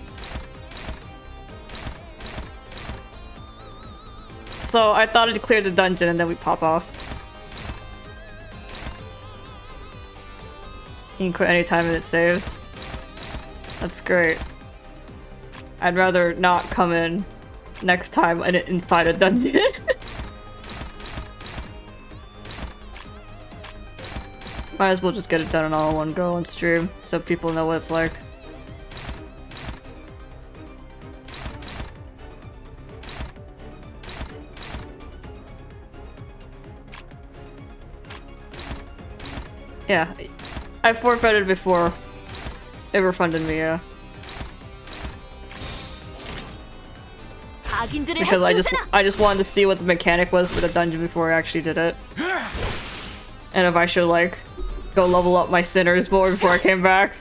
So I thought I'd clear the dungeon and then we pop off. You can quit anytime and it saves. That's great. I'd rather not come in next time inside a dungeon. Might as well just get it done all in one go on stream so people know what it's like. Yeah, I forfeited before. It refunded me, yeah. 악인들을 because I 해치우잖아. just wanted to see what the mechanic was for the dungeon before I actually did it, and if I should like go level up my sinners more before I came back.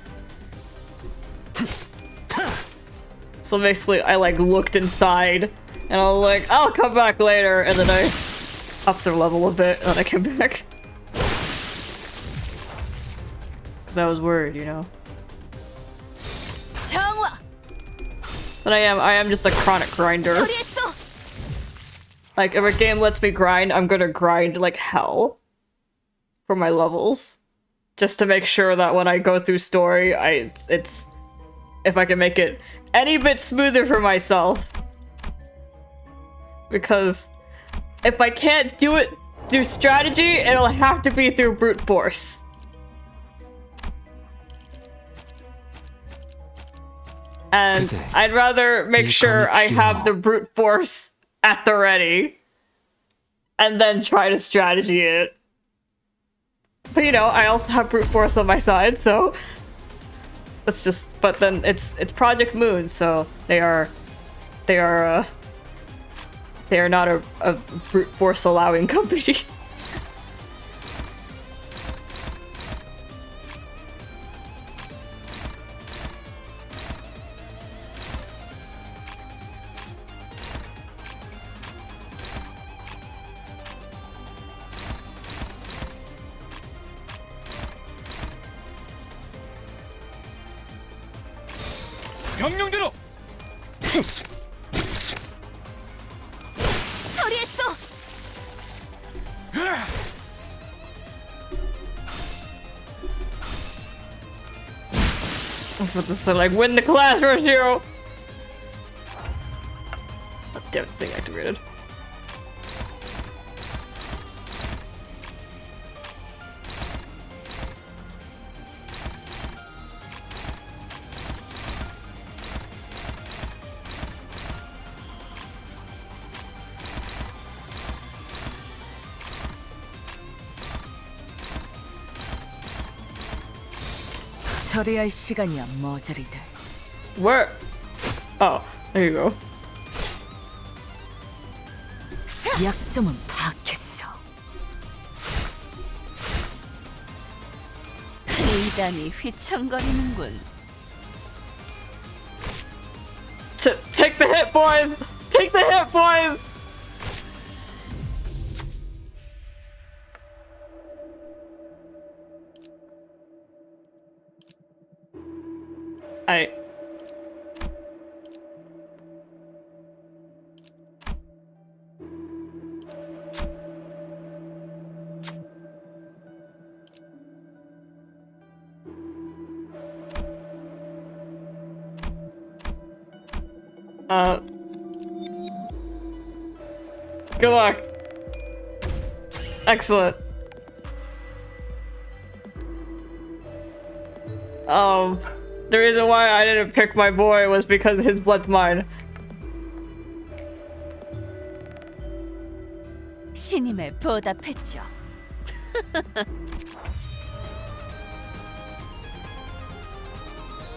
So basically, I like looked inside, and I was like, I'll come back later, and then I upped their level a bit, and then I came back. Because I was worried, you know. 정화. But I am just a chronic grinder. 처리했어. Like, if a game lets me grind, I'm gonna grind like hell for my levels. Just to make sure that when I go through story, it's if I can make it any bit smoother for myself. Because if I can't do it through strategy, it'll have to be through brute force. And 그대, I'd rather make 이 sure I 검이 have 필요하오. the brute force at the ready. And then try to strategy it. But you know, I also have brute force on my side, so it's just. But then it's Project Moon, so they are not a brute force allowing company. 명령대로. 처리했어. I was about to say, like, win the class rush hero. Oh, damn it, thing activated. 처리할 시간이야 머저리들. Where? Oh, there you go. 약점은 파악했어. 이단이 휘청거리는군. Take the hit, boys! Take the hit, boys! I. Good luck. Excellent. The reason why I didn't pick my boy was because his blood's mine. 신임에 보답했죠.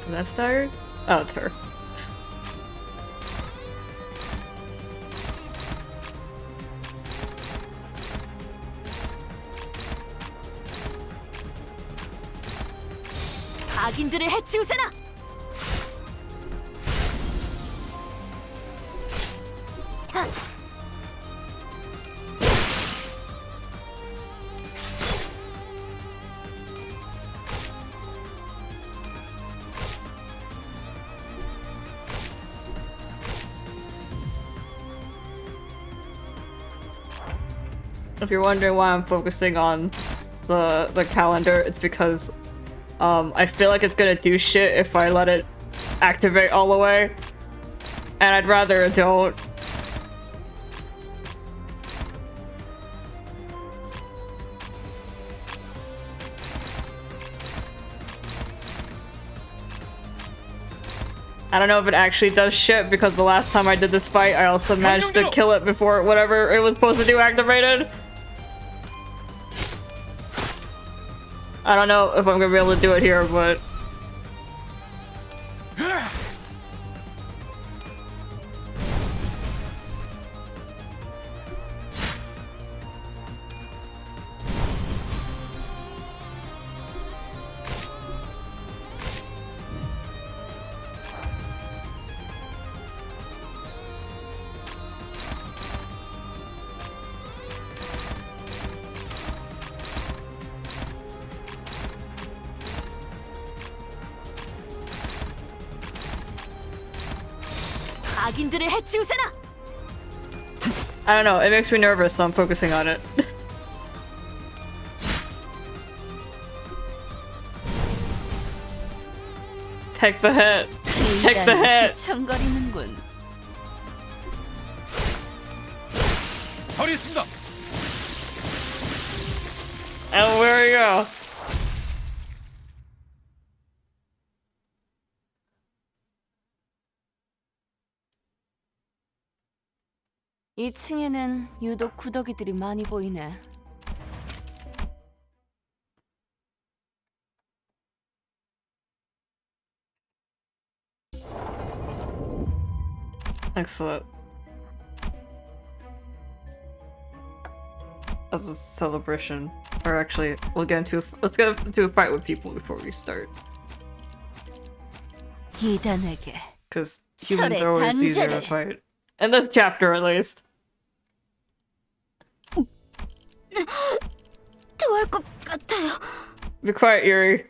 Is that Staggered? Oh, it's her. 악인들을 해치우세나. If you're wondering why I'm focusing on the calendar, it's because I feel like it's gonna do shit if I let it activate all the way, and I'd rather it don't. I don't know if it actually does shit because the last time I did this fight, I also managed to kill it before whatever it was supposed to do activated. I don't know if I'm gonna be able to do it here, but... 악인들을 해치우세나. I don't know, it makes me nervous, so I'm focusing on it. Take the hit. Take the hit. 청거리는군. 처리했습니다. And where you go? 2층에는 유독 구더기들이 많이 보이네. Excellent. As a celebration, or actually, let's get into a fight with people before we start, 이단에게 because humans 철의 are always easier to 단절을. fight. In this chapter, at least. 토할 것 같아요. Be quiet, Yuri.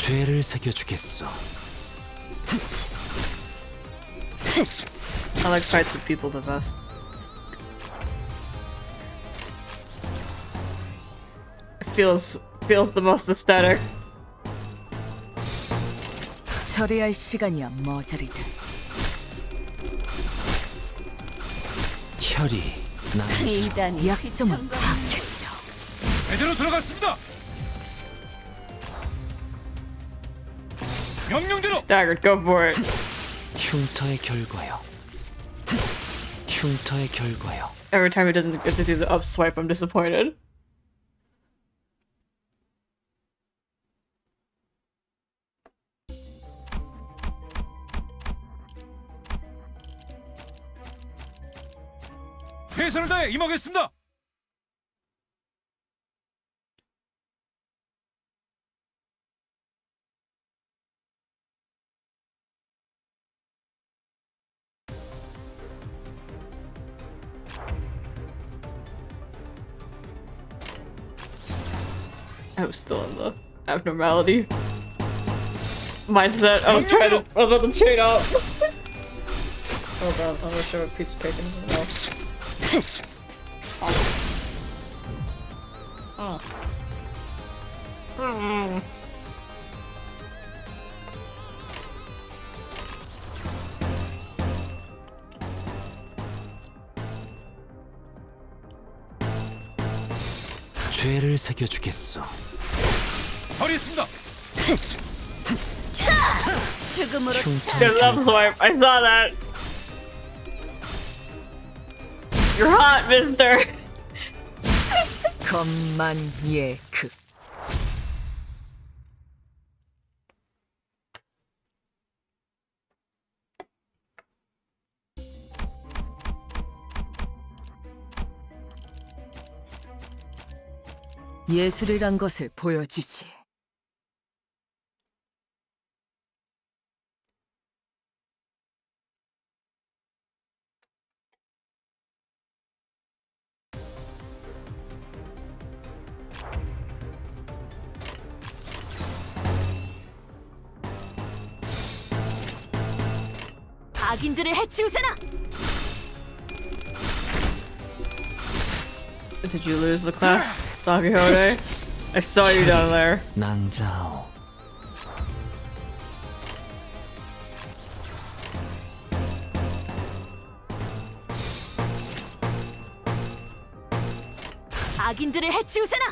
죄를 새겨주겠어. I like fights with people the best. It feels the most aesthetic. 처리할 시간이야 머저리들. 혈이 난 이단이 약점은 휘청거리는 파악했어. 제대로 들어갔습니다. 명령대로. Staggered, go for it. 흉터의 결과요. 흉터의 결과요. Every time he doesn't get to do the up swipe, I'm disappointed. 최선을 다해 임하겠습니다. I was still in the abnormality mindset. I was about to chain up. Hold on, I'm gonna show a piece of chicken. No. Oh. Mm. 죄를 새겨주겠어. 처리했습니다. 죽음으로 Good love swipe. I saw that. You're hot, mister. 겁만 예크. 예술이란 것을 보여주지. 악인들을 해치우세나. Did you lose the class, Dakihote? I saw you down there. 낭자오. 악인들을 해치우세나.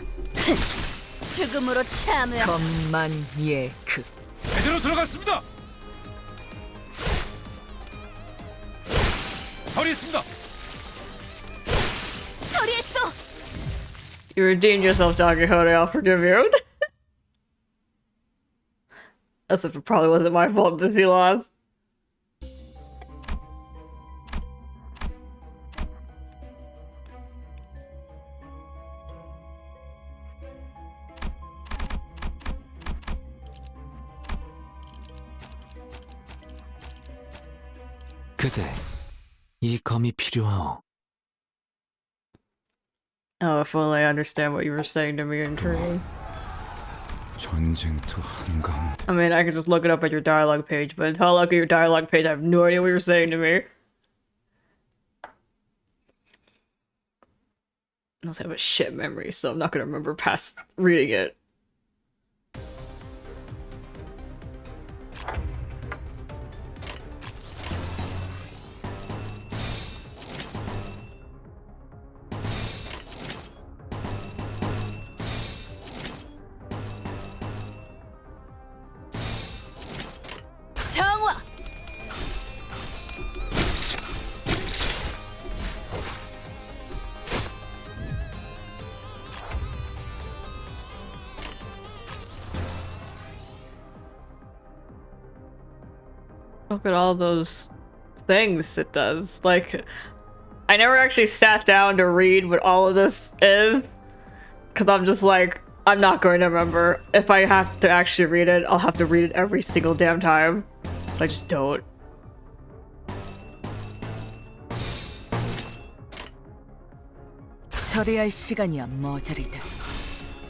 죽음으로 참여. 겁만 예크. 제대로 들어갔습니다. 처리했습니다. 처리했어. You redeemed yourself, Dakihote. I'll forgive you. As if it probably wasn't my fault that he lost. 그대, 이 검이 필요하오. Oh, if only I understand what you were saying to me in Korean. 전쟁터 한강. I mean, I could just look it up at your dialogue page, but until I look at your dialogue page, I have no idea what you're saying to me. I also have a shit memory, so I'm not gonna remember past reading it. 정화. Look at all those things it does. Like, I never actually sat down to read what all of this is, because I'm just like, I'm not going to remember. If I have to actually read it, I'll have to read it every single damn time. So I just don't. 처리할 시간이야 머저리들.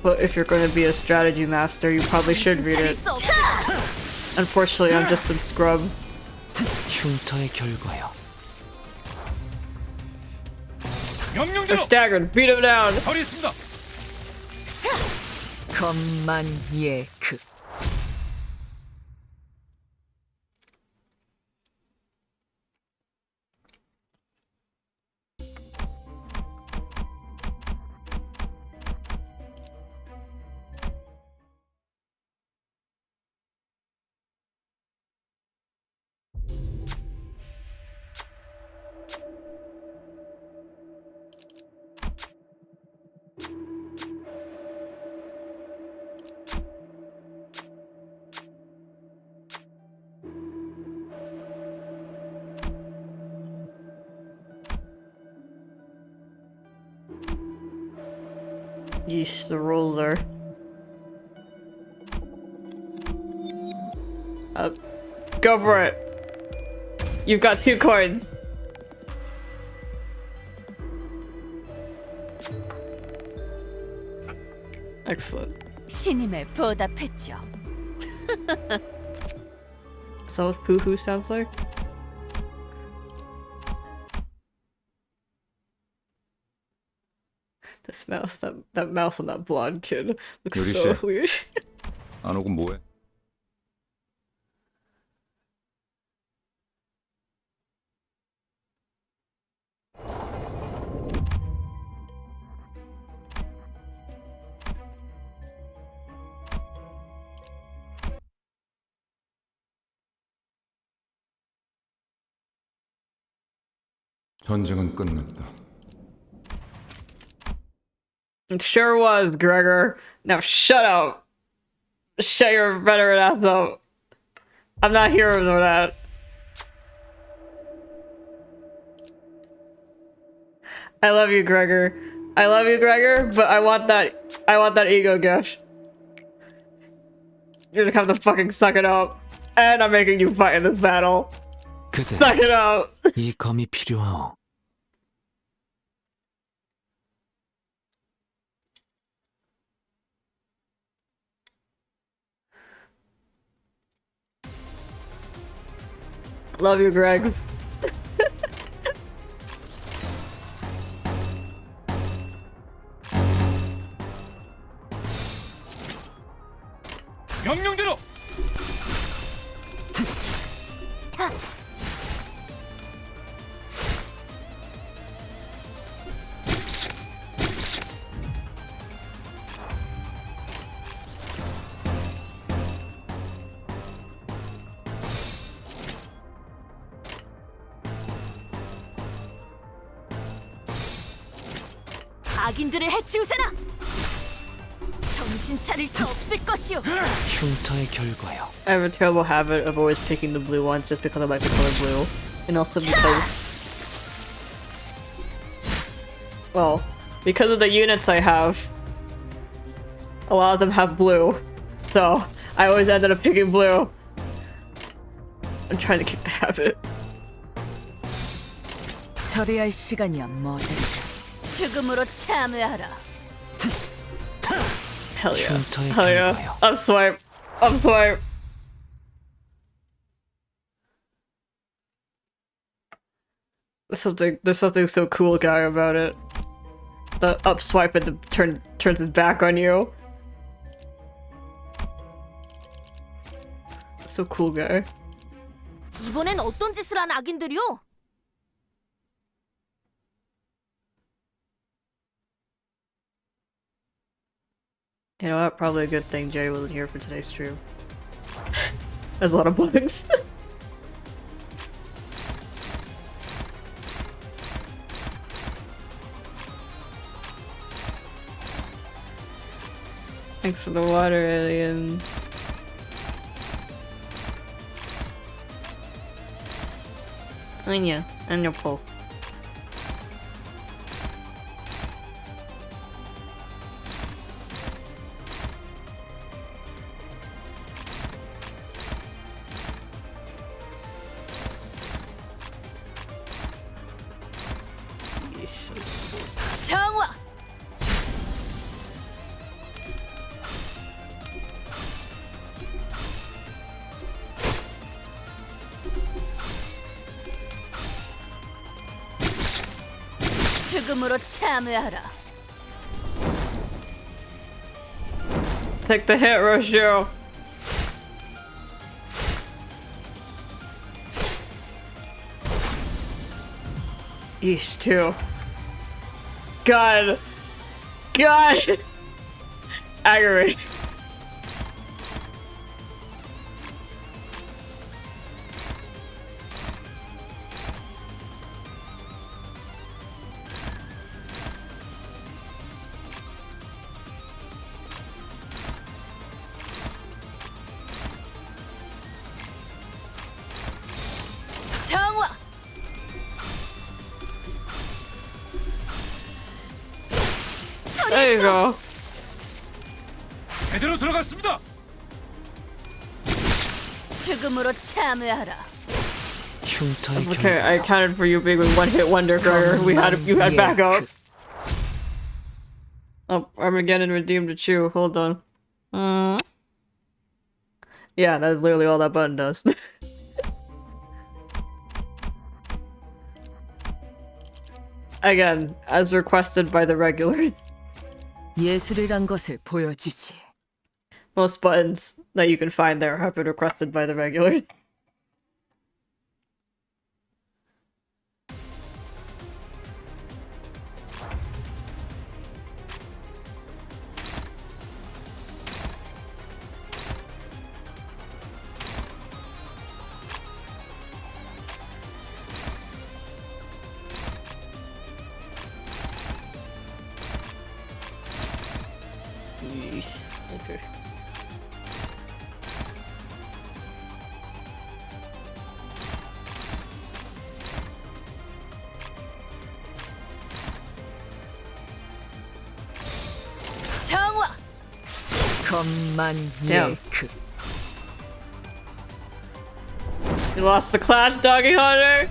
But if you're going to be a strategy master, you probably should read it. Unfortunately, I'm just some scrub. 흉터의 결과요. They're 명령대로 staggered. Beat him down. 처리했습니다. 검만 예크. Yeesh, the ruler. Go for it. You've got 2 coins. Excellent. 신임에 보답했죠. Is that what Poohoo sounds like? This mouse, that mouse on that blonde kid looks 요리 so 씨. weird. 안 오고 뭐해? 전쟁은 끝났다. It sure was, Gregor. Now shut up. Shut your veteran ass up. I'm not here for that. I love you, Gregor. I love you, Gregor, but I want that ego gift. You just have to fucking suck it up. And I'm making you fight in this battle. 그대, Suck it up. 이 검이 필요하오. Love you, Gregs. 명령대로 악인들을 해치우세나. 정신 차릴 수 없을 것이오. 흉터의 결과요. I have a terrible habit of always picking the blue ones just because I like the color blue. And also because... Well, because of the units I have, a lot of them have blue. So, I always ended up picking blue. I'm trying to kick the habit. 처리할 시간이야 머저리가. 죽음으로 참여하라. Hell yeah. 흉터의 Hell yeah. 결과요. Up swipe. Up swipe. There's something so cool guy about it. The up swipe and the turns his back on you. So cool guy. 이번엔 어떤 짓을 한 악인들이요? You know what? Probably a good thing Jay wasn't here for today's stream. There's a lot of bugs. Thanks for the water, alien. Anya, and your pull. 정화. 죽음으로 참여하라. Take the hit, Roshio. Yeesh, too. God. God. Aggravating. 정화. There you go. 제대로 들어갔습니다. 죽음으로 참여하라. 흉터의 Okay, I 결과요. accounted for you being with one hit wonder Gregor. You had backup. Oh, Armageddon redeemed a chew. Hold on. Yeah, that's literally all that button does. Again, as requested by the regulars. 예술이란 것을 보여주지. Most buttons that you can find there have been requested by the regulars. Okay. 정화. 것만 Damn. 예크. You lost the clash, Doggy Hunter?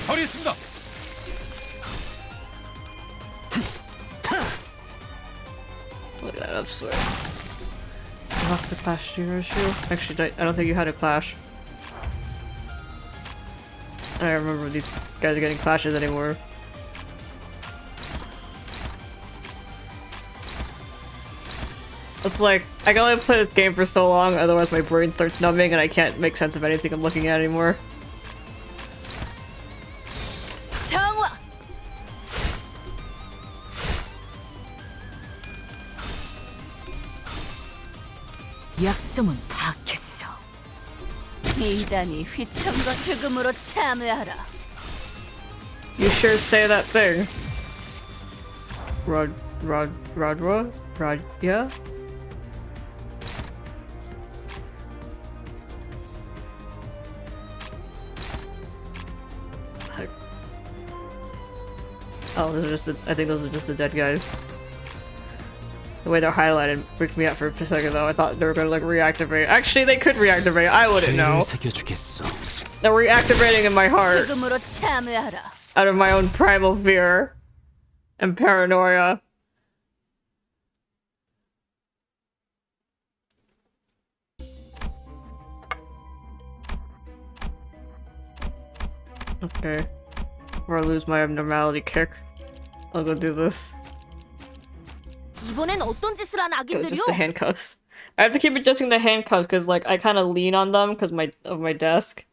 처리했습니다. Look at that upswing. You lost the clash to your shoe? Actually, I don't think you had a clash. I don't remember if these guys are getting clashes anymore. It's like, I can only play this game for so long, otherwise my brain starts numbing and I can't make sense of anything I'm looking at anymore. 정화. 약점은 파악했어. 이단이 휘청거 죽음으로 참여하라. You sure say that thing. Yeah? Oh, those are just I think those are just the dead guys. The way they're highlighted freaked me out for a second though. I thought they were gonna like reactivate. Actually, they could reactivate. I wouldn't know. 죄를 새겨주겠어. They're reactivating in my heart 죽음으로 참여하라. out of my own primal fear and paranoia. Okay. Before I lose my abnormality kick, I'll go do this. 이번엔 어떤 짓을 한 It was just 악인들이요? the handcuffs. I have to keep adjusting the handcuffs because, like, I kind of lean on them because of my desk,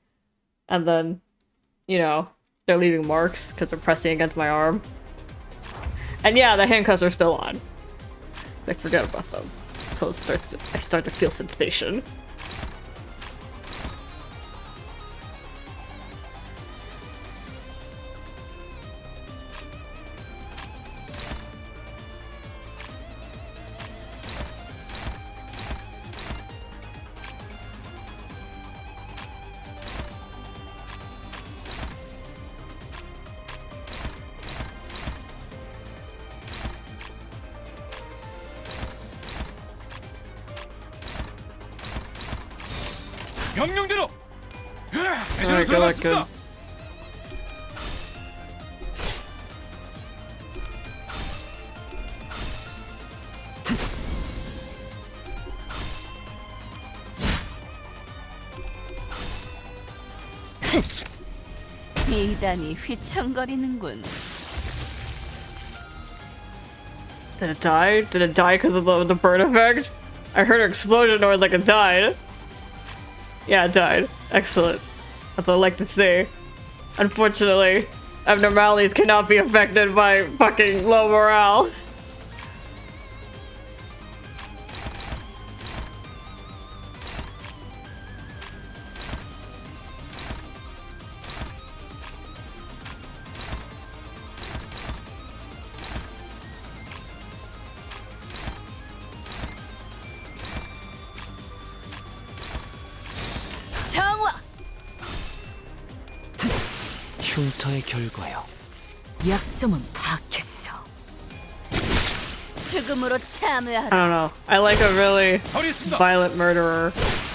and then, you know, they're leaving marks because they're pressing against my arm. And yeah, the handcuffs are still on. I forget about them, so I start to feel sensation. 명령대로. Alright, good luck, good. 미단이 휘청거리는군. Did it die? Did it die because of the burn effect? I heard an explosion noise like it died. Yeah, it died. Excellent. That's what I like to see. Unfortunately, abnormalities cannot be affected by fucking low morale. 정화! 흉터의 결과요. 약점은 파악했어. 죽음으로 I 참여하라. don't know. I like a really 처리했습니다. violent murderer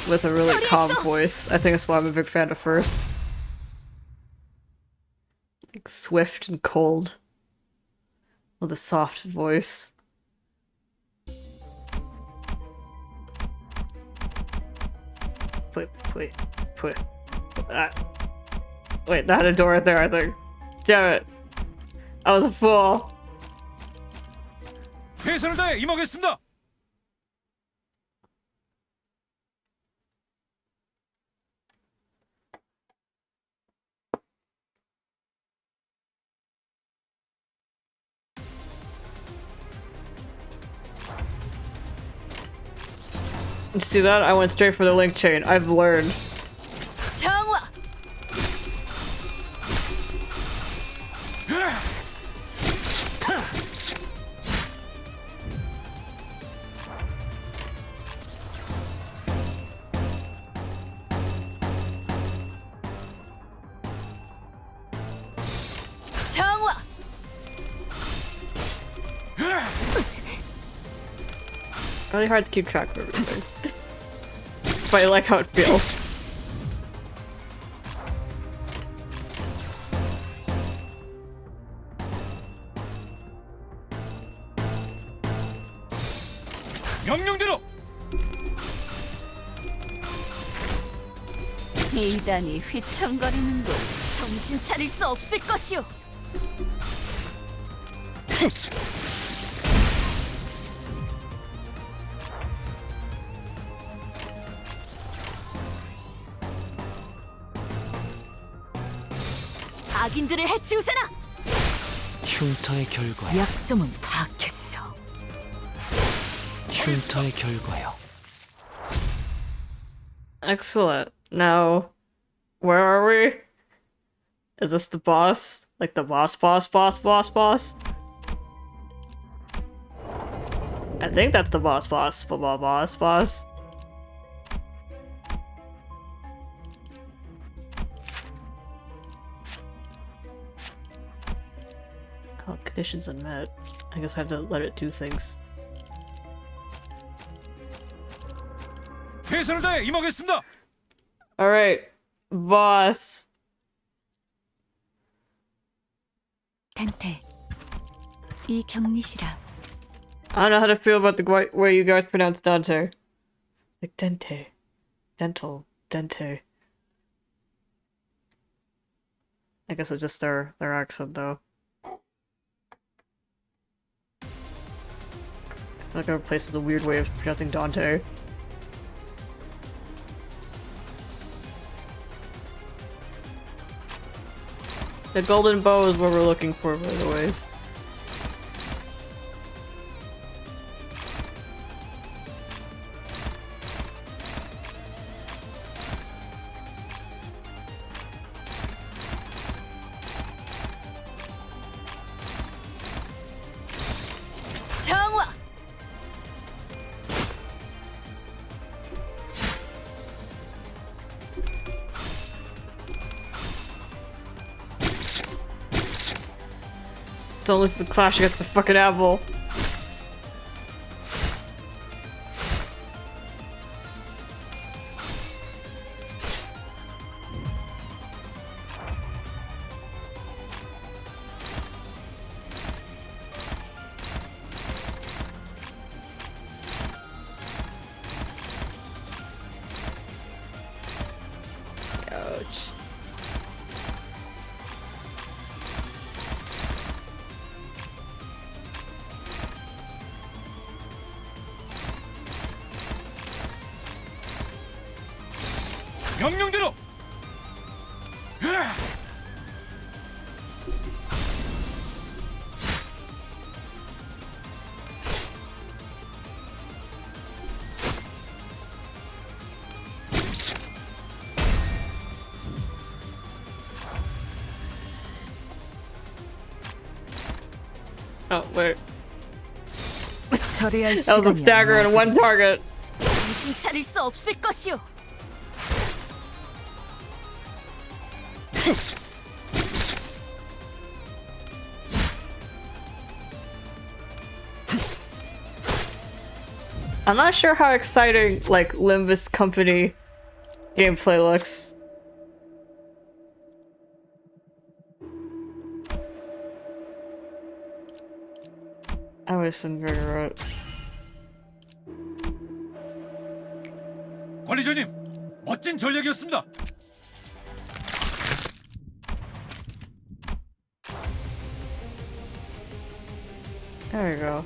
with a really calm voice. I think that's why I'm a big fan of First. Like swift and cold. With a soft voice. Put that. Wait, that had a door right there, I think. Damn it. I was a fool. 최선을 다해 임하겠습니다. You see that? I went straight for the link chain. I've learned. 정화! 정화! Really hard to keep track of everything. But I like how it feels. 명령대로. 미단이 휘청거리는군. 정신 차릴 수 없을 것이오. 악인들을 해치우세나! 흉터의 결과요. 약점은 파악했어. 흉터의 결과요. Excellent. Now, where are we? Is this the boss? Like the boss? I think that's the boss. Oh, conditions unmet. I guess I have to let it do things. 최선을 다해 임하겠습니다. Alright, boss. 단테, 이 격리시라. I don't know how to feel about the way you guys pronounce Dante. Like dente. Dental. Dente. I guess it's just their accent though. I'm not gonna replace the weird way of pronouncing Dante. The golden bow is what we're looking for, by the ways. 정화. Don't listen to Clash against the fucking apple. Ouch. 명령대로. Oh, wait. 처리할 That was a 시간이 stagger 안 and one target. 정신 차릴 수 없을 것이오. I'm not sure how exciting, like, Limbus company gameplay looks. I wish Inverter wrote. 관리자님, 멋진 전략이었습니다. There we go.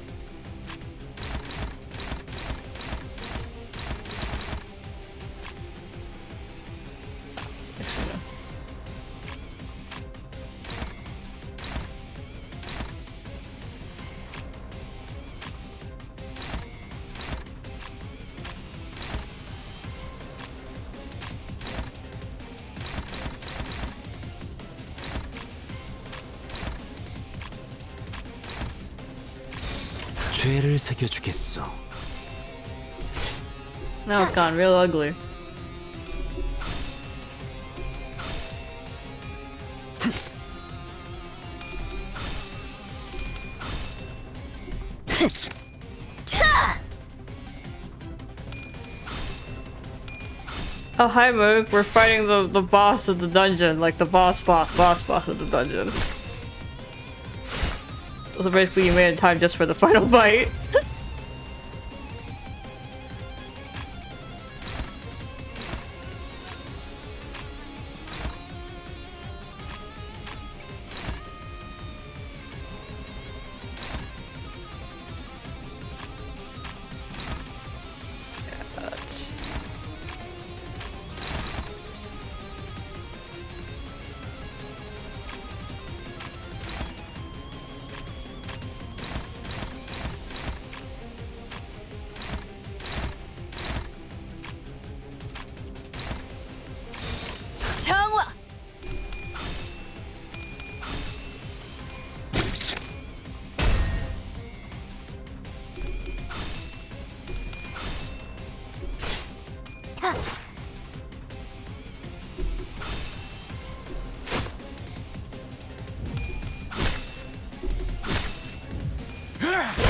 죄를 새겨주겠소. Now it's gone real ugly. Oh, hi Moog. We're fighting the boss of the dungeon, like the boss of the dungeon. So basically you made it time just for the final fight. 정화.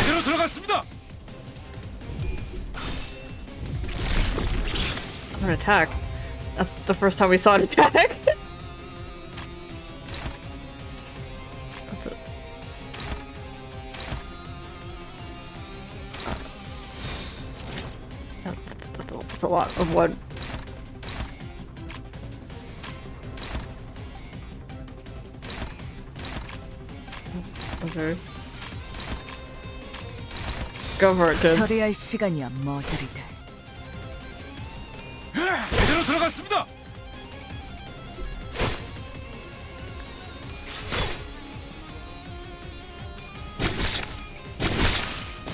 제대로 들어갔습니다. An attack? That's the first time we saw an attack. That's a lot of wood. Okay. Go for it, kids. 처리할 시간이야 머저리들. 제대로 들어갔습니다.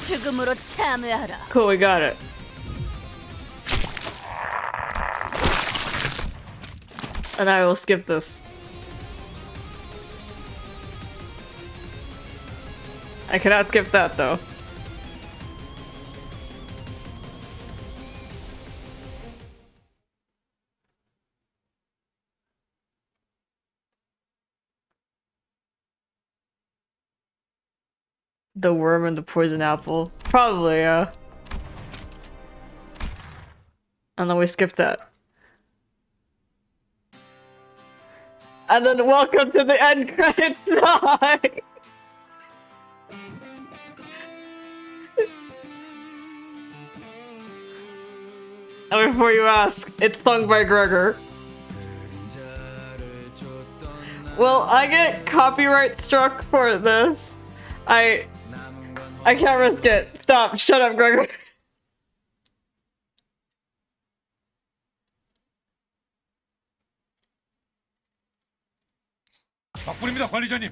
죽음으로 참여하라. Cool, we got it. And I will skip this. I cannot skip that though. The worm and the poison apple. Probably, yeah. And then we skip that. And then welcome to the end credits song! And before you ask, it's sung by Gregor. Will I get copyright struck for this? I can't risk it. Stop. Shut up, Gregor. 덕분입니다, 관리자님.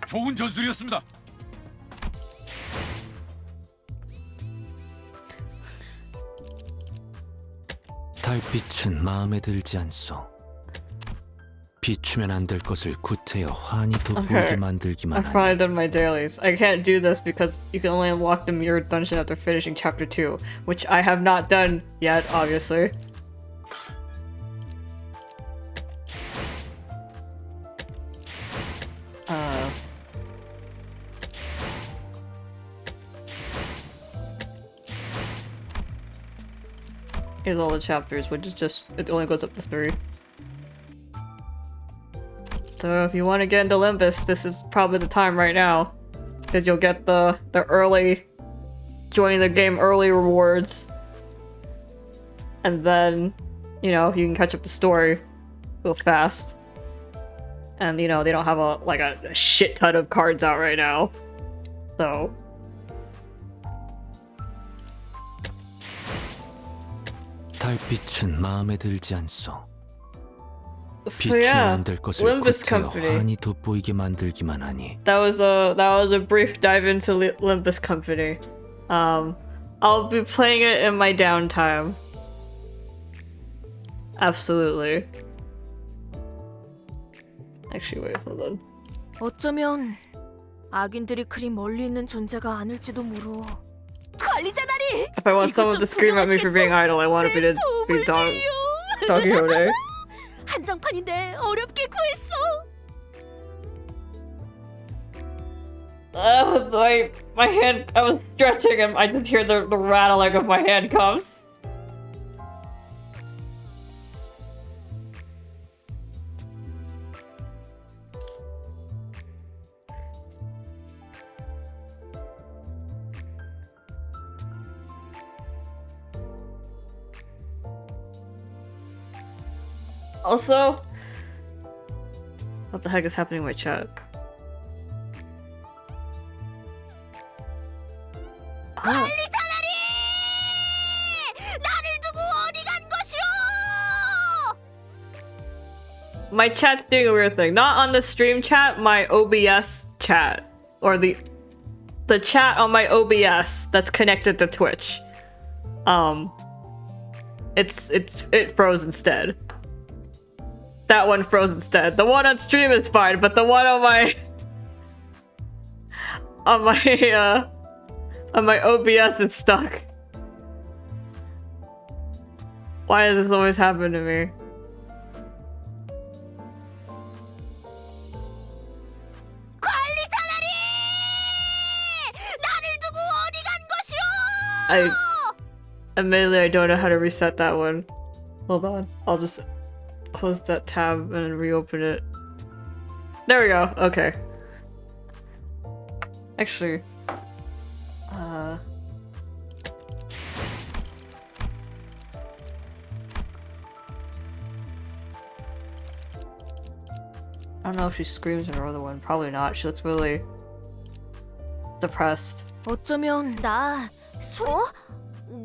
좋은 전술이었습니다. 달빛은 마음에 들지 않소. 비추면 안 될 것을 구태여 환히 돋보이게 만들기만 I've probably 하니. done my dailies. I can't do this because you can only unlock the mirrored dungeon after finishing chapter 2, which I have not done yet, obviously. Here's all the chapters, which is just, it only goes up to 3. So if you want to get into Limbus, this is probably the time right now. Because you'll get the early, joining the game early rewards. And then, you know, you can catch up the story real fast. And, you know, they don't have a shit ton of cards out right now. So... 달빛은 마음에 들지 않소. So 비추면 yeah, 안 될 것을 Limbus 구태여 Company. 환히 돋보이게 만들기만 하니. That was a brief dive into Limbus Company. I'll be playing it in my downtime. Absolutely. Actually, wait, hold on. 어쩌면 악인들이 그리 멀리 있는 존재가 아닐지도 모르. 관리자다리. If I want someone to scream at me for being idle, I want it to be Don Quixote. 한정판인데 어렵게 구했어. My hand, I was stretching and I just hear the rattling of my handcuffs. Also, what the heck is happening in my chat? 관리자다리! 나를 두고 어디 간 것이오? My chat's doing a weird thing. Not on the stream chat, my OBS chat. Or the chat on my OBS that's connected to Twitch. It froze instead. That one froze instead. The one on stream is fine, but the one on my OBS is stuck. Why does this always happen to me? 관리자다리! 나를 두고 어디 간 것이오? Admittedly, I don't know how to reset that one. Hold on. I'll just close that tab and reopen it. There we go. Okay. Actually, I don't know if she screams in her other one. Probably not. She looks really depressed. 어쩌면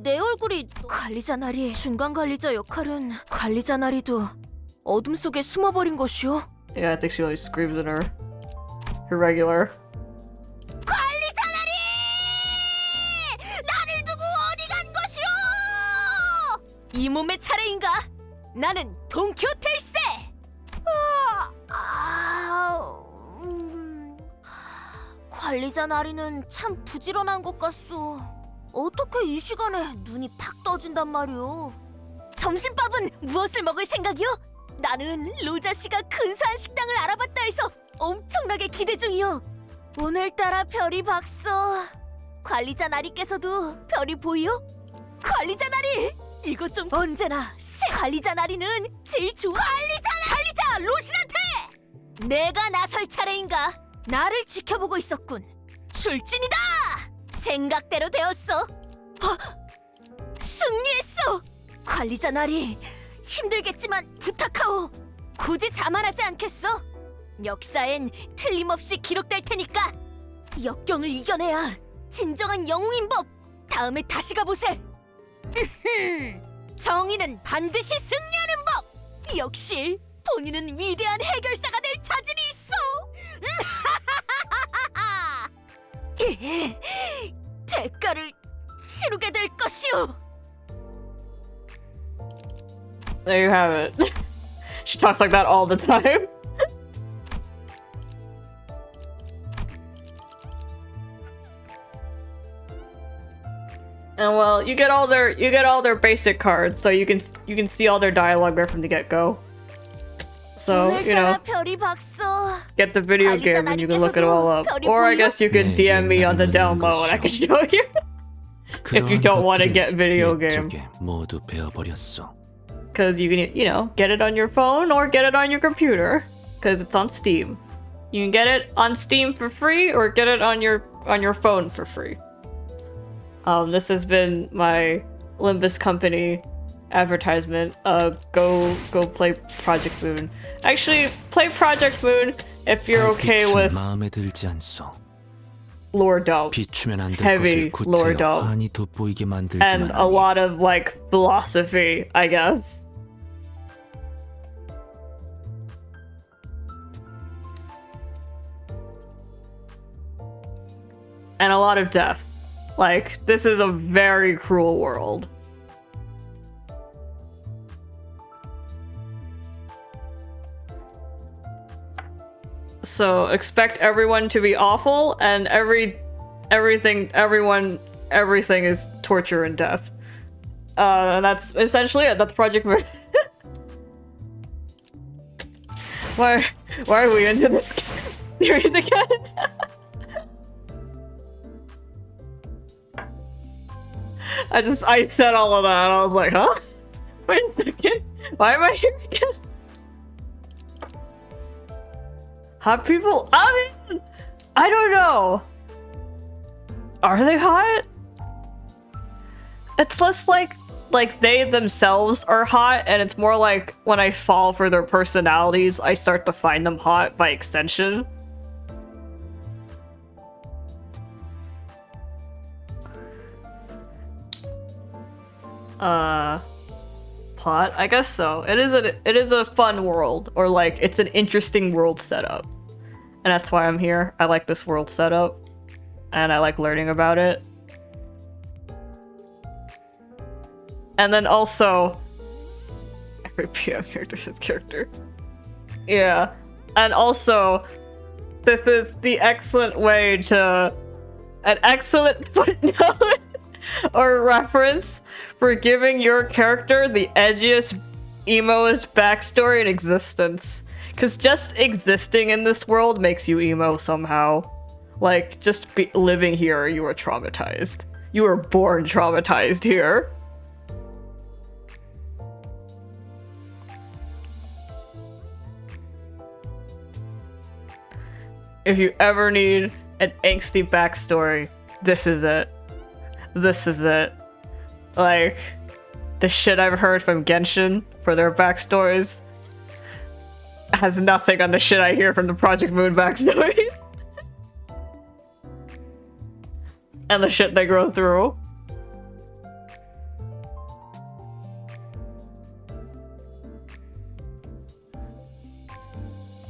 내 얼굴이 관리자 나리 중간 관리자 역할은 관리자 나리도 어둠 속에 숨어버린 것이오. Yeah, I think she always screams in her regular. 관리자 나리! 나를 두고 어디 간 것이오? 이 몸의 차례인가? 나는 돈키호테일세! 관리자 나리는 참 부지런한 것 같소. 어떻게 이 시간에 눈이 팍 떠진단 말이오? 점심밥은 무엇을 먹을 생각이오? 나는 로자 씨가 근사한 식당을 알아봤다 해서 엄청나게 기대 중이오. 오늘따라 별이 밝소. 관리자 나리께서도 별이 보이오? 관리자 나리! 이것 좀 언제나 관리자 나리는 제일 좋아. 관리자 로신한테! 내가 나설 차례인가? 나를 지켜보고 있었군. 출진이다! 생각대로 되었어. 승리했어. 관리자 나리, 힘들겠지만 부탁하오. 굳이 자만하지 않겠어? 역사엔 틀림없이 기록될 테니까 역경을 이겨내야 진정한 영웅인 법. 다음에 다시 가보세. 정의는 반드시 승리하는 법. 역시 본인은 위대한 해결사가 될 자질이 있어. 대가를 치르게 될 것이오. There you have it. She talks like that all the time. And well, you get all their basic cards, so you can see all their dialogue right from the get-go. So, you know, get the video game and you can look it all up. Or I guess you could DM me on the down low and I can show you. If you don't want to get video game. Because you can, you know, get it on your phone or get it on your computer. Because it's on Steam. You can get it on Steam for free or get it on your phone for free. This has been my Limbus company advertisement. Go play Project Moon. Actually, play Project Moon if you're okay with lore dump, heavy lore dump, and a lot of like philosophy, I guess. And a lot of death. Like, this is a very cruel world. So expect everyone to be awful, and everything is torture and death. And that's essentially it. That's Project Moon. Why are we into this series again? I said all of that and I was like, huh? Wait a second. Why am I here again? Hot people? I mean, I don't know. Are they hot? It's less like they themselves are hot, and it's more like when I fall for their personalities, I start to find them hot by extension. Plot? I guess so. It is a fun world, or like it's an interesting world setup. And that's why I'm here. I like this world setup. And I like learning about it. And then also every PM character has character. Yeah. And also this is the excellent way to an excellent footnote or reference for giving your character the edgiest, emoest backstory in existence. Because just existing in this world makes you emo somehow. Like, just living here, you are traumatized. You were born traumatized here. If you ever need an angsty backstory, this is it. This is it. Like, the shit I've heard from Genshin for their backstories has nothing on the shit I hear from the Project Moon backstories. And the shit they go through.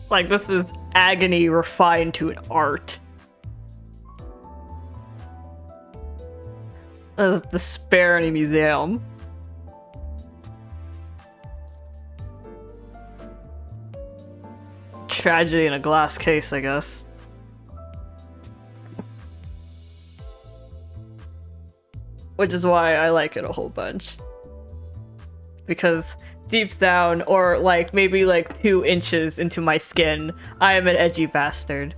Like, this is agony refined to an art. The Despair in a museum. Tragedy in a glass case, I guess. Which is why I like it a whole bunch. Because deep down, or like maybe like 2 inches into my skin, I am an edgy bastard.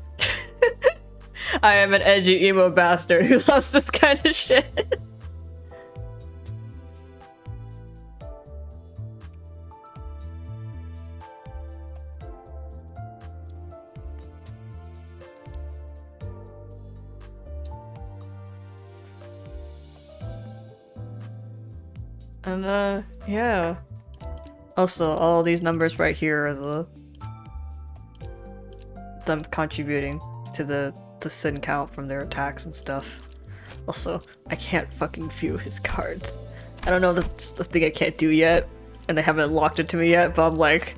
I am an edgy emo bastard who loves this kind of shit. And yeah. Also, all these numbers right here are them contributing to the sin count from their attacks and stuff. Also, I can't fucking view his cards. I don't know if that's just the thing I can't do yet, and they haven't locked it to me yet, but I'm like...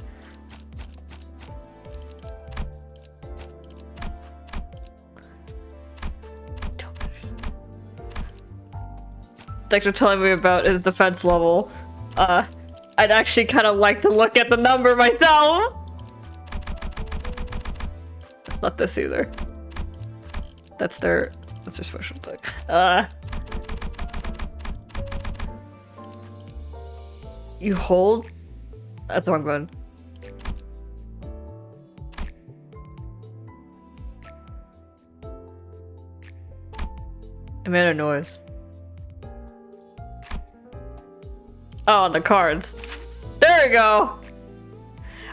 Thanks for telling me about his defense level. I'd actually kind of like to look at the number myself! It's not this either. That's their special thing. You hold? That's the wrong button. I made a noise. Oh, the cards. There we go!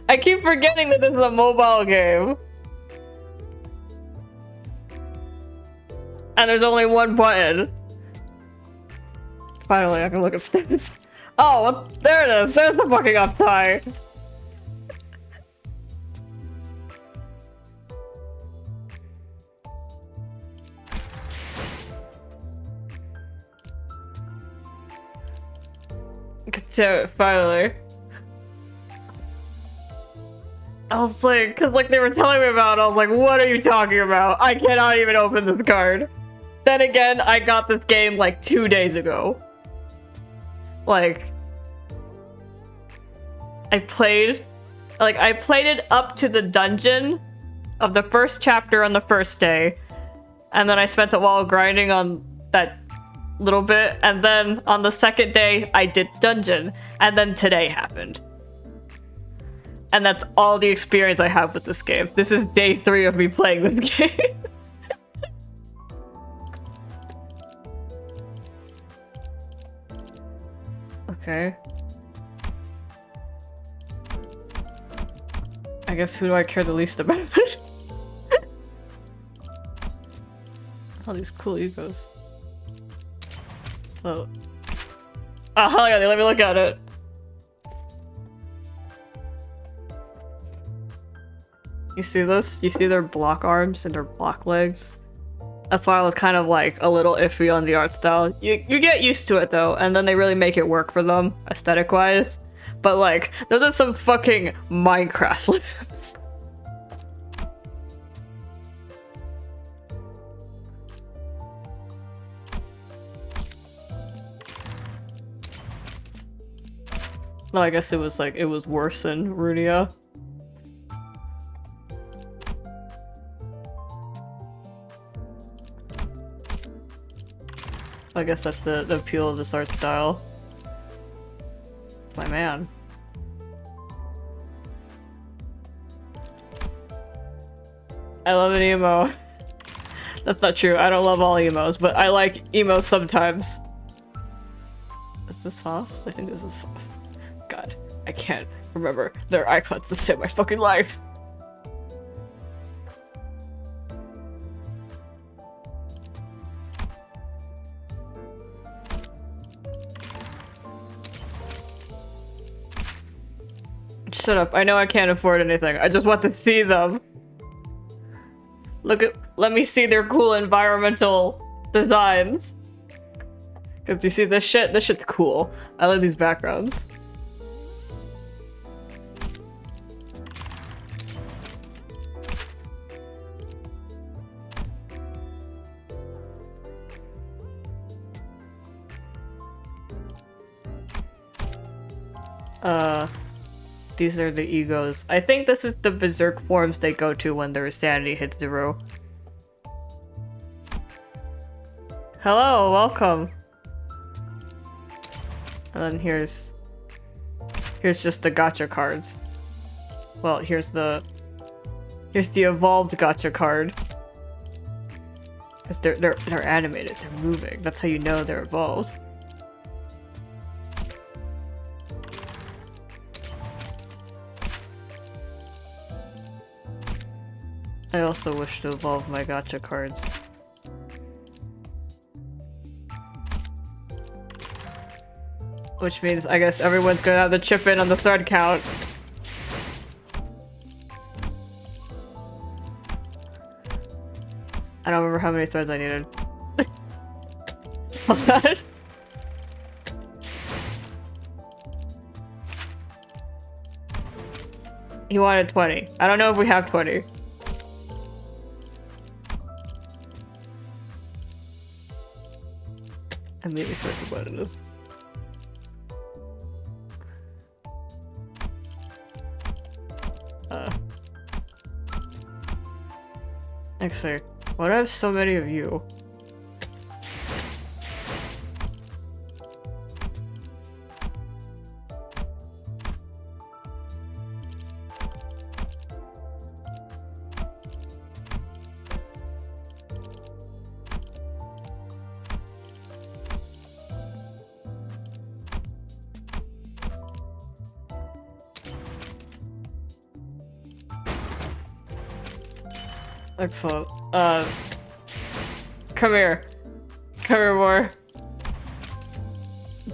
I keep forgetting that this is a mobile game. And there's only one button. Finally, I can look upstairs. Oh, there it is! There's the fucking upside! So, finally. I was like, cause like they were telling me about it, I was like, what are you talking about? I cannot even open this card. Then again, I got this game like 2 days ago. Like, I played it up to the dungeon of the first chapter on the first day. And then I spent a while grinding on that little bit, and then on the second day I did dungeon, and then today happened. And that's all the experience I have with this game. This is day 3 of me playing this game. Okay. I guess who do I care the least about? All these cool egos. Oh. Oh, hell yeah, let me look at it. You see this? You see their block arms and their block legs? That's why I was kind of like a little iffy on the art style. You get used to it though, and then they really make it work for them, aesthetic-wise. But like, those are some fucking Minecraft limbs. No, I guess it was like, it was worse than Runia. I guess that's the appeal of this art style. It's my man. I love an emo. That's not true. I don't love all emos, but I like emos sometimes. Is this fast? I think this is fast. God, I can't remember their icons to save my fucking life. Shut up. I know I can't afford anything. I just want to see them. Let me see their cool environmental designs. Cause you see this shit? This shit's cool. I love these backgrounds. These are the egos. I think this is the berserk forms they go to when their sanity hits 0. Hello, welcome. And then here's just the gacha cards. Well, here's the evolved gacha card. Cause they're animated, they're moving. That's how you know they're evolved. I also wish to evolve my gacha cards. Which means I guess everyone's gonna have to chip in on the thread count. I don't remember how many threads I needed. What? He wanted 20. I don't know if we have 20. I maybe forgot what it is. Actually, why do I have so many of you? Excellent. Come here. Come here more.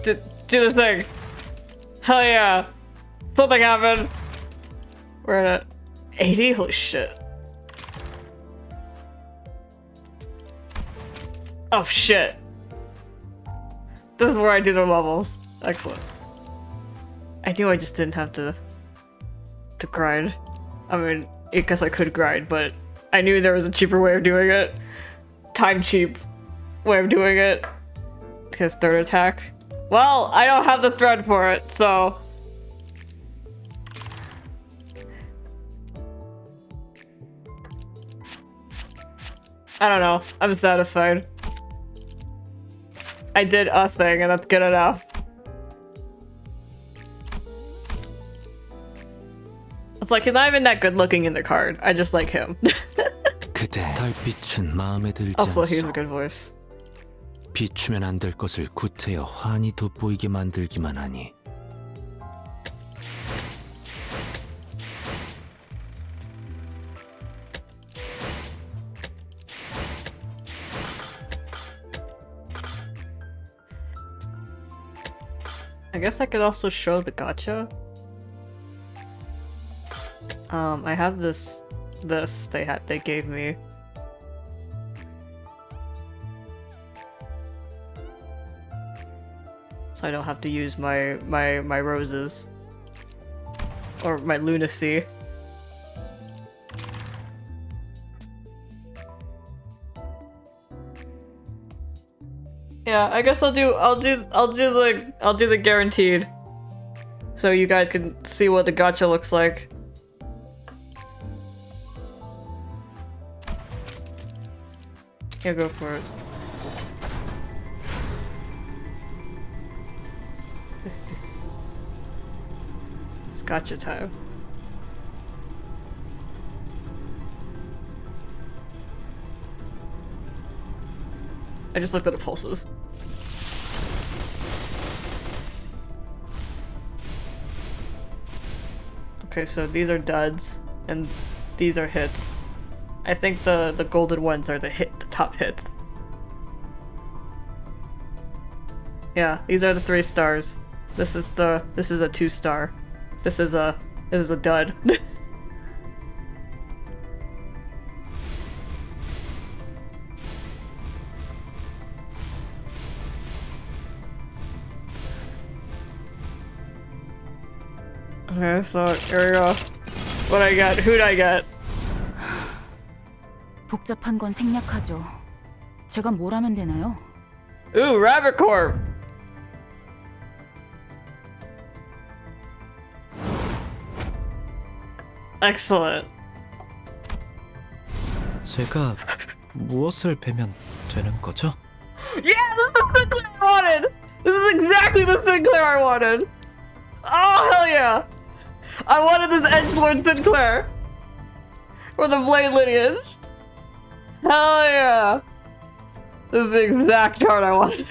Do the thing. Hell yeah. Something happened. We're at 80? Holy shit. Oh shit. This is where I do the levels. Excellent. I knew I just didn't have to grind. I mean, I guess I could grind, but I knew there was a cheaper way of doing it. Time cheap way of doing it. Because third attack. Well, I don't have the thread for it, so... I don't know. I'm satisfied. I did a thing and that's good enough. It's like, he's not even that good looking in the card. I just like him. 그대 달빛은 마음에 들지 Also, he has a 않소. good voice. 비추면 안 될 것을 구태여 환히 돋보이게 만들기만 하니. I guess I could also show the gacha. I have this they gave me. So I don't have to use my roses. Or my lunacy. Yeah, I guess I'll do the guaranteed. So you guys can see what the gacha looks like. Yeah, go for it. It's gacha time. I just looked at the pulses. Okay, so these are duds, and these are hits. I think the golden ones are the top hits. Yeah, these are the 3 stars. This is a 2-star. This is a This is a dud. Okay, so here we go. What I got? Who'd I get? 복잡한 건 생략하죠. 제가 뭘 하면 되나요? Ooh, Rabbit Corp! Excellent. 제가 무엇을 베면 되는 거죠? Yeah, this is the Sinclair I wanted! This is exactly the Sinclair I wanted! Oh, hell yeah! I wanted this Edgelord Sinclair! For the Blade lineage! Hell yeah! This is the exact chart I wanted.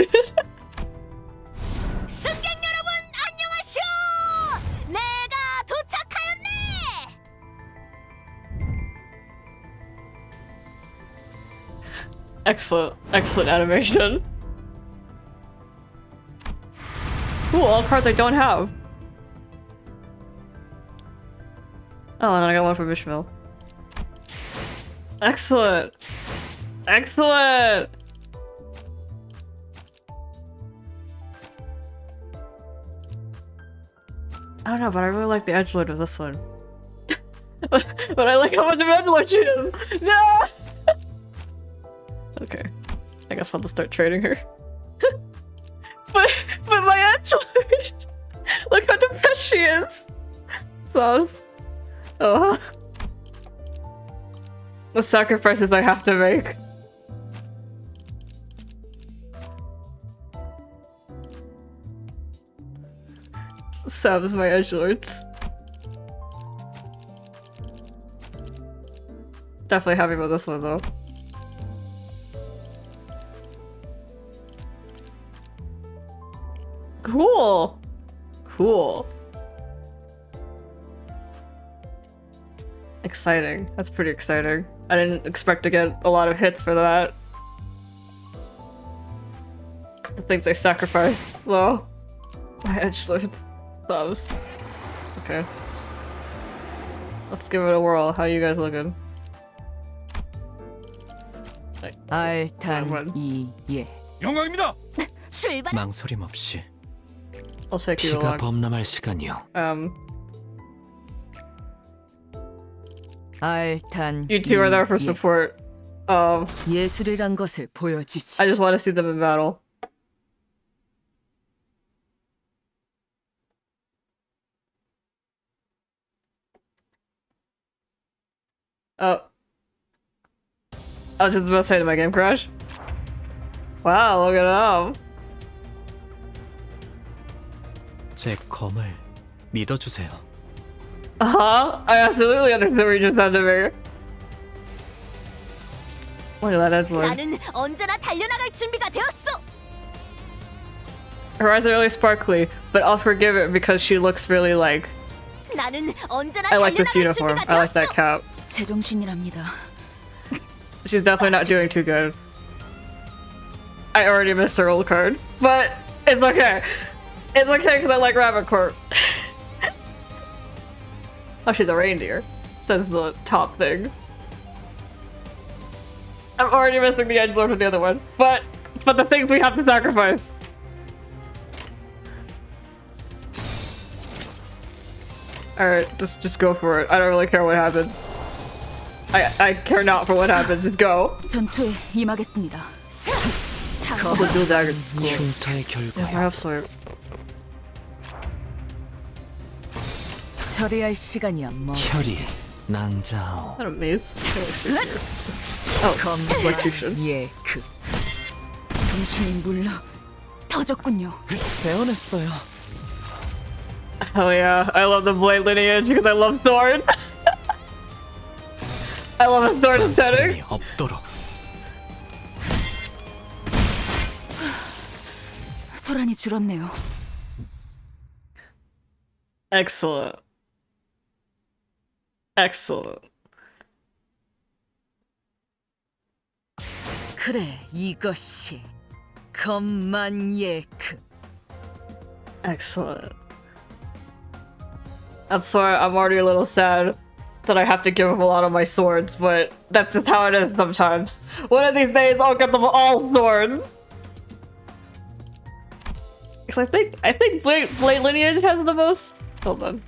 승객 여러분 안녕하쇼. 내가 도착하였네. Excellent, excellent animation. Cool, all cards I don't have. Oh, and then I got one from Ishmael. Excellent! Excellent! I don't know, but I really like the edgelord of this one. But I like how much of edgelord she is! No! Okay. I guess I'll just start trading her. but my edgelord! Look how depressed she is! Sauce. Oh. The sacrifices I have to make. Sabs my edgelords. Definitely happy about this one though. Cool! Cool. Exciting. That's pretty exciting. I didn't expect to get a lot of hits for that. The things I sacrificed. Well, my edgelord subs. Okay. Let's give it a whirl. How you guys looking? 알탄이예. 영광입니다. 출발. 망설임 없이. I'll check you 피가 along. 범람할 시간이요. You two are there for support. 예술이란 것을 보여주지. I just want to see them in battle. Oh. I was just about to say, did my game crash? Wow, look at them. 제 검을 믿어주세요. Uh-huh. I absolutely understood what you just said to me. Look at that edgelord. 나는 언제나 달려나갈 준비가 되었어. Her eyes are really sparkly, but I'll forgive it because she looks really like... 나는 언제나 I like this 달려나갈 uniform. 준비가 I like that 되었어. cap. 제정신이랍니다. She's definitely not doing too good. I already missed her old card, but it's okay. It's okay because I like Rabbit Corp. Oh, she's a reindeer, says the top thing. I'm already missing the edgelord from the other one, but the things we have to sacrifice. Alright, just go for it. I don't really care what happens. I care not for what happens, just go. 전투에 임하겠습니다. Oh, the dual daggers is cool. 흉터의 Yeah, I 결과요. have sword. 처리할 시간이야 뭐. 혈이 낭자오. Is that a maze? Oh, electrocution. 예크. 정신이 물러 터졌군요. 배워냈어요. Hell yeah, I love the blade lineage because I love swords. I love a sword aesthetic. 망설임이 없도록. 소란이 줄었네요. Excellent. Excellent. 그래 이것이 검만 예크. Excellent. That's why I'm already a little sad that I have to give up a lot of my swords, but that's just how it is sometimes. One of these days I'll get them all swords. 'Cause I think Blade Lineage has the most. Hold on.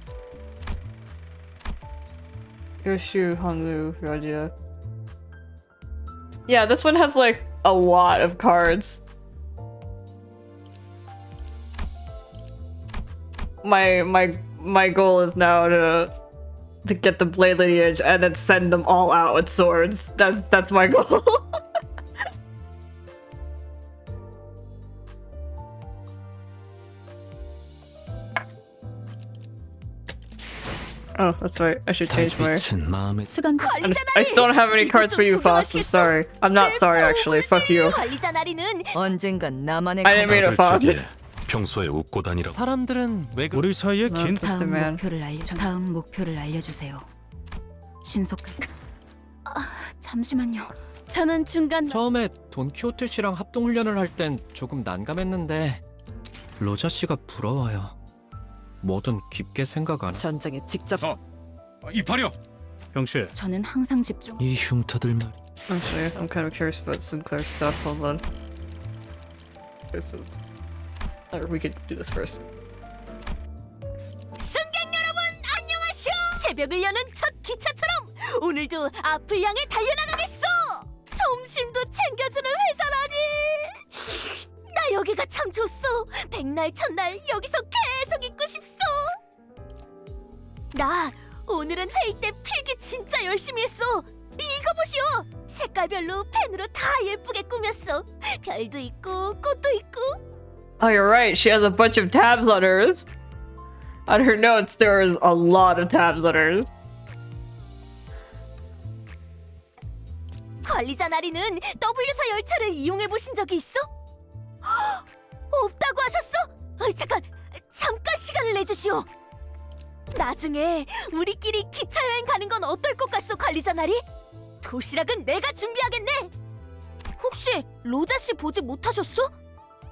Yoshu, Honglu, Rajia. Yeah, this one has like a lot of cards. My goal is now to get the Blade Lineage and then send them all out with swords. That's my goal. Oh, that's right. I should change my. 시간 I still don't have any cards for you, Faust. I'm sorry. I'm not sorry, actually. Fuck you. 관리자 나리는 언젠간 나만의 I didn't mean it, Faust. 저게 평소에 웃고 다니라고. 사람들은 왜 우리 사이에 긴 Just a man. 다음 목표를 알려주세요. 신속하게. 잠시만요. 저는 중간 처음에 돈키호테 씨랑 합동 훈련을 할 땐 조금 난감했는데 로자 씨가 부러워요. 뭐든 깊게 생각 안. 전장에 직접 이파려. 형씨, 저는 항상 집중. 이 흉터들 말. Actually, I'm kind of curious about Sinclair stuff. Hold on. This is. Or we could do this first. 승객 여러분 안녕하쇼. 새벽을 여는 첫 기차처럼 오늘도 앞을 향해 달려나가겠어. 점심도 챙겨주는 회사라니. 나 여기가 참 좋소. 백날 첫날 여기서 계속 있고 싶소. 나 오늘은 회의 때 필기 진짜 열심히 했어. 이거 보시오. 색깔별로 펜으로 다 예쁘게 꾸몄어. 별도 있고 꽃도 있고. Oh, you're right. She has a bunch of tab letters. On her notes, there is a lot of tab letters. 관리자 나리는 W사 열차를 이용해 보신 적이 있어? 없다고 하셨어? 잠깐 시간을 내주시오. 나중에 우리끼리 기차 여행 가는 건 어떨 것 같소, 관리자 나리? 도시락은 내가 준비하겠네. 혹시 로자 씨 보지 못하셨어?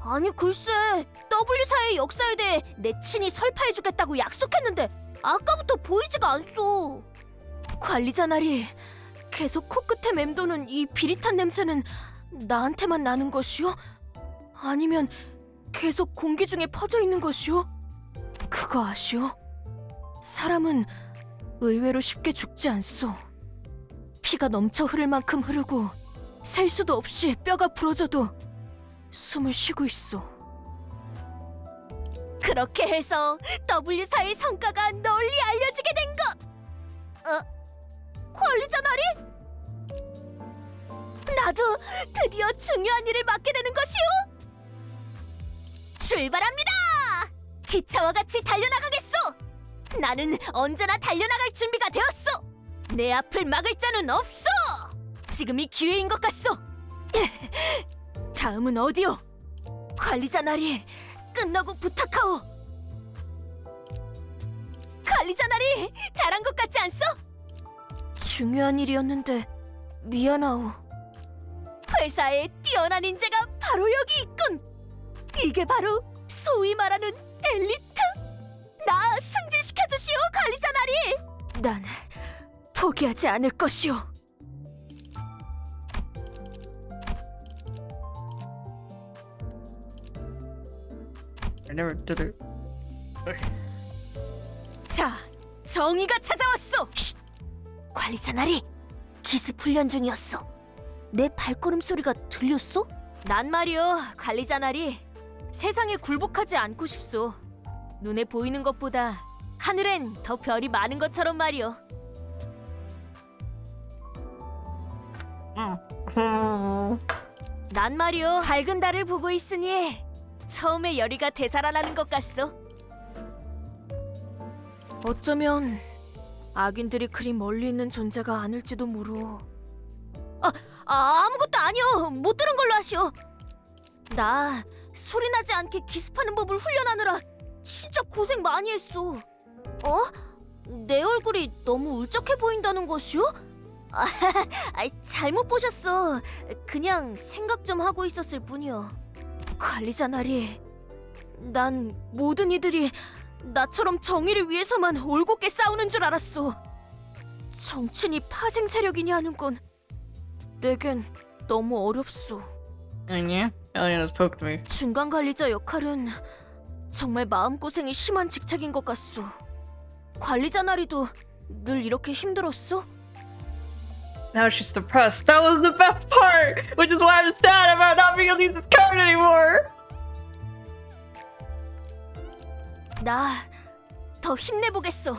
아니 글쎄, W사의 역사에 대해 내 친히 설파해주겠다고 약속했는데 아까부터 보이지가 않소. 관리자 나리, 계속 코끝에 맴도는 이 비릿한 냄새는 나한테만 나는 것이오? 아니면 계속 공기 중에 퍼져 있는 것이오? 그거 아시오? 사람은 의외로 쉽게 죽지 않소. 피가 넘쳐 흐를 만큼 흐르고 셀 수도 없이 뼈가 부러져도 숨을 쉬고 있어. 그렇게 해서 W사의 성과가 널리 알려지게 된 것. 관리자 나리? 나도 드디어 중요한 일을 맡게 되는 것이오. 출발합니다. 기차와 같이 달려나가겠소. 나는 언제나 달려나갈 준비가 되었소. 내 앞을 막을 자는 없소. 지금이 기회인 것 같소. 다음은 어디요? 관리자 나리, 끝나고 부탁하오. 관리자 나리, 잘한 것 같지 않소? 중요한 일이었는데 미안하오. 회사에 뛰어난 인재가 바로 여기 있군. 이게 바로 소위 말하는 엘리트. 나 승진시켜 주시오, 관리자 나리. 난 포기하지 않을 것이오. I never did it. 자, 정의가 찾아왔어. 쉿! 관리자 나리, 기습 훈련 중이었어. 내 발걸음 소리가 들렸어? 난 말이오, 관리자 나리. 세상에 굴복하지 않고 싶소. 눈에 보이는 것보다 하늘엔 더 별이 많은 것처럼 말이오. 난 말이오, 밝은 달을 보고 있으니 처음에 열의가 되살아나는 것 같소. 어쩌면 악인들이 그리 멀리 있는 존재가 아닐지도 모르오. 아무것도 아니오. 못 들은 걸로 하시오. 나 소리 나지 않게 기습하는 법을 훈련하느라 진짜 고생 많이 했어. 내 얼굴이 너무 울적해 보인다는 것이오? 잘못 보셨어. 그냥 생각 좀 하고 있었을 뿐이오. 관리자 나리, 난 모든 이들이 나처럼 정의를 위해서만 올곧게 싸우는 줄 알았어. 정치니 파생 세력이니 하는 건 내겐 너무 어렵소. 아니야? Alien has poked me. 중간 관리자 역할은 정말 마음고생이 심한 직책인 것 같소. 관리자 나리도 늘 이렇게 힘들었어? Now she's depressed. That was the best part! Which is why I'm sad about not being able to use this card anymore! 나 더 힘내보겠소.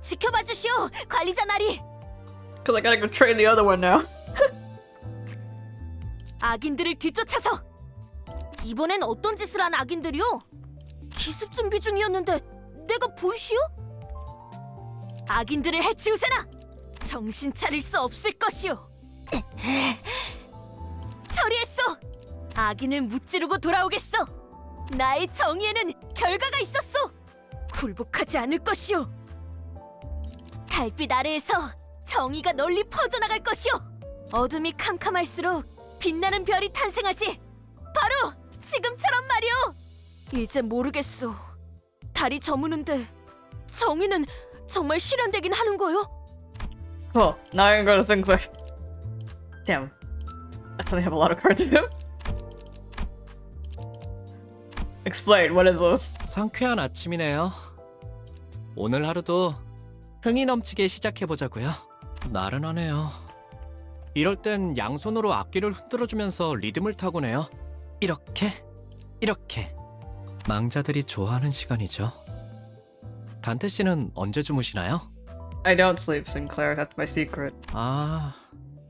지켜봐 주시오, 관리자 나리. Cause I gotta go train the other one now. 악인들을 뒤쫓아서. 이번엔 어떤 짓을 한 악인들이요? 기습 준비 중이었는데 내가 보이시오? 악인들을 해치우세나. 정신 차릴 수 없을 것이오. 처리했소. 악인을 무찌르고 돌아오겠소. 나의 정의에는 결과가 있었소. 굴복하지 않을 것이오. 달빛 아래에서 정의가 널리 퍼져나갈 것이오. 어둠이 캄캄할수록 빛나는 별이 탄생하지. 바로 지금처럼 말이오. 이제 모르겠소. 달이 저무는데 정의는 정말 실현되긴 하는 거요? Cool. Now I can go to Sinclair. Damn. I suddenly have a lot of cards of him. Explain, what is this? 상쾌한 아침이네요. 오늘 하루도 흥이 넘치게 시작해보자고요. 나른하네요. 이럴 땐 양손으로 악기를 흔들어주면서 리듬을 타고네요. 이렇게, 이렇게. 망자들이 좋아하는 시간이죠. 단테 씨는 언제 주무시나요? I don't sleep, Sinclair. That's my secret. 아,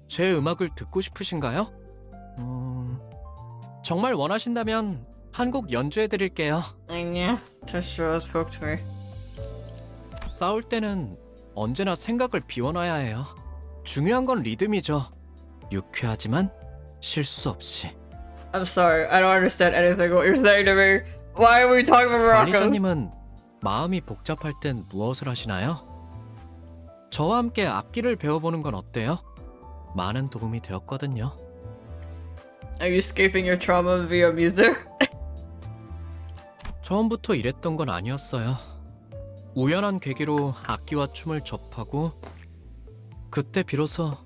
제 음악을 듣고 싶으신가요? 정말 원하신다면 한 곡 연주해드릴게요. 아니야. Tesha has poked me. 싸울 때는 언제나 생각을 비워놔야 해요. 중요한 건 리듬이죠. 유쾌하지만 실수 없이. I'm sorry. I don't understand anything what you're saying to me. Why are we talking about maracas? 관리자님은 마음이 복잡할 땐 무엇을 하시나요? 저와 함께 악기를 배워보는 건 어때요? 많은 도움이 되었거든요. Are you escaping your trauma via music? 처음부터 이랬던 건 아니었어요. 우연한 계기로 악기와 춤을 접하고 그때 비로소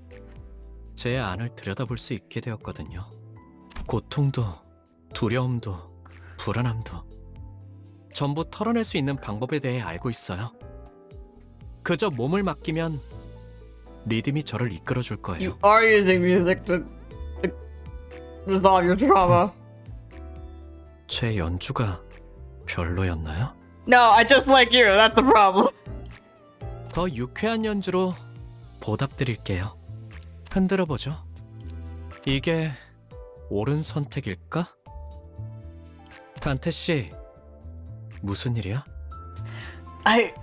제 안을 들여다볼 수 있게 되었거든요. 고통도, 두려움도, 불안함도 전부 털어낼 수 있는 방법에 대해 알고 있어요. 그저 몸을 맡기면 리듬이 저를 이끌어줄 거예요. You are using music to resolve your trauma. 제 연주가 별로였나요? No, I just like you. That's the problem. 더 유쾌한 연주로 보답드릴게요. 흔들어 보죠. 이게 옳은 선택일까? 단테 씨, 무슨 일이야? I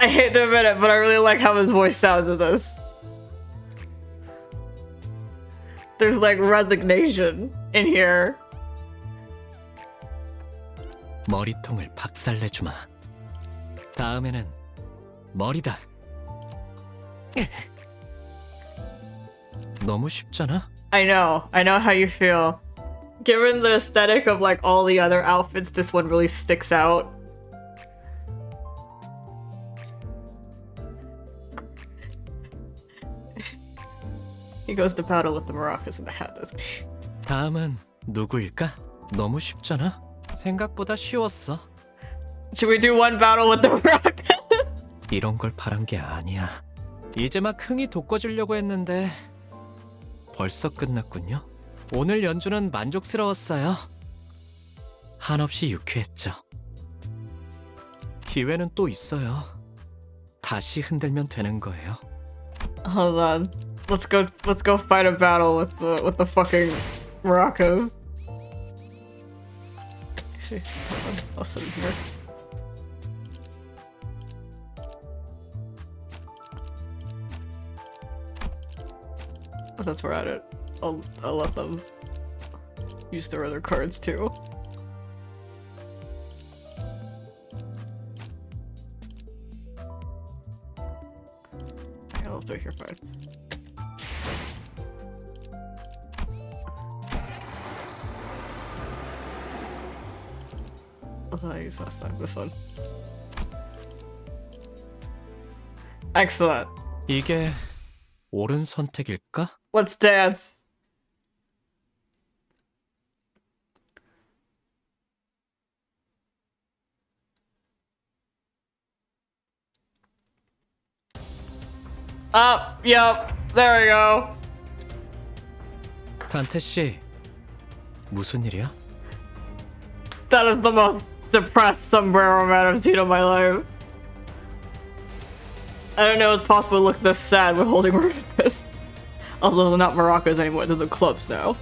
hate to admit it, but I really like how his voice sounds in this. There's like resignation in here. 머리통을 박살내주마. 다음에는 머리다. 너무 쉽잖아? I know how you feel. Given the aesthetic of like all the other outfits, this one really sticks out. He goes to battle with the maracas in the hat, doesn't he? 다음은 누구일까? 너무 쉽잖아? 생각보다 쉬웠어. Should we do one battle with the maracas? 이런 걸 바란 게 아니야. 이제 막 흥이 돋궈지려고 했는데 벌써 끝났군요. 오늘 연주는 만족스러웠어요. 한없이 유쾌했죠. 기회는 또 있어요. 다시 흔들면 되는 거예요. Hold on. Let's go fight a battle with the fucking maracas. Hold on. I'll sit in here. Oh, since we're at it, I'll let them use their other cards too. I'll do it here fine. That's what I used last time. This one. Excellent. 이게 옳은 선택일까? Let's dance. Yep. There we go. 단테 씨, 무슨 일이야? That is the most depressed sombrero man I've seen in my life. I don't know it's possible to look this sad with holding maracas. Also, they're not maracas anymore, they're the clubs now.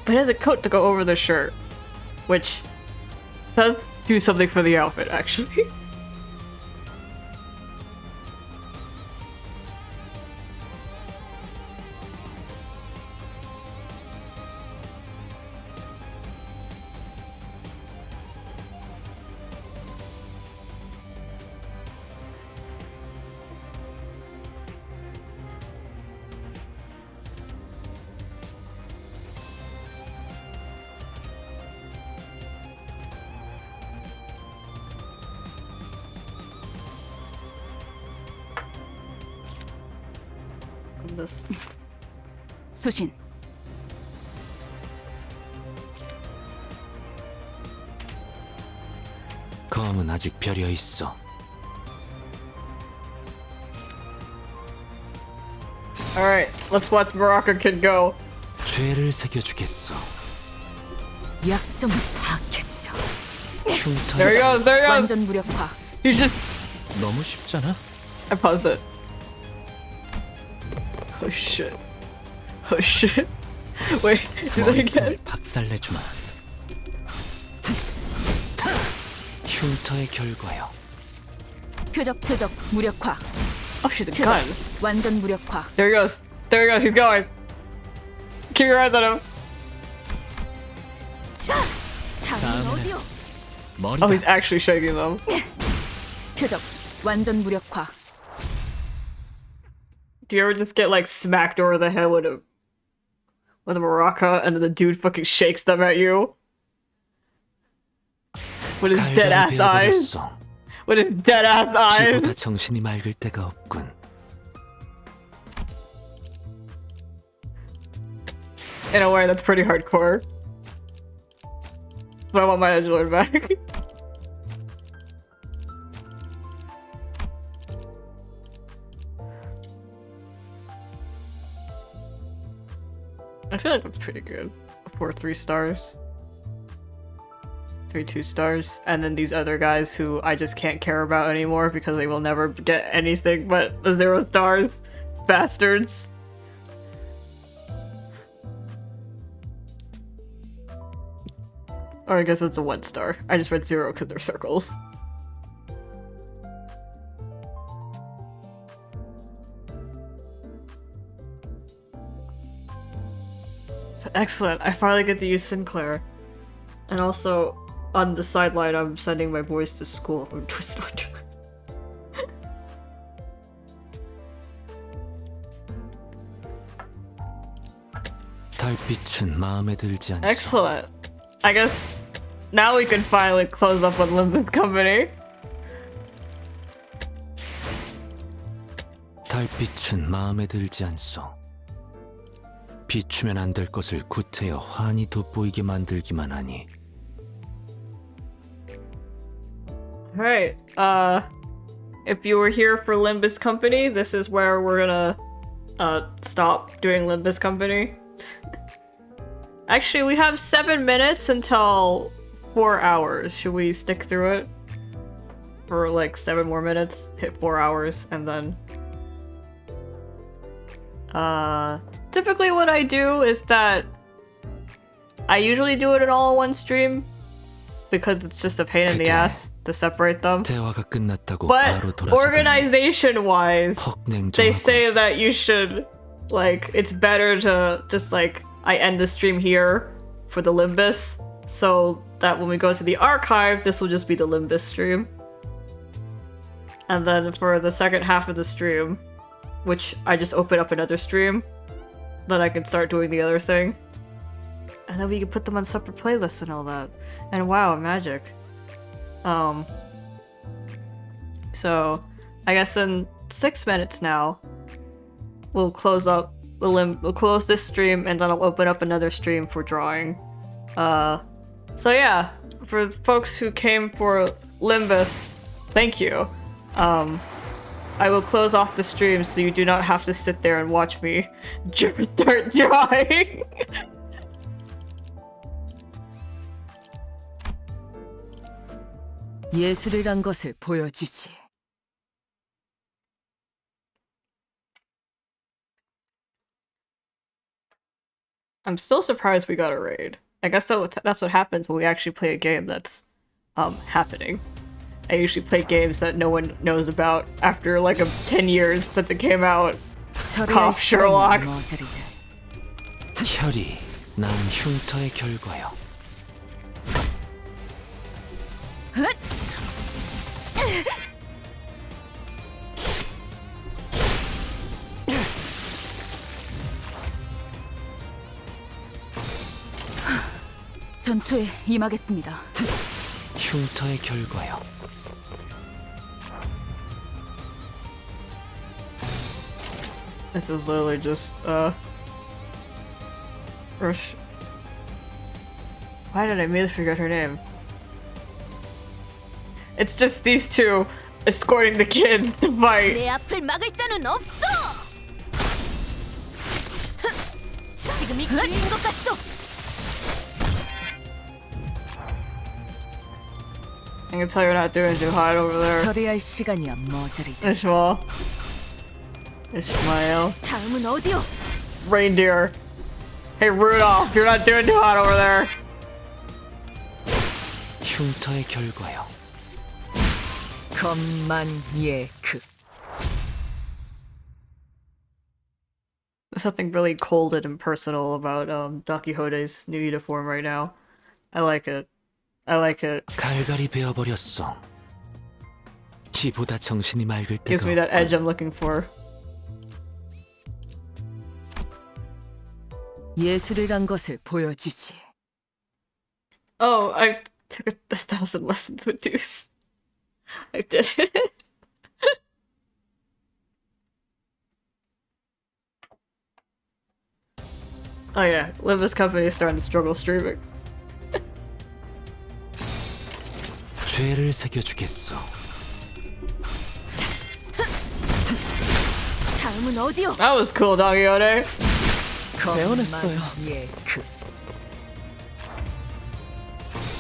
But he has a coat to go over the shirt, which does do something for the outfit, actually. This. 수신. 검은 아직 벼려 있어. Alright, let's watch Baraka Kid go. 죄를 새겨주겠어. 약점 파악했어. There he goes, there he goes! 완전 무력화. He's just. 너무 쉽잖아. I paused it. Oh shit. Oh shit. Wait, do that again? 박살내주마. 흉터의 결과요. 표적 무력화. Oh, she's a gun. 완전 무력화. There he goes. There he goes. He's going. Keep your eyes on him. 자, 다음은 어디요? 머리다. Oh, he's actually shaking them. 표적 완전 무력화. Do you ever just get like smacked over the head with a maraca and then the dude fucking shakes them at you? With his dead ass eyes. 베어버렸어. With his dead ass eyes. 피보다 정신이 맑을 때가 없군. In a way, that's pretty hardcore. But I want my Edgelord back. I feel like that's pretty good. 4 3 stars. 3 2 stars. And then these other guys who I just can't care about anymore because they will never get anything but 0 stars. Bastards. Or I guess it's a 1 star. I just read 0 because they're circles. Excellent. I finally get to use Sinclair. And also, on the sideline, I'm sending my boys to school from Twist Wonderland. 달빛은 마음에 들지 않소. Excellent. I guess now we can finally close up on Limbus Company. 달빛은 마음에 들지 않소. 비추면 안 될 것을 구태여 환히 돋보이게 만들기만 하니. Alright, if you were here for Limbus Company, this is where we're gonna, stop doing Limbus Company. Actually, we have 7 minutes until 4 hours. Should we stick through it? For like 7 more minutes, hit 4 hours, and then... Typically what I do is that I usually do it in all in one stream because it's just a pain in the ass to separate them. 대화가 끝났다고 But 바로 돌아서더니 organization-wise, 퍽 they 냉정하고. say that you should, like, it's better to just, like, I end the stream here for the Limbus, so that when we go to the archive, this will just be the Limbus stream. And then for the second half of the stream, which I just open up another stream, then I can start doing the other thing. And then we can put them on separate playlists and all that. And wow, magic. So I guess in 6 minutes now, we'll close up we'll close this stream and then I'll open up another stream for drawing. So yeah, for folks who came for Limbus, thank you. I will close off the stream so you do not have to sit there and watch me start drawing. 예술이란 것을 보여주지. I'm still surprised we got a raid. I guess that's what happens when we actually play a game that's happening. I usually play games that no one knows about after like 10 years since it came out. Cough Sherlock. 혈이 난 흉터의 결과요. 전투에 임하겠습니다. 흉터의 결과요. This is literally just why did I immediately forget her name? It's just these two escorting the kid to fight. 내 앞을 막을 자는 없어. 지금이 기회인 것 같소. I can tell you're not doing too hot over there. 처리할 시간이야 머저리들. Ishmael. 다음은 어디요? Reindeer. Hey Rudolph, you're not doing too hot over there. 흉터의 결과요. 것만예크. There's something really cold and impersonal about Don Quixote's new uniform right now. I like it. I like it. 갈갈이 베어버렸어. 이보다 정신이 맑을 때가 Gives me that edge I'm looking for. 예술이란 것을 보여주지. Oh, I took 1,000 lessons with Deuce. I did it. Oh yeah, Limbus Company is starting to struggle streaming. 죄를 새겨주겠어. 다음은 어디요? That was cool, Don Quixote. 배워냈어요. 것만예크.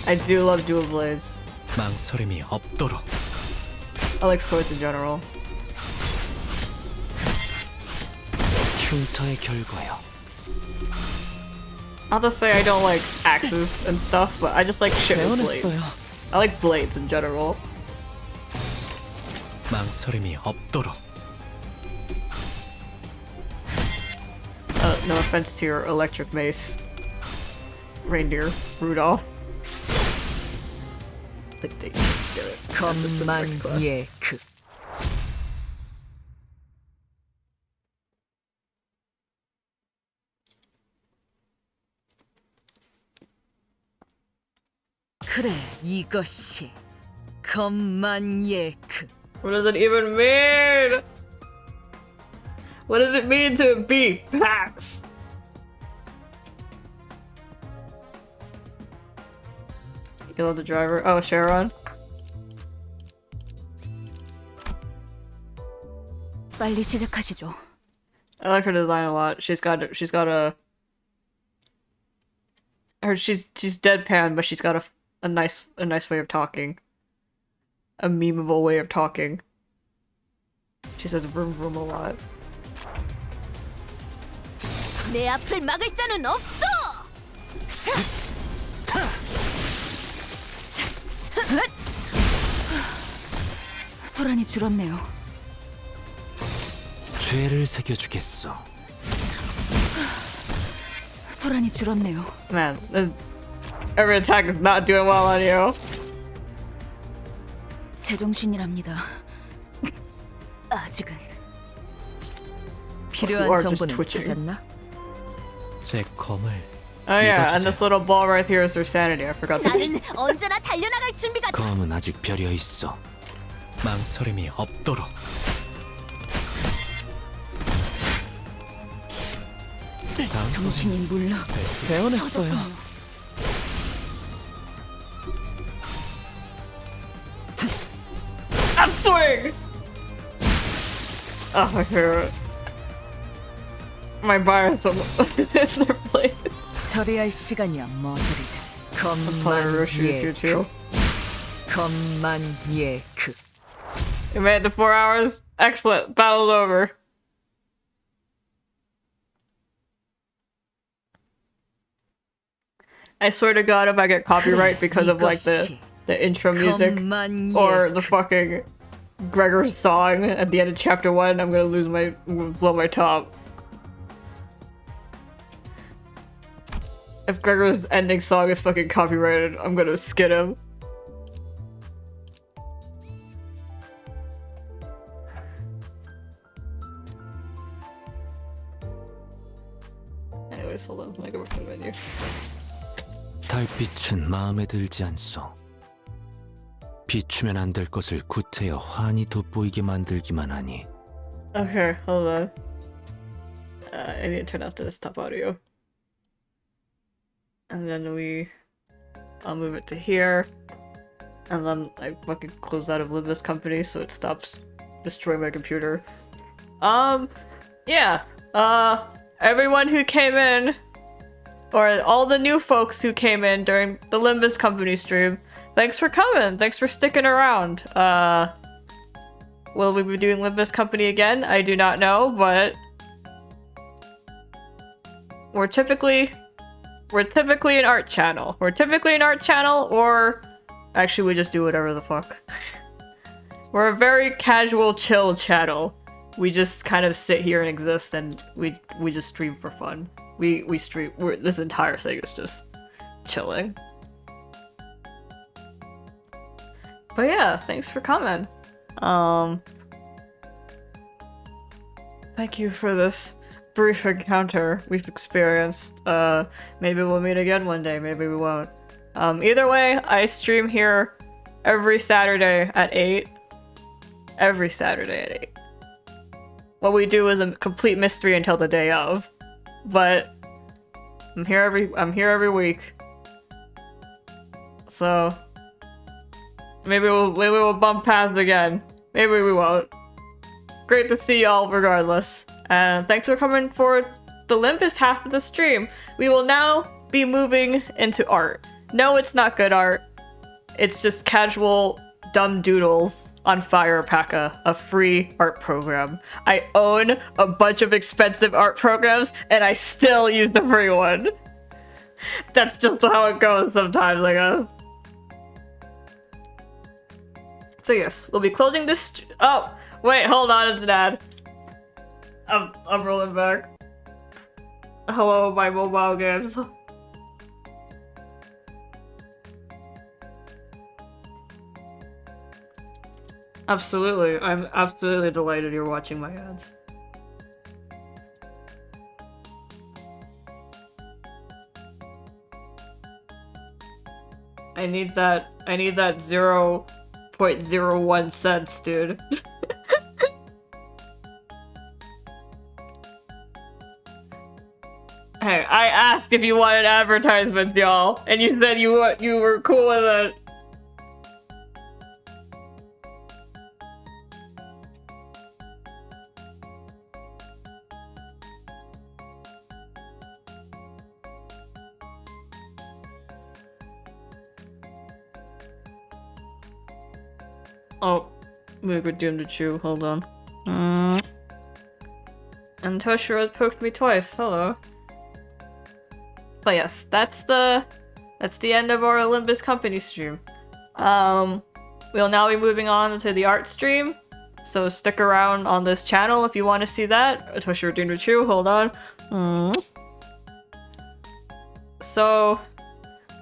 I do love dual blades. 망설임이 없도록. I like swords in general. 흉터의 결과요. Not to say I don't like axes and stuff, but I just like shit with blades. 배워냈어요. I like blades in general. 망설임이 없도록. No offense to your electric mace, Reindeer, Rudolph. I think they just get it. That's the subject class. 것만예크. 그래, 이것이 것만예크. What does it even mean? What does it mean to be Pax? You love the driver? Oh, Sharon? 빨리 시작하시죠. I like her design a lot. She's got a she's deadpan, but she's got a nice way of talking. A memeable way of talking. She says vroom vroom a lot. 내 앞을 막을 자는 없어. 소란이 줄었네요. 죄를 새겨주겠어. 소란이 줄었네요. Man, every attack is not doing well on you. 제정신이랍니다. 아직은. 필요한 are just 정보는 twitching. 찾았나? 제 검을 Oh yeah, and 믿어주세요. this little ball right here is their sanity. I forgot. 나는 언제나 달려나갈 준비가 검은 아직 벼려 있어. 망설임이 없도록. 정신이 물러. 배워냈어요. Upswing! Oh, my favorite. My bias on their plate. 처리할 시간이야 머저리들. Fire Roshi is here too. 것만 예크. We made it to 4 hours. Excellent. Battle's over. I swear to God, if I get copyright because of like the intro music or the fucking Gregor's song at the end of chapter 1, I'm gonna blow my top. If Gregor's ending song is fucking copyrighted, I'm gonna skid him. Anyways, hold on, let me go back to the menu. 달빛은 마음에 들지 않소. 비추면 안 될 것을 구태여 환히 돋보이게 만들기만 하니. Okay, hold on. I need to turn off this top audio. And then I'll move it to here. And then I fucking close out of Limbus company so it stops destroying my computer. Yeah. Everyone who came in, or all the new folks who came in during the Limbus company stream, thanks for coming. Thanks for sticking around. Will we be doing Limbus company again? I do not know, but we're typically an art channel. We're typically an art channel, or actually we just do whatever the fuck. We're a very casual, chill channel. We just kind of sit here and exist, and we just stream for fun. We stream. This entire thing is just chilling. But yeah, thanks for coming. Thank you for this brief encounter we've experienced. Maybe we'll meet again one day, maybe we won't. Either way, I stream here every Saturday at 8. Every Saturday at 8. What we do is a complete mystery until the day of. But I'm here every week. So maybe we'll bump paths again. Maybe we won't. Great to see y'all regardless. And thanks for coming for the Limbus half of the stream. We will now be moving into art. No, it's not good art. It's just casual dumb doodles on Firepaca, a free art program. I own a bunch of expensive art programs and I still use the free one. That's just how it goes sometimes, I guess. So yes, we'll be closing this. Oh, wait, hold on, it's an ad. I'm rolling back. Hello, my mobile games. Absolutely, I'm absolutely delighted you're watching my ads. I need that 0.01 cents, dude. Hey, I asked if you wanted advertisements, y'all, and you said you were cool with it. Oh, we could doom to chew. Hold on. And Toshiro poked me twice. Hello. But yes, that's the end of our Limbus company stream. We'll now be moving on to the art stream. So stick around on this channel if you want to see that. Toshiro doom to chew. Hold on. So,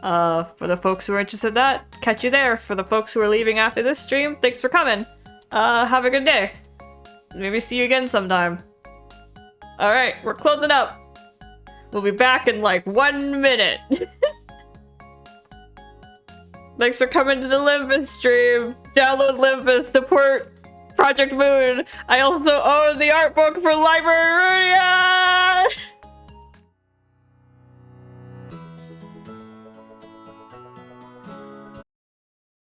for the folks who are interested in that, catch you there. For the folks who are leaving after this stream, thanks for coming. Have a good day. Maybe see you again sometime. Alright, we're closing up. We'll be back in like 1 minute. Thanks for coming to the Limbus stream. Download Limbus, support Project Moon. I also own the art book for Library Rudia!